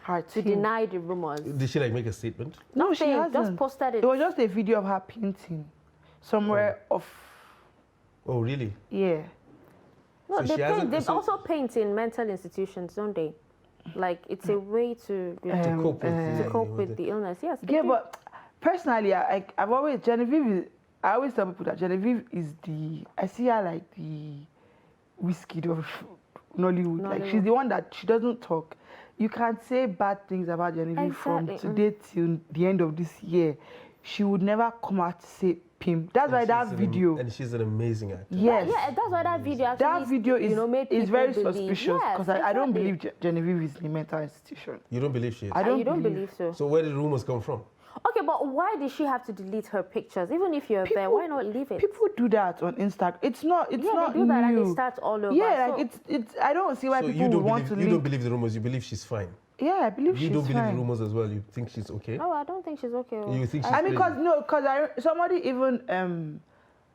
her to team. deny the rumors. Did she like make a statement? No, she Nothing, hasn't. just posted it. It was just a video of her painting somewhere off. Oh, really? Yeah. No, So they she hasn't- they so- also paint in mental institutions, don't they? Like it's a way to you know, To cope with to cope with the illness. Yes. they Yeah, do. but personally, I've always Genevieve is. I always tell people that Genevieve is the. I see her like the whiskey of Nollywood. Like she's Nollywood. the one that she doesn't talk. You can say bad things about Genevieve from Exactly, today till the end of this year. She would never come out to say pimp. That's why that video. And she's an amazing actor. Yes. Yeah, that's why that video actually That video is, you know, made is people very believe. suspicious Yes, because I don't exactly. believe Genevieve is in a mental institution. You don't believe she is? I don't you don't believe so. So where did rumors come from? Okay, but why did she have to delete her pictures? Even if you're there, why not leave it? People do that on Instagram. It's not. It's yeah, not they do that new. and they start all over. Yeah, So- like it's. I don't see why So people you would don't want believe to you don't link. believe the rumors. You believe she's fine. Yeah, I believe You she's don't believe fine. the rumors as well. You think she's okay. No, I don't think she's okay. You think she's I mean, crazy? because somebody even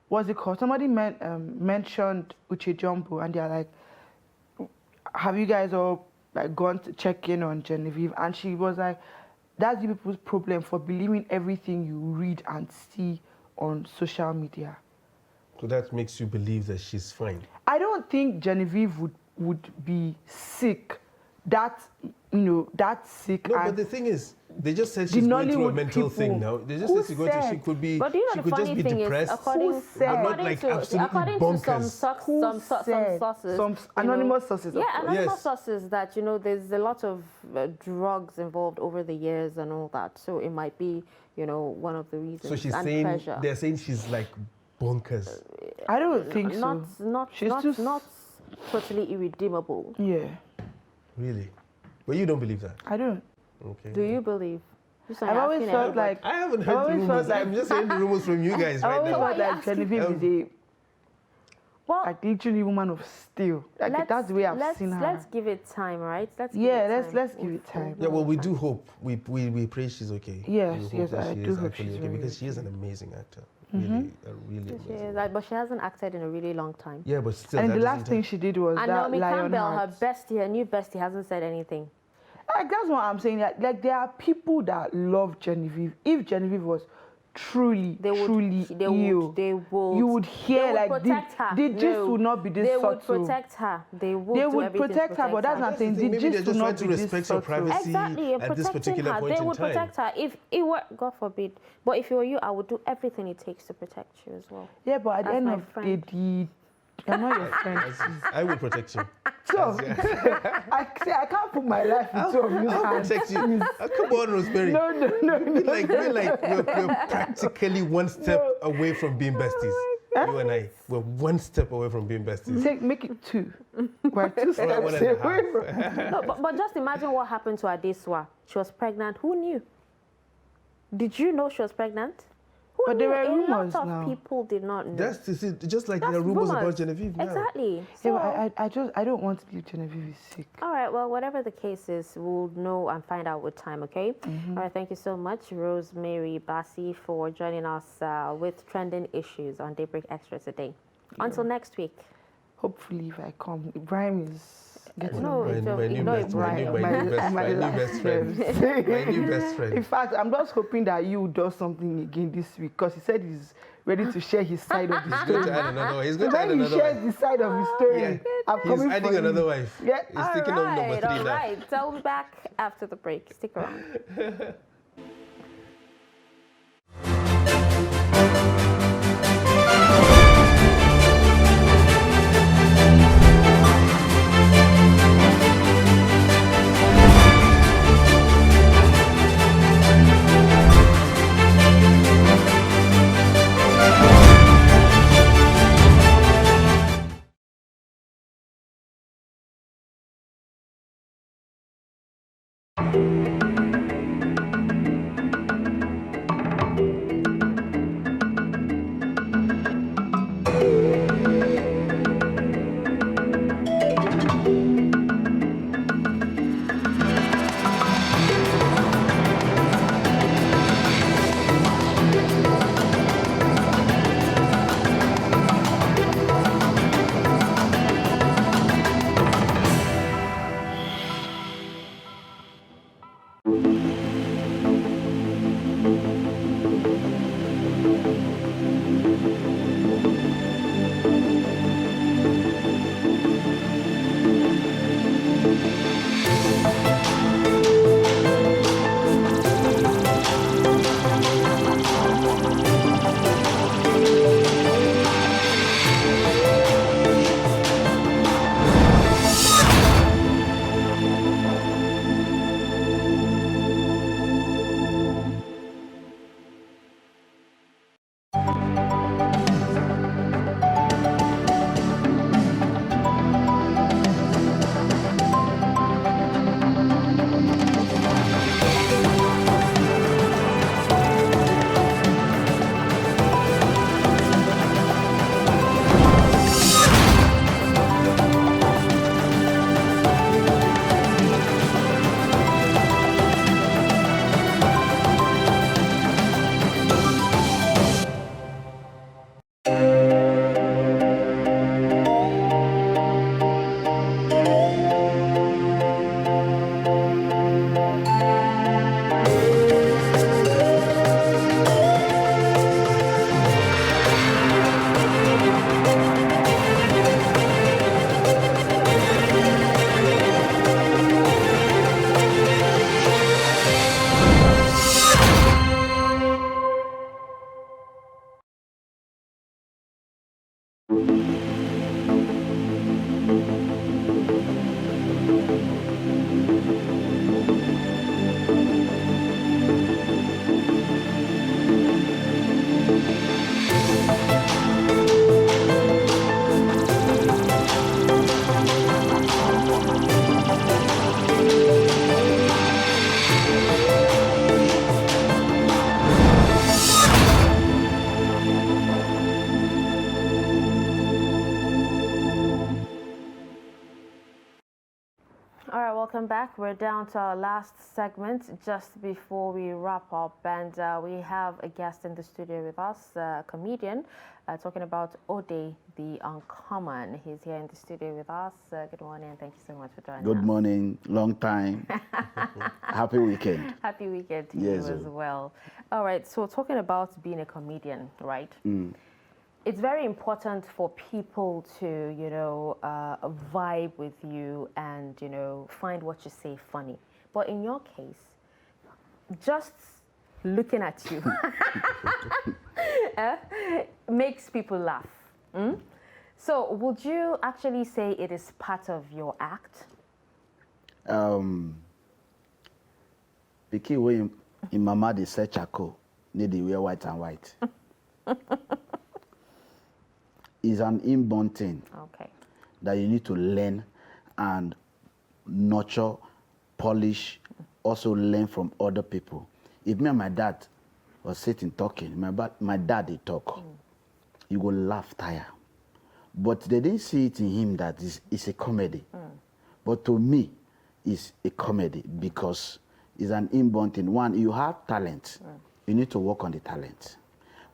what's it called? Somebody mentioned Uche Jumbo, and they're like, "Have you guys all like gone to check in on Genevieve?" And she was like, "That's the people's problem for believing everything you read and see on social media." So that makes you believe that she's fine. I don't think Genevieve would be sick. That sick. No, and but the thing is, they just said The she's going through a Nollywood mental thing people. now. They just Who said she's going to. She said? could be. But do you know she the could just funny be thing depressed. is, according, Who said? I'm not according like to, absolutely according to bonkers. some sources, Some you know, anonymous sources. of Yeah, course. anonymous Yes. sources that, you know, there's a lot of drugs involved over the years and all that. So it might be, you know, one of the reasons. So she's and saying pressure. they're saying she's like bonkers. I don't think so. Not, She's not, too not, totally irredeemable. Yeah, Really? But you don't believe that? I don't. Okay. Do you believe? I've always felt like I haven't I've heard the always felt rumors. like I'm just hearing the rumors from you guys I right always now. felt Why are you like Genevieve asking? is Well, like literally woman of steel. Like that's the way I've seen her. Let's give it time, right? Let's give Yeah, it time. let's give it time. Yeah, well, we do hope. We pray she's okay. Yes, We hope yes, that I she do is hope actually she's okay very because she is an amazing actor. Mm-hmm. Really, a really She amazing. is, like, but she hasn't acted in a really long time. Yeah, but still, And that the last doesn't thing she did was And that Naomi Campbell, her Lionheart. bestie, her new bestie, hasn't said anything. Like that's what I'm saying. Like there are people that love Genevieve. If Genevieve was truly ill, you would hear they would like protect her. the gist would not be this They subtle. would protect her. They would. They do would everything to protect her, but that's her. not saying the Maybe they're gist just would trying not to be this respect your subtle. privacy. Exactly, at this protecting particular her. point They in would time. protect her. If it were, God forbid, but if it were you, I would do everything it takes to protect you as well. Yeah, but at the That's end my of the friend. day, I'm not your friend. I will protect you. So I can't put my life in two of your I'll hands. protect you. Come on, Rosemary. No. We're practically one step away from being besties. You and I, we're one step away from being besties. Make it two. We're two steps One and a away half. from. No, but just imagine what happened to Adeswa. She was pregnant. Who knew? Did you know she was pregnant? Who But there knew? were rumors A lot now. of people did not know. That's just like That's there are rumors rumors. about Genevieve now. Exactly. Yeah, So, but I don't want to leave Genevieve sick. all right, well, whatever the case is, we'll know and find out with time, okay? Mm-hmm. All right, thank you so much, Rosemary Bassi, for joining us with trending issues on Daybreak Extra today. Until next week. Hopefully, if I come, Ibrahim is getting No, on. it's My you new know best- my Ibrahim. new- my new best- my new best friend. My new best friend. In fact, I'm just hoping that you do something again this week because he said he's ready to share his side of the He's going story. to add another one. He's going to add When he another shares one. the side of his story, Yeah. I'm He's coming adding for another you. wife. Yeah. He's taking on number 3 all now. right. So we'll be back after the break. Stick around. back. We're down to our last segment just before we wrap up, and we have a guest in the studio with us, a comedian, talking about Ode the Uncommon. He's here in the studio with us. Good morning, and thank you so much for joining us. Good morning, long time. Happy weekend. Happy weekend to you as well. All right, so talking about being a comedian, right? It's very important for people to, you know, vibe with you and, you know, find what you say funny. But in your case, just looking at you makes people laugh. So would you actually say it is part of your act? The key way in Mama they say charcoal, need to wear white and white. Is an inborn thing that you need to learn and nurture, polish, also learn from other people. If me and my dad was sitting talking, my dad they talk, you go laugh tire. But they didn't see it in him that it's a comedy. But to me, it's a comedy because it's an inborn thing. One, you have talent. You need to work on the talent.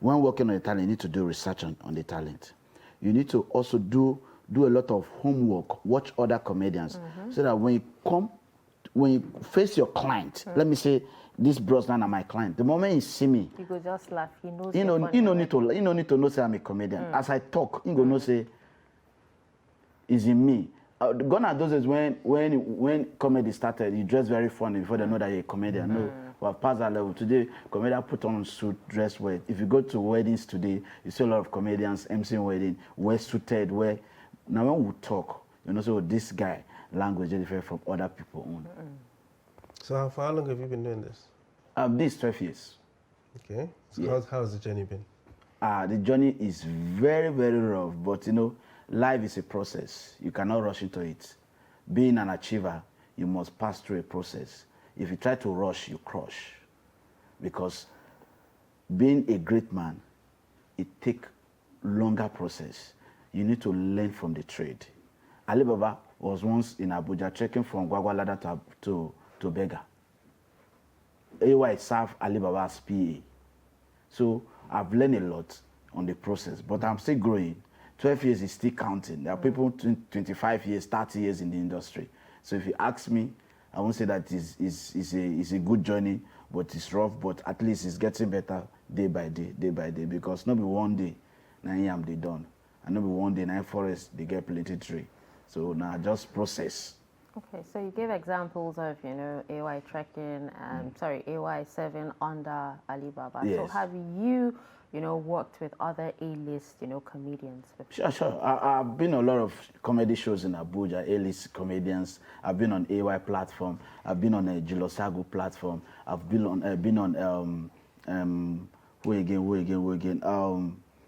When working on the talent, you need to do research on the talent. You need to also do a lot of homework, watch other comedians, so that when you face your client, let me say this Brosnan are my client. The moment he see me, you go just laugh. He knows. He no need to know say I'm a comedian. As I talk, he go know say it's in me. Gone are those days when comedy started, you dress very funny before they know that you're a comedian. No. We have passed that level. Today, comedians put on suit, dress well. If you go to weddings today, you see a lot of comedians emceeing wedding, well suited, where now when we talk, you know, so this guy, language is different from other people. So for how long have you been doing this? This 12 years. Okay. So how's the journey been? The journey is very, very rough, but you know, life is a process. You cannot rush into it. Being an achiever, you must pass through a process. If you try to rush, you crush. Because being a great man, it takes longer process. You need to learn from the trade. Ali Baba was once in Abuja trekking from Gwagwalada to Bega. AY served Ali Baba as PA. So I've learned a lot on the process, but I'm still growing. 12 years is still counting. There are people 25 years, 30 years in the industry. So if you ask me, I won't say that it's a good journey, but it's rough, but at least it's getting better day by day, because not be one day, now I am they done. And not be one day, now forest, they get plenty tree. So now just process. Okay, so you gave examples of, you know, AY trekking, AY 7 under Alibaba. Yes. So have you, you know, worked with other A-list, you know, comedians before? Sure. I've been on a lot of comedy shows in Abuja, A-list comedians. I've been on AY platform. I've been on a Jilosago platform. I've been on who again?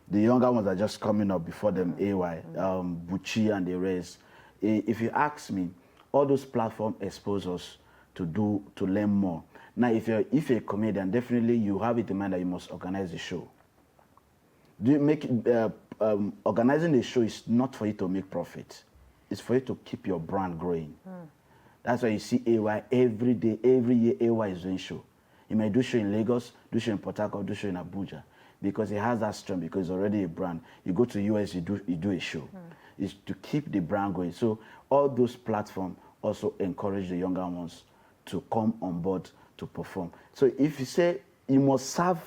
The younger ones are just coming up before them, AY, Buchi and the rest. If you ask me, all those platforms expose us to learn more. Now, if you're a comedian, definitely you have it in mind that you must organize the show. Organizing the show is not for you to make profit. It's for you to keep your brand growing. That's why you see AY every day, every year AY is doing show. He may do show in Lagos, do show in Port Harcourt, do show in Abuja, because he has that strength, because it's already a brand. You go to US, you do a show. It's to keep the brand going. So all those platforms also encourage the younger ones to come on board to perform. So if you say you must serve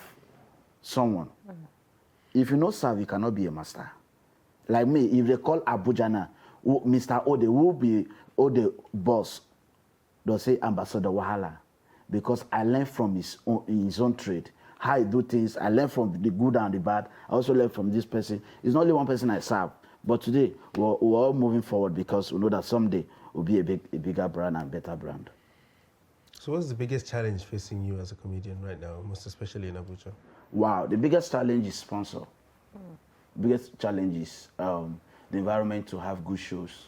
someone, if you not serve, you cannot be a master. Like me, if they call Abuja now, Mr. Ode will be Ode boss. They'll say Ambassador Wahala, because I learned from his own trade, how he do things. I learned from the good and the bad. I also learned from this person. It's not only one person I serve, but today we're all moving forward because we know that someday we'll be a bigger brand and better brand. So what's the biggest challenge facing you as a comedian right now, most especially in Abuja? Wow, the biggest challenge is sponsor. Biggest challenge is the environment to have good shows,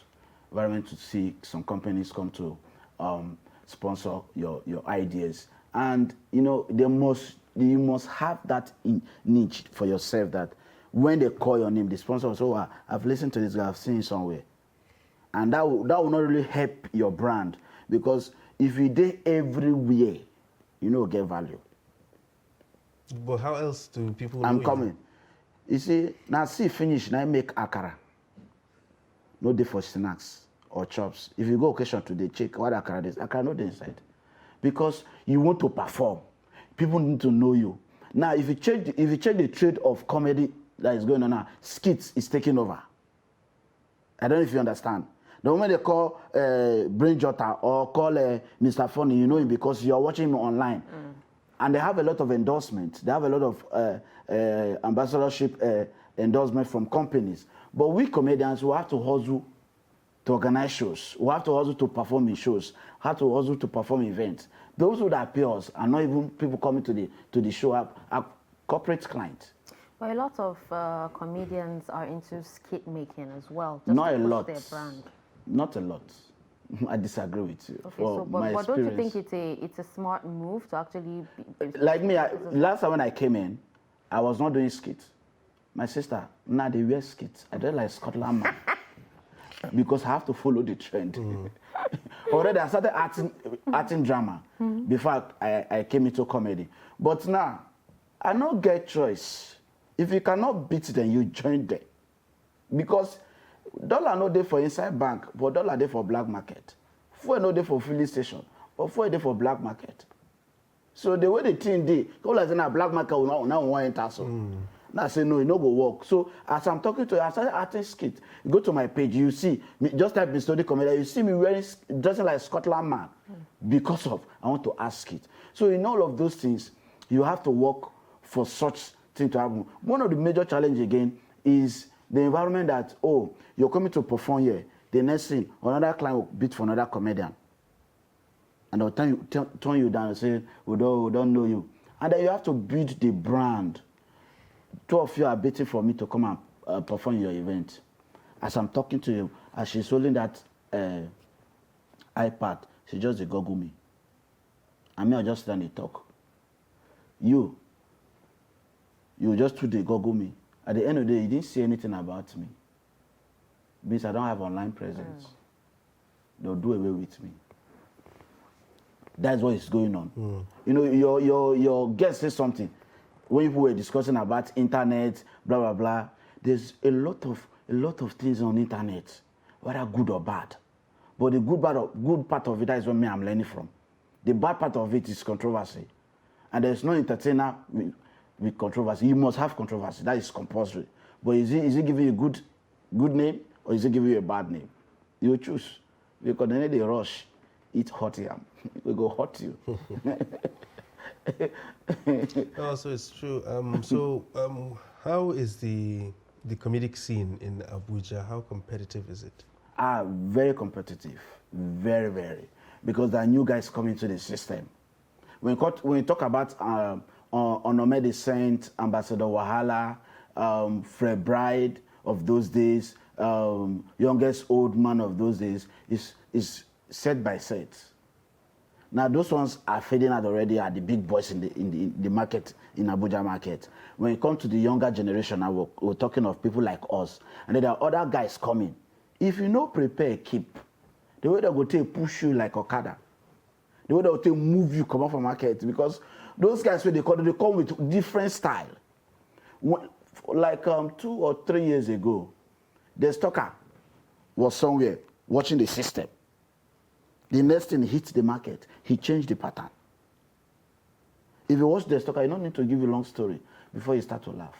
environment to see some companies come to sponsor your ideas. And you know, you must have that niche for yourself, that when they call your name, the sponsor will say, oh, I've listened to this guy, I've seen it somewhere. And that will not really help your brand, because if you dey everywhere, you know get value. But how else do people I'm know coming. You see, now see finish, now make akara. No dey for snacks or chops. If you go occasion today, check what akara is. Akara no dey inside. Because you want to perform. People need to know you. Now, if you check the trade of comedy that is going on now, skits is taking over. I don't know if you understand. The moment they call Brain Jotter or call Mr. Funny, you know him because you're watching him online. And they have a lot of endorsement. They have a lot of ambassadorship endorsement from companies. But we comedians, we have to hustle to organize shows. We have to hustle to perform in shows. We have to hustle to perform events. Those who that pay us are not even people coming to the show are corporate clients. Well, a lot of comedians are into skit making as well. Just Not to a push lot. Their brand. Not a lot. I disagree with you. Okay, For so my but don't you think experience. it's a smart move to actually Like me, last time when I came in, I was not doing skits. My sister, now they wear skits. I don't like Scotland man. Because I have to follow the trend. Already I started acting drama before I came into comedy. But now, I don't get choice. If you cannot beat them, you join them. Because dollar no dey for inside bank, but dollar dey for black market. Fuel no dey for filling station, but fuel dey for black market. So the way the thing dey, people like say na black market will now want enter so. Now I say no, it no go work. So as I'm talking to you, I started acting skit. You go to my page, you see me, just type in study comedy, you see me wearing dressing like Scotland man because of I want to ask it. So in all of those things, you have to work for such thing to happen. One of the major challenges again is the environment that, oh, you're coming to perform here. The next thing, another client will bid for another comedian. And they'll turn you down and say, we don't know you. And then you have to build the brand. Two of you are waiting for me to come and perform your event. As I'm talking to you, as she's holding that iPad, she just dey Google me. And me, I just stand and talk. You just do the Google me. At the end of the day, you didn't say anything about me. Means I don't have online presence. They'll do away with me. That's what is going on. You know, your guest says something. When people were discussing about internet, blah blah blah, there's a lot of things on internet, whether good or bad. But the good part of it, that is what I'm learning from. The bad part of it is controversy, and there's no entertainer with controversy. You must have controversy. That is compulsory. But is it giving you good name or is it giving you a bad name? You choose. Because then they rush, eat hot yam. We go hot you. So it's true. How is the comedic scene in Abuja? How competitive is it? Very competitive, very, very, because there are new guys coming to the system. When we talk about Onome Descent, Ambassador Wahala, Fred Bride of those days, youngest old man of those days, is set by set. Now those ones are fading out already, are the big boys in the market, in Abuja market. When it comes to the younger generation, now we're talking of people like us, and then there are other guys coming. If you no prepare, keep. The way they go take push you like Okada. The way they go take move you come out from market, because those guys they come with different style. Like 2 or 3 years ago, the stalker was somewhere watching the system. The next thing hit the market, he changed the pattern. If you watch the stalker, you don't need to give you a long story before you start to laugh.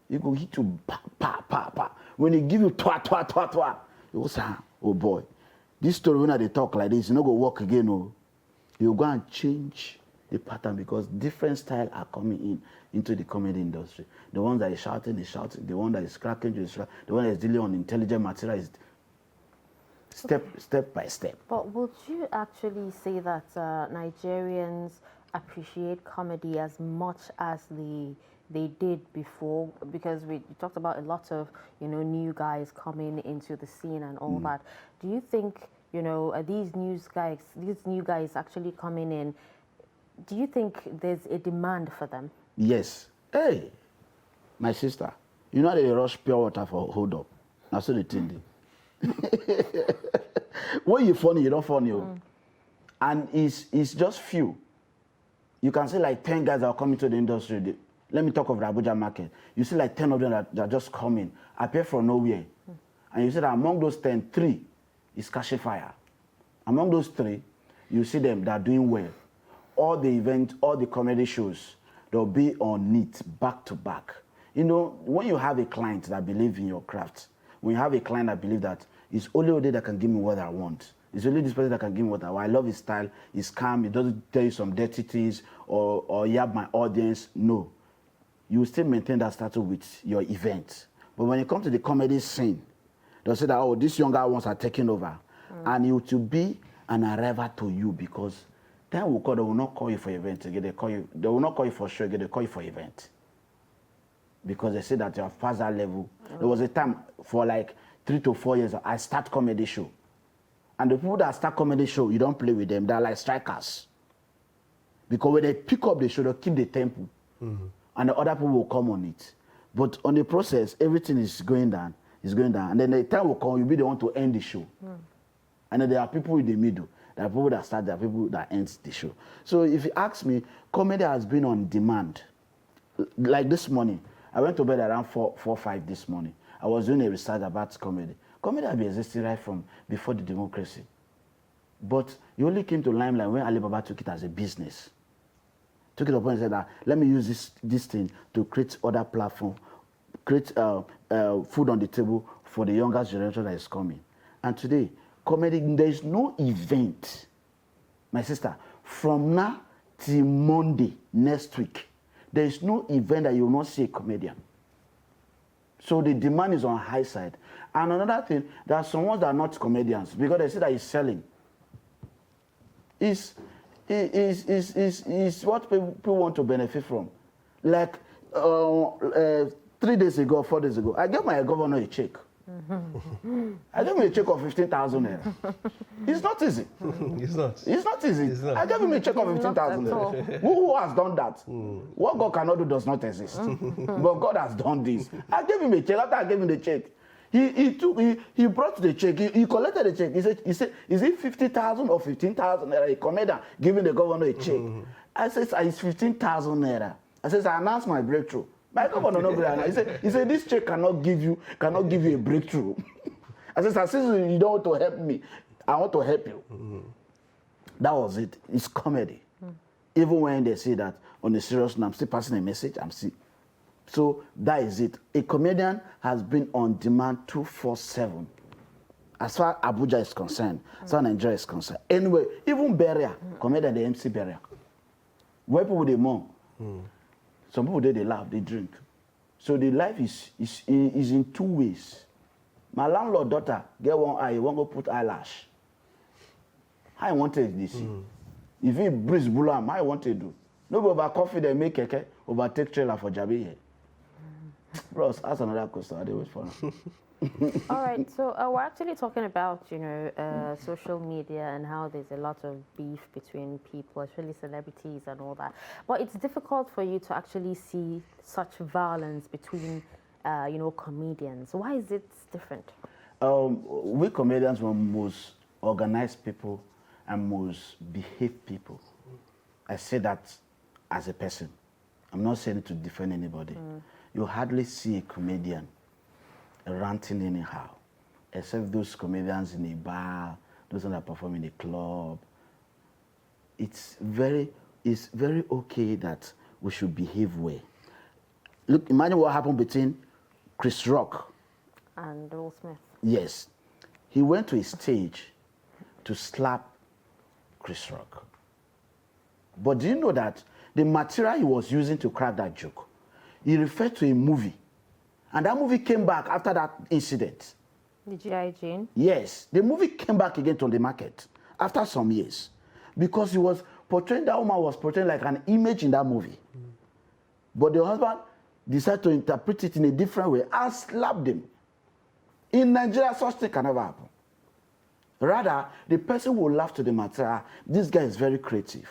You go hit you pa pa pa pa. When he give you twa twa twa twa, you go say, oh boy, this story when they talk like this, you not go work again. Oh, you go and change the pattern because different style are coming into the comedy industry. The one that is shouting is shouting. The one that is cracking is cracking. The one that is dealing on intelligent material is step by step. But would you actually say that Nigerians appreciate comedy as much as they did before? Because we talked about a lot of new guys coming into the scene and all that. Do you think these new guys actually coming in? Do you think there's a demand for them? Yes. Hey, my sister, you know they rush pure water for hold up. That's what they think. When you funny, you don't funny. And it's just few. You can see like 10 guys that are coming to the industry. Let me talk of the Abuja market. You see like 10 of them that are just coming, appear from nowhere. And you see that among those 10, 3 is catching fire. Among those 3, you see them that are doing well. All the events, all the comedy shows, they'll be on it back to back. You know, when you have a client that believes in your craft, when you have a client that believes that it's only Ode that can give me what I want, it's only this person that can give me what I want. I love his style, he's calm, he doesn't tell you some dirty things or yab my audience. No. You still maintain that status with your event. But when it comes to the comedy scene, they'll say that, oh, these younger ones are taking over. And it will be an arrival to you because time will call, they will not call you for event again. They will not call you for show again, they call you for event. Because they say that you have passed that level. There was a time for like 3 to 4 years, I start comedy show. And the people that start comedy show, you don't play with them. They're like strikers. Because when they pick up the show, they keep the tempo. And the other people will come on it. But on the process, everything is going down. It's going down. And then the time will come, you'll be the one to end the show. And then there are people in the middle. There are people that start, there are people that end the show. So if you ask me, comedy has been on demand. Like this morning, I went to bed around 4 or 5 this morning. I was doing a research about comedy. Comedy has been existing right from before the democracy. But you only came to limelight when Alibaba took it as a business. Took it upon and said that, let me use this thing to create other platform, create food on the table for the younger generation that is coming. And today, comedy, there is no event, my sister, from now till Monday next week, there is no event that you will not see a comedian. So the demand is on high side. And another thing, there are some ones that are not comedians because they say that it's selling. Is what people want to benefit from. Like 3 days ago, 4 days ago, I gave my governor a check. I gave him a check of 15,000 naira. It's not easy. It's not. It's not easy. It's not. I gave him a check of 15,000 naira. Who has done that? What God cannot do does not exist. But God has done this. I gave him a check. After I gave him the check, he brought the check. He collected the check. He said, is it 50,000 or 15,000 naira? A comedian giving the governor a check. I said, it's 15,000 naira. I said, I announced my breakthrough. My governor no grant. He said this check cannot give you a breakthrough. I said, since you don't want to help me, I want to help you. That was it. It's comedy. Even when they say that on a serious note, I'm still passing a message. So that is it. A comedian has been on demand 24/7. As far as Abuja is concerned, as far as Nigeria is concerned. Anyway, even Beria, comedian, the MC Beria. Where people they mourn. Some people they laugh, they drink. So the life is in 2 ways. My landlord daughter get one eye, won't go put eyelash. How I wanted this. If he breeze bulam, how I want to do. No go over coffee, they make keke, overtake trailer for Jabi here. Bros, ask another question. I dey wait for now. All right, so we're actually talking about, social media and how there's a lot of beef between people, especially celebrities and all that. But it's difficult for you to actually see such violence between, comedians. Why is it different? We comedians were most organized people and most behaved people. I say that as a person. I'm not saying it to defend anybody. You hardly see a comedian ranting anyhow, except those comedians in a bar, those that perform in a club. It's very okay that we should behave well. Look, imagine what happened between Chris Rock and Will Smith. Yes. He went to a stage to slap Chris Rock. But do you know that the material he was using to crack that joke, he referred to a movie. And that movie came back after that incident. The G.I. Jane? Yes. The movie came back again to the market after some years. Because he was portraying, that woman was portraying like an image in that movie. But the husband decided to interpret it in a different way and slapped him. In Nigeria, such thing can never happen. Rather, the person will laugh to the material. This guy is very creative.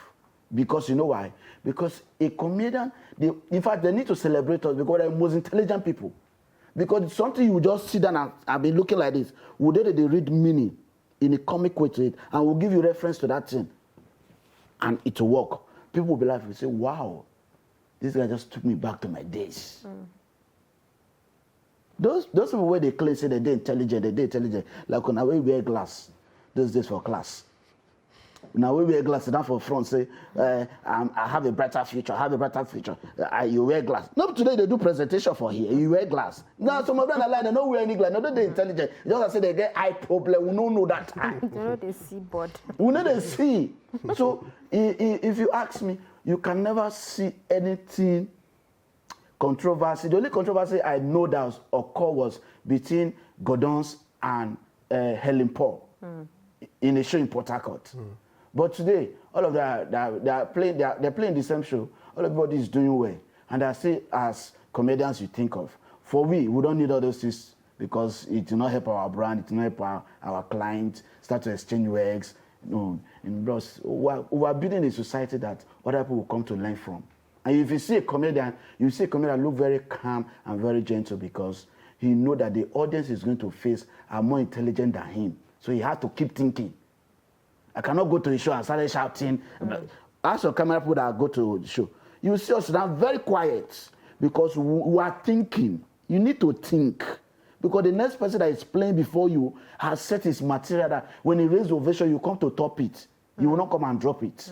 Because you know why? Because a comedian, in fact, they need to celebrate us because they're the most intelligent people. Because it's something you just sit down and be looking like this. Would they read meaning in a comic way to it and will give you reference to that thing. and it will work, people will be laughing and say, wow, this guy just took me back to my days. Those people where they claim say they're intelligent, like when I wear glass, those days for class. Now we wear glasses down for front, say, I have a brighter future, you wear glass. No, today they do presentation for here, you wear glass. Now some of them are like, they don't wear any glass, no, they're intelligent. Just say they get eye problem, we don't know that time. You know they see board. We know they see. So if you ask me, you can never see anything controversy. The only controversy I know that occurred was between Gordons and Helen Paul in a show in Port Harcourt. But today, all of them they're playing the same show. Everybody is doing well, and I say as comedians you think of. For we don't need all those things because it will not help our brand, it will not help our clients start to exchange words. No, and bros, we're building a society that other people will come to learn from. And if you see a comedian, you see a comedian look very calm and very gentle because he know that the audience is going to face are more intelligent than him. So he has to keep thinking. I cannot go to the show and start shouting. Ask your camera people that go to the show. You see us now very quiet because we are thinking. You need to think. Because the next person that is playing before you has set his material that when he raises ovation, you come to top it. You will not come and drop it.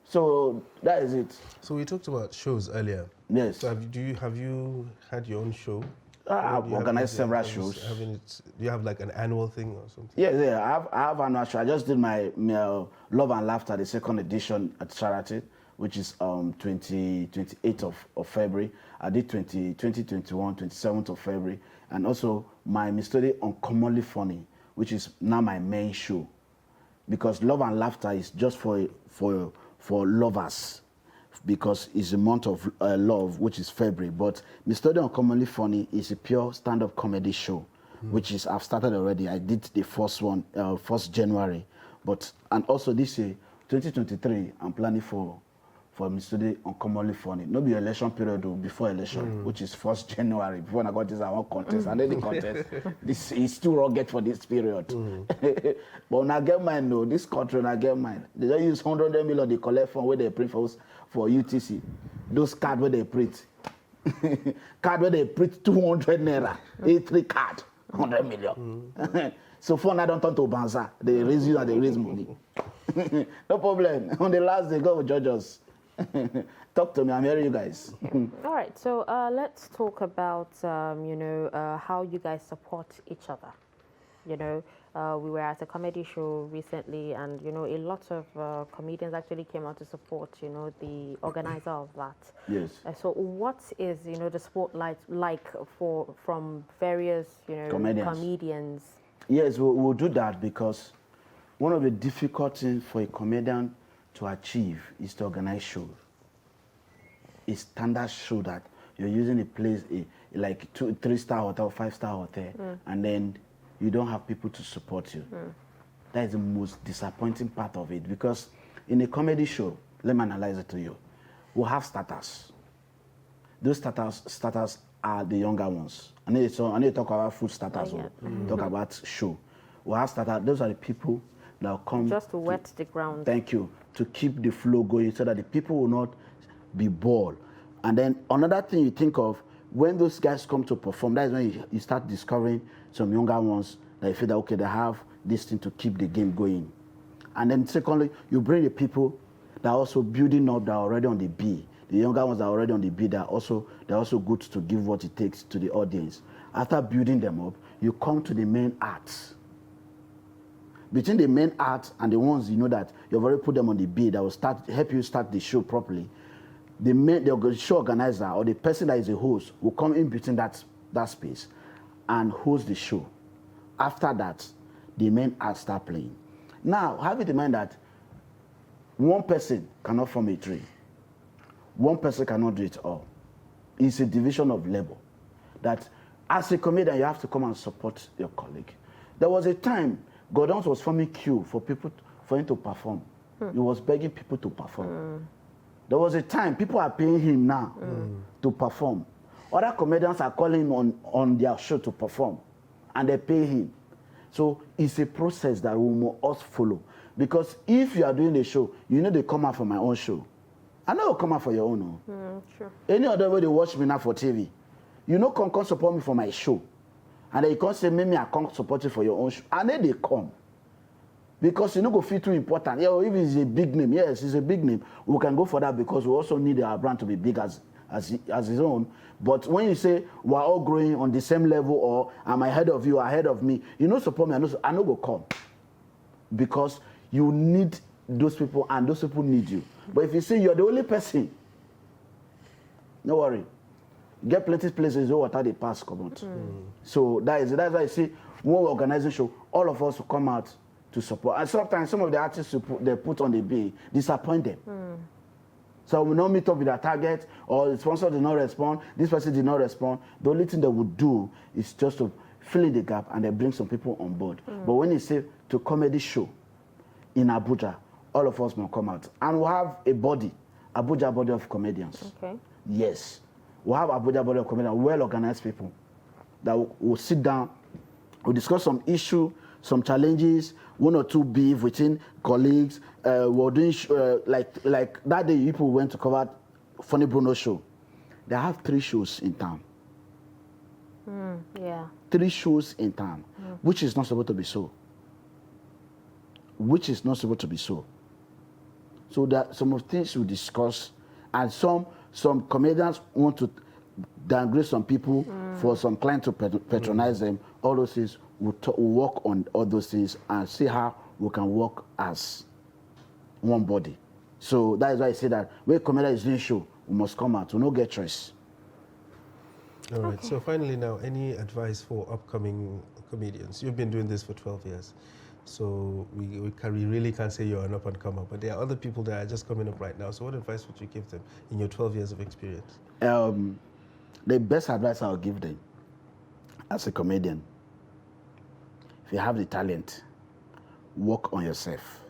So that is it. So we talked about shows earlier. Yes. So have you had your own show? I've organized several shows. Do you have like an annual thing or something? Yeah. I have annual show. I just did my Love and Laughter, the second edition at Sheraton, which is 28th of February. I did 2021, 27th of February, and also my Mr. Uncommonly Funny, which is now my main show, because Love and Laughter is just for lovers, because it's a month of love, which is February. But Mr. Uncommonly Funny is a pure stand-up comedy show, which is I've started already. I did the first one, 1st January, and also this year, 2023, I'm planning for Mr. Uncommonly Funny. No be election period though, before election, which is 1st January. Before I got this, I want contest, and then the contest. This is still rugged for this period. But when I get mine, no, this country, when I get mine, they don't use 100 million they collect from where they print for UTC. Those cards where they print. Card where they print 200 naira, A3 card, 100 million. So for now, don't turn to Banza. They raise you and they raise money. No problem. On the last day, God will judge us. Talk to me. I'm hearing you guys. All right. So let's talk about how you guys support each other. We were at a comedy show recently, and a lot of comedians actually came out to support the organizer of that. Yes. So what is the spotlight like from various comedians? Yes, we'll do that, because one of the difficult things for a comedian to achieve is to organize shows. A standard show that you're using a place like 3-star hotel, 5-star hotel, and then you don't have people to support you. That is the most disappointing part of it, because in a comedy show, let me analyze it to you. We'll have starters. Those starters are the younger ones. I need to talk about food starters, talk about show. We'll have starters. Those are the people that will come just to wet the ground. Thank you. To keep the flow going so that the people will not be bored. And then another thing you think of, when those guys come to perform, that is when you start discovering some younger ones that you feel that, okay, they have this thing to keep the game going. And then secondly, you bring the people that are also building up, that are already on the B. The younger ones that are already on the B, they're also good to give what it takes to the audience. After building them up, you come to the main acts. Between the main acts and the ones that you've already put them on the B, that will help you start the show properly, the show organizer or the person that is a host will come in between that space and host the show. After that, the main acts start playing. Now, have it in mind that one person cannot form a tree. One person cannot do it all. It's a division of labor. That as a comedian, you have to come and support your colleague. There was a time Gordon was forming queue for him to perform. He was begging people to perform. There was a time people are paying him now to perform. Other comedians are calling him on their show to perform, and they pay him. So it's a process that we must follow. Because if you are doing the show, you know they come out for my own show. I know come out for your own. No? Sure. Any other way they watch me now for TV, you know come support me for my show. And then you can't say, maybe I can't support you for your own show. And then they come. Because you know go feel too important. Yeah, if it's a big name, yes, it's a big name. We can go for that because we also need our brand to be big as his own. But when you say we're all growing on the same level or I'm ahead of you, ahead of me, you know support me, I know go come. Because you need those people and those people need you. But if you say you're the only person, no worry. Get plenty places where water they pass come out. So that's why I say when we organize a show, all of us will come out to support. And sometimes some of the artists they put on the bill disappoint them. So we not meet up with their target, or the sponsor did not respond, this person did not respond. The only thing they would do is just to fill in the gap and they bring some people on board. But when it's say to comedy show in Abuja, all of us will come out. And we'll have a body, Abuja body of comedians. Okay. Yes. We'll have Abuja body of comedians, well-organized people that will sit down, we'll discuss some issue, some challenges, one or two beef within colleagues. We're doing like that day people went to cover Funny Bruno show. They have 3 shows in town. Yeah. 3 shows in town, which is not supposed to be so. Which is not supposed to be so. So that some of things we discuss, and some comedians want to downgrade some people for some client to patronize them. All those things, we'll work on all those things and see how we can work as one body. So that is why I say that when comedian is doing show, we must come out. We don't get choice. All right. So finally now, any advice for upcoming comedians? You've been doing this for 12 years. So we really can't say you're an up-and-comer, but there are other people that are just coming up right now. So what advice would you give them in your 12 years of experience? The best advice I'll give them as a comedian, if you have the talent, work on yourself.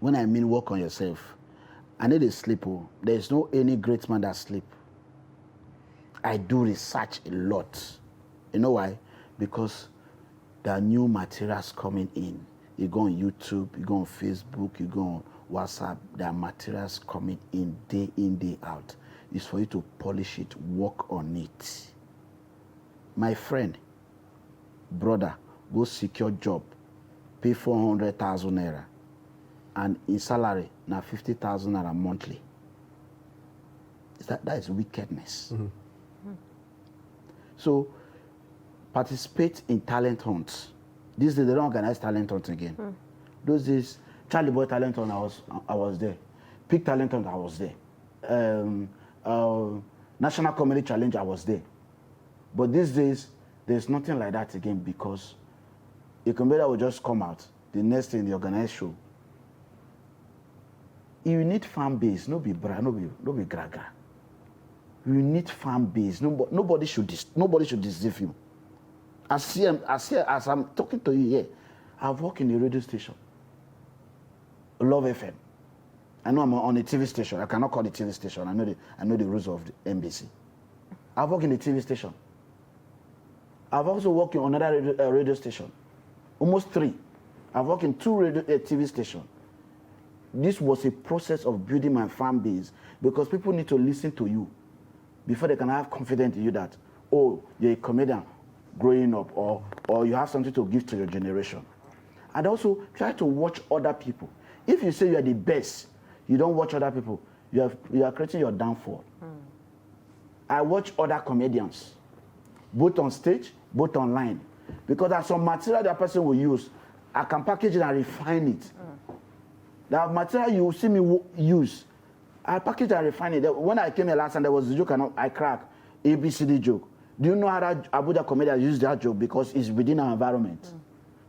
When I mean work on yourself, I need to sleep. There's no any great man that sleep. I do research a lot. You know why? Because there are new materials coming in. You go on YouTube, you go on Facebook, you go on WhatsApp. There are materials coming in, day out. It's for you to polish it, work on it. My friend, brother, go secure job, pay 400,000 naira, and in salary, now 50,000 naira monthly. That is wickedness. So, participate in talent hunts. These days, they don't organize talent hunts again. Those days, Charlie Boy talent hunt, I was there. Peak talent hunt, I was there. National Comedy Challenge, I was there. But these days, there's nothing like that again because a comedian will just come out, the next thing, the organized show. You need fan base, no be graga. You need fan base. Nobody should deceive you. As I'm talking to you here, I've worked in a radio station, Love FM. I know I'm on a TV station. I cannot call it TV station. I know the rules of the NBC. I've worked in a TV station. I've also worked on another radio station, almost 3. I've worked in 2 TV stations. This was a process of building my fan base because people need to listen to you before they can have confidence in you that, oh, you're a comedian growing up or you have something to give to your generation. And also try to watch other people. If you say you are the best, you don't watch other people, you are creating your downfall. I watch other comedians, both on stage, both online. Because there's some material that person will use, I can package it and refine it. That material you see me use, I package and refine it. When I came here last time, there was a joke I cracked, ABCD joke. Do you know how that Abuja comedians use that joke? Because it's within our environment.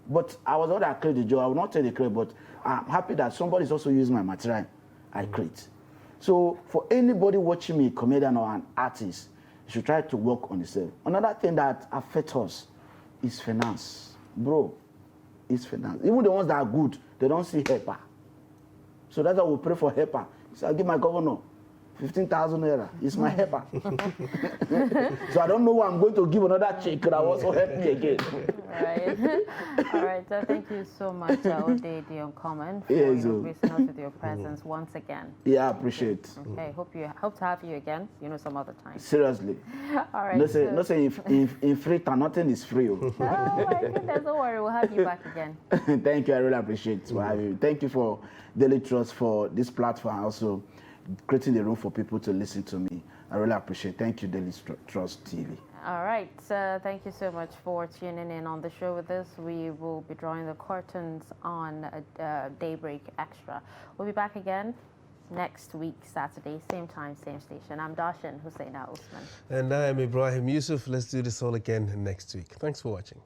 But I was not that create the joke. I will not tell the credit, but I'm happy that somebody's also using my material I create. So for anybody watching me, comedian or an artist, you should try to work on yourself. Another thing that affects us is finance. Bro, it's finance. Even the ones that are good, they don't see helper. So that's why we pray for helper. So I give my governor, 15,000 naira. It's my helper. So I don't know why I'm going to give another check that will also help me again. All right. All right. So thank you so much, Ode Uncommon, for Yes, gracing us with your presence once again. Yeah, I appreciate. Okay. Hope to have you again. Some other time. Seriously. All right. No say in free time, nothing is free. Oh my goodness, don't worry, we'll have you back again. Thank you, I really appreciate for having you. Thank you for Daily Trust for this platform, also creating the room for people to listen to me. I really appreciate it. Thank you, Daily Trust TV. All right, thank you so much for tuning in on the show with us. We will be drawing the curtains on Daybreak Extra. We'll be back again next week, Saturday, same time, same station. I'm Darshan Hussaina Usman. And I am Ibrahim Yusuf. Let's do this all again next week. Thanks for watching.